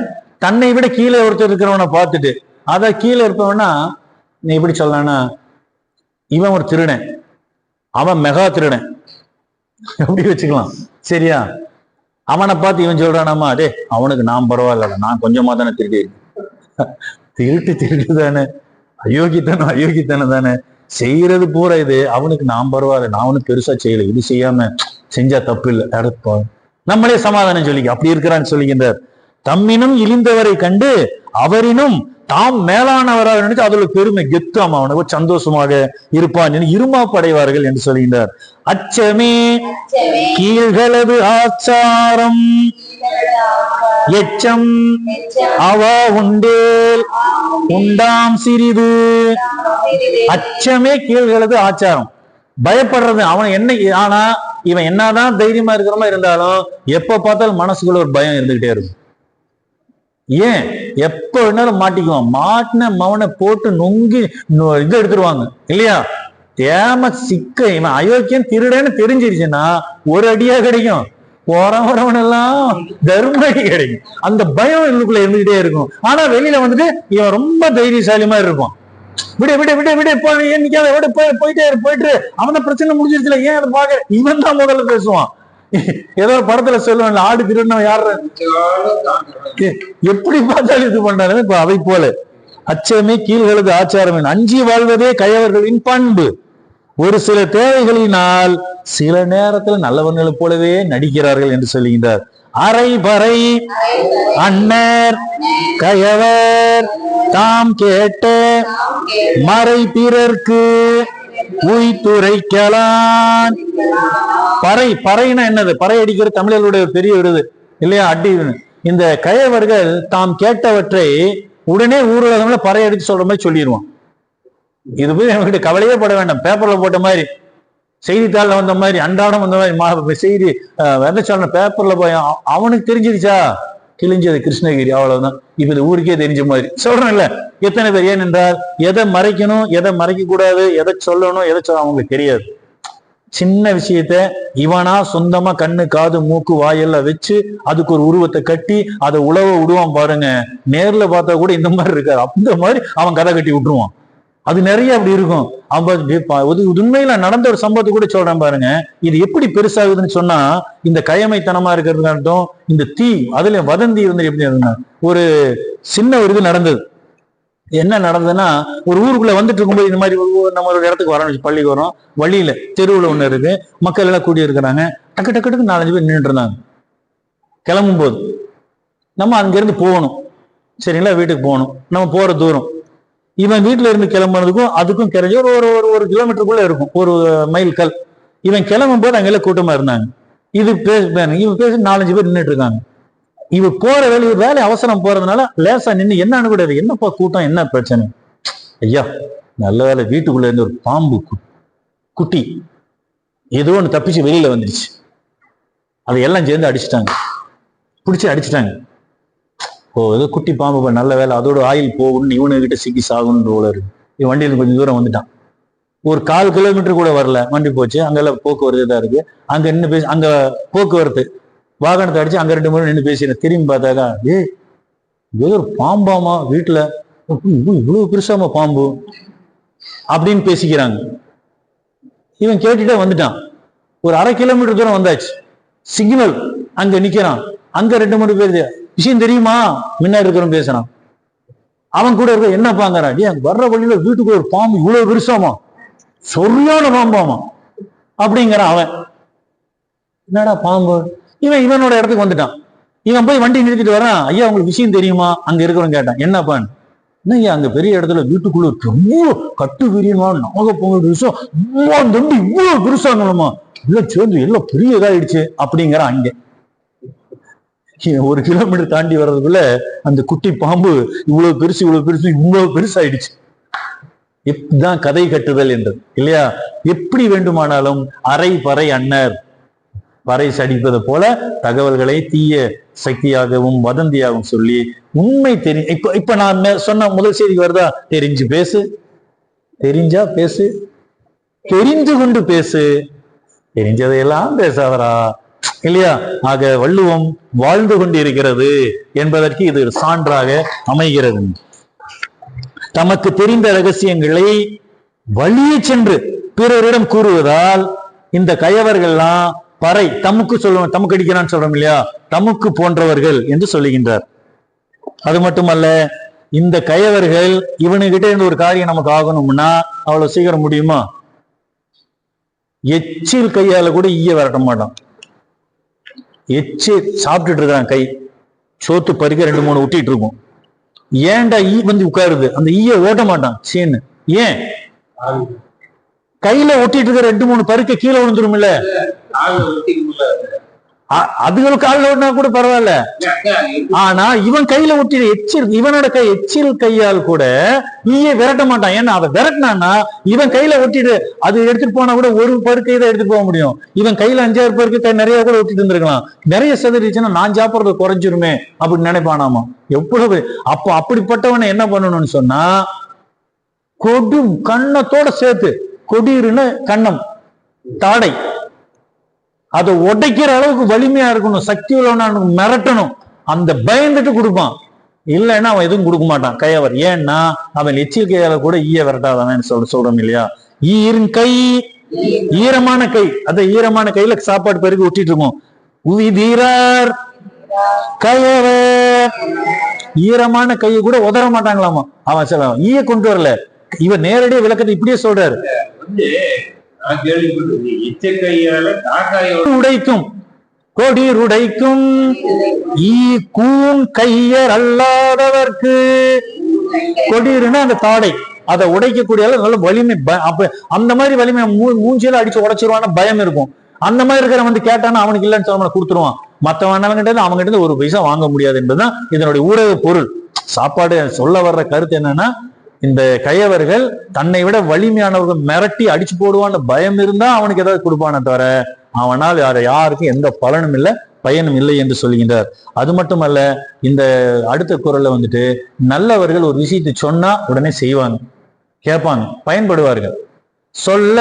தன்னை விட கீழே ஒருத்தர் இருக்கிறவனை பார்த்துட்டு, அத கீழே இருப்பவனா நீ எப்படி சொல்லலாம்னா, இவன் ஒரு திருடன், அவன் மெகா திருடன் எப்படி வச்சுக்கலாம், சரியா? அவனை பார்த்து இவன் சொல்றானாமா, டே அவனுக்கு நான் பரவாயில்ல, நான் கொஞ்சமா தானே திருடி. திருட்டு தானே, அயோக்கித்தனம் தானே செய்யறது பூரா. இது அவனுக்கு நான் பரவாயில்ல, நான் ஒன்னும் பெருசா செய்யல, இது செய்யாம செஞ்சா தப்பு இல்லை, அடுப்பா நம்மளே சமாதானம் சொல்லிக்க, அப்படி இருக்கிறான்னு சொல்லிக்கின்றார். தம்மினும் இழிந்தவரை கண்டு அவரினும் தாம் மேலானவராக நினைச்சு அதுல பெருமை கெத்தாம அவனுக்கு சந்தோஷமாக இருப்பான் இருமாப்படைவார்கள் என்று சொல்கின்றார். அச்சமே கீழ்களது ஆச்சாரம் எச்சம் அவா உண்டேல் உண்டாம் சிறிது. அச்சமே கீழ்களது ஆச்சாரம், பயப்படுறது. அவன் என்ன, ஆனா இவன் என்னதான் தைரியமா இருக்கிறமா இருந்தாலும் எப்ப பார்த்தாலும் மனசுக்குள்ள ஒரு பயம் இருந்துகிட்டே இருக்கும். ஏன், எப்ப வேணாலும் மாட்டிக்குவான், மாட்டின மவனை போட்டு நொங்கி இது எடுத்துருவாங்க இல்லையா? தேம சிக்க. இவன் அயோக்கியம் திருடன்னு தெரிஞ்சிருச்சுன்னா ஒரு அடியா கிடைக்கும், போறவன் எல்லாம் தர்ம அடி கிடைக்கும். அந்த பயம் இவனுக்குள்ள இருந்துகிட்டே இருக்கும். ஆனா வெளியில இவன் ரொம்ப தைரியசாலி மாதிரி இருப்பான். விட விட விட விட நிக்காத, விட போயிட்டு அவன பிரச்சனை முடிஞ்சிருச்சுல, ஏன் அதை பாக்குற? இவன் தான் முதல்ல பேசுவான். ஏதோ ஒரு படத்துல சொல்லுவாங்க, ஆடு திருடணும் யாரு எப்படி பார்த்தாலும் இது பண்ணாலும் இப்ப அவை போல. அச்சமே கீழ்களது ஆச்சாரம், அஞ்சி வாழ்வதே கயவர்களின் பண்பு. ஒரு சில தேவைகளினால் சில நேரத்தில் நல்லவர்களை போலவே நடிக்கிறார்கள் என்று சொல்லுகின்றார். அரை பறை அன்னர் கயவர் தாம் கேட்ட மறை பிறர்க்கு உய்துரைக்கலாம். பறைனா என்னது? பறை அடிக்கிறது தமிழர்களுடைய பெரிய விடுது இல்லையா, அடி. இந்த கயவர்கள் தாம் கேட்டவற்றை உடனே ஊர்வலகம்ல பறை அடித்து சொல்ற மாதிரி சொல்லிடுவான். இது போய் என்கிட்ட கவலையே பட வேண்டாம், பேப்பர்ல போட்ட மாதிரி, செய்தித்தாள்ல வந்த மாதிரி, அன்றாடம் வந்த மாதிரி செய்தி சொல்ற பேப்பர்ல போய் அவனுக்கு தெரிஞ்சிருச்சா, கிழிஞ்சது கிருஷ்ணகிரி, அவ்வளவுதான். இப்ப இந்த ஊருக்கே தெரிஞ்ச மாதிரி சொல்றேன்ல. எத்தனை பேர், ஏனென்றால் எதை மறைக்கணும், எதை மறைக்க கூடாது, எதை சொல்லணும், எதை சொல்ல அவங்களுக்கு தெரியாது. சின்ன விஷயத்த இவனா சொந்தமா கண்ணு காது மூக்கு வாயெல்லாம் வச்சு அதுக்கு ஒரு உருவத்தை கட்டி அதை உழவ விடுவான் பாருங்க. நேர்ல பார்த்தா கூட இந்த மாதிரி இருக்காது, அந்த மாதிரி அவன் கதை கட்டி விட்டுருவான். அது நிறைய அப்படி இருக்கும். அவன் உண்மையில நடந்த ஒரு சம்பவத்தை கூட சொல்றேன் பாருங்க. இது எப்படி பெருசாகுதுன்னு சொன்னா, இந்த கயமைத்தனமா இருக்கிறதுக்காட்டும் இந்த தீ, அதுல வதந்தி எப்படி இருந்தா, ஒரு சின்ன ஒரு இது நடந்தது. என்ன நடந்ததுன்னா, ஒரு ஊருக்குள்ள வந்துட்டு இருக்கும்போது இந்த மாதிரி நம்ம ஒரு இடத்துக்கு வரோம், பள்ளிக்கு வரோம், வழியில தெருவுல ஒண்ணு இருக்கு, மக்கள் எல்லாம் கூடி இருக்கிறாங்க. டக்கு டக்கு டக்கு 4-5 பேர் நின்றுட்டு இருந்தாங்க. கிளம்பும் போது நம்ம அங்கிருந்து போகணும், சரிங்களா, வீட்டுக்கு போகணும். நம்ம போற தூரம் இவன் வீட்டுல இருந்து கிளம்புறதுக்கும் அதுக்கும் கிடைச்சி ஒரு கிலோமீட்டருக்குள்ள இருக்கும், ஒரு மைல்கல். இவன் கிளம்பும் போது அங்கெல்லாம் கூட்டமா இருந்தாங்க. இவன் பேசி 4-5 பேர் நின்றுட்டு இருக்காங்க. இவ போற வேலை அவசரம் போறதுனால லேசா நின்று என்னன்னு கூட, என்னப்பா கூட்டம், என்ன பிரச்சனை? ஐயா, நல்ல வேலை வீட்டுக்குள்ள இருந்து ஒரு பாம்பு குட்டி ஏதோ ஒன்று தப்பிச்சு வெளியில வந்துடுச்சு, அதையெல்லாம் சேர்ந்து அடிச்சுட்டாங்க, பிடிச்சி அடிச்சுட்டாங்க. ஓ, ஏதோ குட்டி பாம்பு, நல்ல வேலை, அதோட ஆயில் போகணும்னு இவனுக்கிட்ட சிக்கி சாகணுன்ற போல இருக்கு. இவன் வண்டியில கொஞ்சம் தூரம் வந்துட்டான், ஒரு 1/4 கிலோமீட்டர் கூட வரல, வண்டி போச்சு. அங்கெல்லாம் போக்குவரத்து தான் இருக்கு. அங்க நின்று பேசி, அங்க போக்குவரத்து வாகனத்தை அடிச்சு அங்க 2 முறை நின்று பேசினேன். திரும்பி பார்த்தாக்கா, ஏதோ ஒரு பாம்பாமா வீட்டுல, இவ்வளவு பெருசாமா பாம்பு அப்படின்னு பேசிக்கிறாங்க. இவன் கேட்டுட்டே வந்துட்டான். ஒரு 1/2 கிலோமீட்டர் தூரம் வந்தாச்சு. சிக்னல் அங்க நிக்கிறான். அங்க 2-3 பேர், விஷயம் தெரியுமா, முன்னாடி இருக்கிறவன் பேசுறான். அவன் கூட இருக்க என்ன பாங்கிறான், வர்ற வழியில வீட்டுக்குள்ள ஒரு பாம்பு இவ்வளவு பெருசாமா, சரியான பாம்பாமா அப்படிங்கிறான். அவன் என்னடா பாம்பு, இவனோட இடத்துக்கு வந்துட்டான். இவன் போய் வண்டி நிறுத்திட்டு வரான். ஐயா, உங்களுக்கு விஷயம் தெரியுமா, அங்க இருக்கிறவன் கேட்டான். என்னப்பான்னு, என்னய்யா, அங்க பெரிய இடத்துல வீட்டுக்குள்ள ரொம்ப கட்டு வீரியமா நாகப்பொங்கல் விஷயம் இவ்வளவு பெருசாங்களாமா, இல்ல சேர்ந்து எல்லாம் பெரிய இதாயிடுச்சு அப்படிங்கிற. அங்க 1 கிலோமீட்டர் தாண்டி வர்றதுக்குள்ள அந்த குட்டி பாம்பு இவ்வளவு பெருசாயிடுச்சு. இப்படிதான் கதை கட்டுதல் என்றது இல்லையா? எப்படி வேண்டுமானாலும் அரை பறை அன்னர் பறை சடிப்பது போல தகவல்களை தீய சக்தியாகவும் வதந்தியாகவும் சொல்லி உண்மை இப்ப நான் சொன்ன முதல் செய்திக்கு வருதா, தெரிஞ்சு பேசு, தெரிஞ்சா பேசு, தெரிந்து கொண்டு பேசு, தெரிஞ்சதையெல்லாம் பேசாதரா, இல்லையா? ஆக வள்ளுவம் வாழ்ந்து கொண்டு இருக்கிறது என்பதற்கு இது சான்றாக அமைகிறது. தமக்கு தெரிந்த ரகசியங்களை வழியே சென்று பிறரிடம் கூறுவதால் இந்த கயவர்கள்லாம் பறை தமக்கு சொல்லுவோம், தமக்கு அடிக்கிறான்னு சொல்றோம் இல்லையா, தமக்கு போன்றவர்கள் என்று சொல்லுகின்றார். அது மட்டுமல்ல, இந்த கயவர்கள் இவனுகிட்ட இருந்து ஒரு காரியம் நமக்கு ஆகணும்னா அவ்வளவு சீக்கிரம் முடியுமா? எச்சில் கையால கூட ஈய விரட்ட மாட்டான். எச்சில் சாப்பிட்டுட்டு இருக்கிறான், கை சோத்து பறிக்க 2-3 ஊட்டிட்டு இருக்கும். ஏன்டா ஈ வந்து உட்காருது, அந்த ஈய ஓட்ட மாட்டான் சீன்னு. ஏன்? கையில ஒட்டிட்டு இருக்க 2-3 பருக்க கீழே விழுந்துரும் இல்ல, அதுகளுக்கு காலில் ஓட்டினா கூட பரவாயில்ல. ஆனா இவன் கையில ஒட்டிட்டு இவனோட எச்சில் கையால் கூட ஈய விரட்ட மாட்டான். ஏன்னா அதை விரட்டினான்னா இவன் கையில ஒட்டிட்டு அது எடுத்துட்டு போனா கூட ஒரு பருக்கை தான் எடுத்துட்டு போக முடியும். இவன் கையில 5-6 பருக்கு நிறைய கூட ஒட்டிட்டு இருந்திருக்கலாம். நிறைய செதறிச்சுன்னா நான் சாப்பிடுறது குறைஞ்சிருமே அப்படின்னு நினைப்பானாமா. எவ்வளவு அப்ப அப்படிப்பட்டவனை என்ன பண்ணணும்னு சொன்னா, கொடு கண்ணத்தோட சேர்த்து, கொடிருன்னு கண்ணம் தாடை, அதை உடைக்கிற அளவுக்கு வலிமையா இருக்கணும், சக்தி உள்ளவனா மிரட்டணும். அந்த பயந்துட்டு கொடுப்பான். இல்லைன்னா அவன் எதுவும் கொடுக்க மாட்டான் கயவர். ஏன்னா அவன் எச்சில் கையால கூட ஈய விரட்டாதவன் சொல்றோம் இல்லையா? கை, ஈரமான கை, அந்த ஈரமான கையில சாப்பாடு பெருக்கி ஒட்டிட்டு இருக்கோம். உயிதீரார் கயவர், ஈரமான கையை கூட உதற மாட்டாங்களாமா. அவன் சொல்ல ஈய கொண்டு வரல, இவர் நேரடியாக விளக்கத்தை இப்படியே சொல்றாரு. உடைக்கும் கொடிர் உடைக்கும் ஈ கூன் கையர் அல்லாதவர்க்கு. கொடிருன்னா அந்த தாடை, அதை உடைக்கக்கூடிய நல்ல வலிமை. அப்ப அந்த மாதிரி வலிமை மூஞ்சியில அடிச்சு உடைச்சிருவான பயம் இருக்கும். அந்த மாதிரி இருக்கிற வந்து கேட்டானா அவனுக்கு இல்லைன்னு சொல்ல கொடுத்துருவான். மற்றவன் அவங்க கிட்ட 1 பைசா வாங்க முடியாது என்பதுதான் இதனுடைய ஊடக பொருள். சாப்பாடு சொல்ல வர்ற கருத்து என்னன்னா, இந்த கயவர்கள் தன்னை விட வலிமையானவர்கள் மிரட்டி அடிச்சு போடுவான்னு பயம் இருந்தா அவனுக்கு ஏதாவது கொடுப்பானே தவிர அவனால் யாருக்கும் எந்த பலனும் இல்லை, பயனும் இல்லை என்று சொல்கின்றார். அது மட்டுமல்ல, இந்த அடுத்த குறள்ல வந்துட்டு நல்லவர்கள் ஒரு விஷயத்தை சொன்னா உடனே செய்வாங்க, கேட்பாங்க, பயன்படுவார்கள். சொல்ல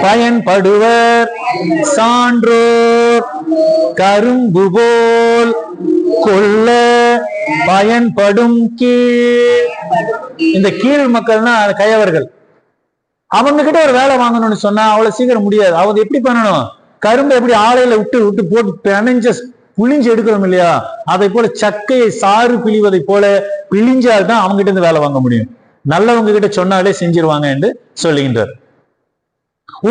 பயன்படுவர் சான்றோர் கரும்பு போல் கொல்ல பயன்படும் கீழ். இந்த கீழ் மக்கள்னா கயவர்கள். அவங்க கிட்ட ஒரு வேலை வாங்கணும்னு சொன்னா அவ்வளவு சீக்கிரம் முடியாது. அவங்க எப்படி பண்ணணும், கரும்பு எப்படி ஆலையில விட்டு போட்டு பிணைஞ்ச புளிஞ்சு எடுக்கிறோம் இல்லையா, அதை போல சக்கையை சாறு பிழிவதை போல பிழிஞ்சால்தான் அவங்க கிட்ட இருந்து வேலை வாங்க முடியும். நல்லவங்க கிட்ட சொன்னாலே செஞ்சிருவாங்க என்று சொல்லுகின்றார்.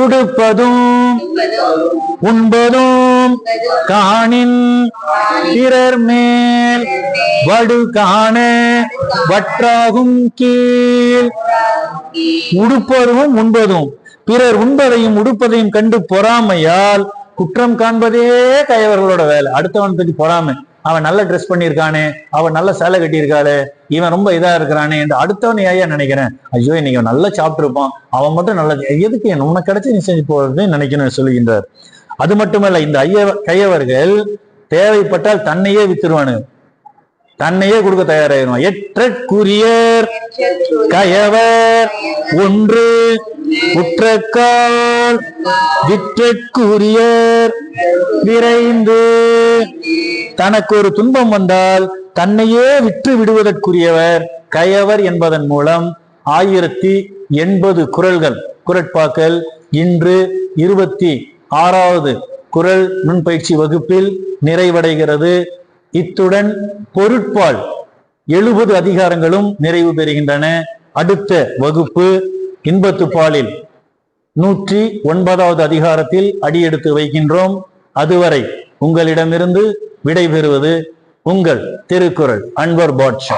உடுப்பதும் உண்பதும் காணின் பிறர் மேல் வடு காண வற்றாகும் கீழ். உடுப்பதும் உண்பதும் பிறர் உண்பதையும் உடுப்பதையும் கண்டு பொறாமையால் குற்றம் காண்பதே கயவர்களோட வேலை. அடுத்தவன் பத்தி பொறாமை, அவன் நல்ல ட்ரெஸ் பண்ணியிருக்கானே, அவன் நல்ல சேலை கட்டியிருக்காளே, இவன் ரொம்ப இதா இருக்கிறானே என்று அடுத்தவன் ஐயா நினைக்கிறேன். ஐயோ இன்னைக்கு அவன் நல்லா சாப்பிட்டுருப்பான், அவன் மட்டும் நல்ல எதுக்கு உனக்கு கிடைச்சி நீ செஞ்சு போறது நினைக்கணும்னு சொல்லுகின்றார். அது மட்டுமல்ல, இந்த கயவர்கள் தேவைப்பட்டால் தன்னையே வித்துருவானு, தன்னையே கொடுக்க தயாராகிடுவான். எற்றற்குரியர் கயவர் ஒன்று உற்றக்கால் விற்றற்குரியர் விரைந்து. தனக்கு ஒரு துன்பம் வந்தால் தன்னையே விற்று விடுவதற்குரியவர் கயவர் என்பதன் மூலம் 1080 குறள்கள் குறட்பாக்கள் இன்று 26வது குறள் நுண்பயிற்சி வகுப்பில் நிறைவடைகிறது. இத்துடன் பொருட்பால் 70 அதிகாரங்களும் நிறைவு பெறுகின்றன. அடுத்த வகுப்பு இன்பத்துப்பாலில் 109வது அதிகாரத்தில் அடியெடுத்து வைக்கின்றோம். அதுவரை உங்களிடமிருந்து விடைபெறுவது உங்கள் திருக்குறள் அன்வர் பாட்ஷா.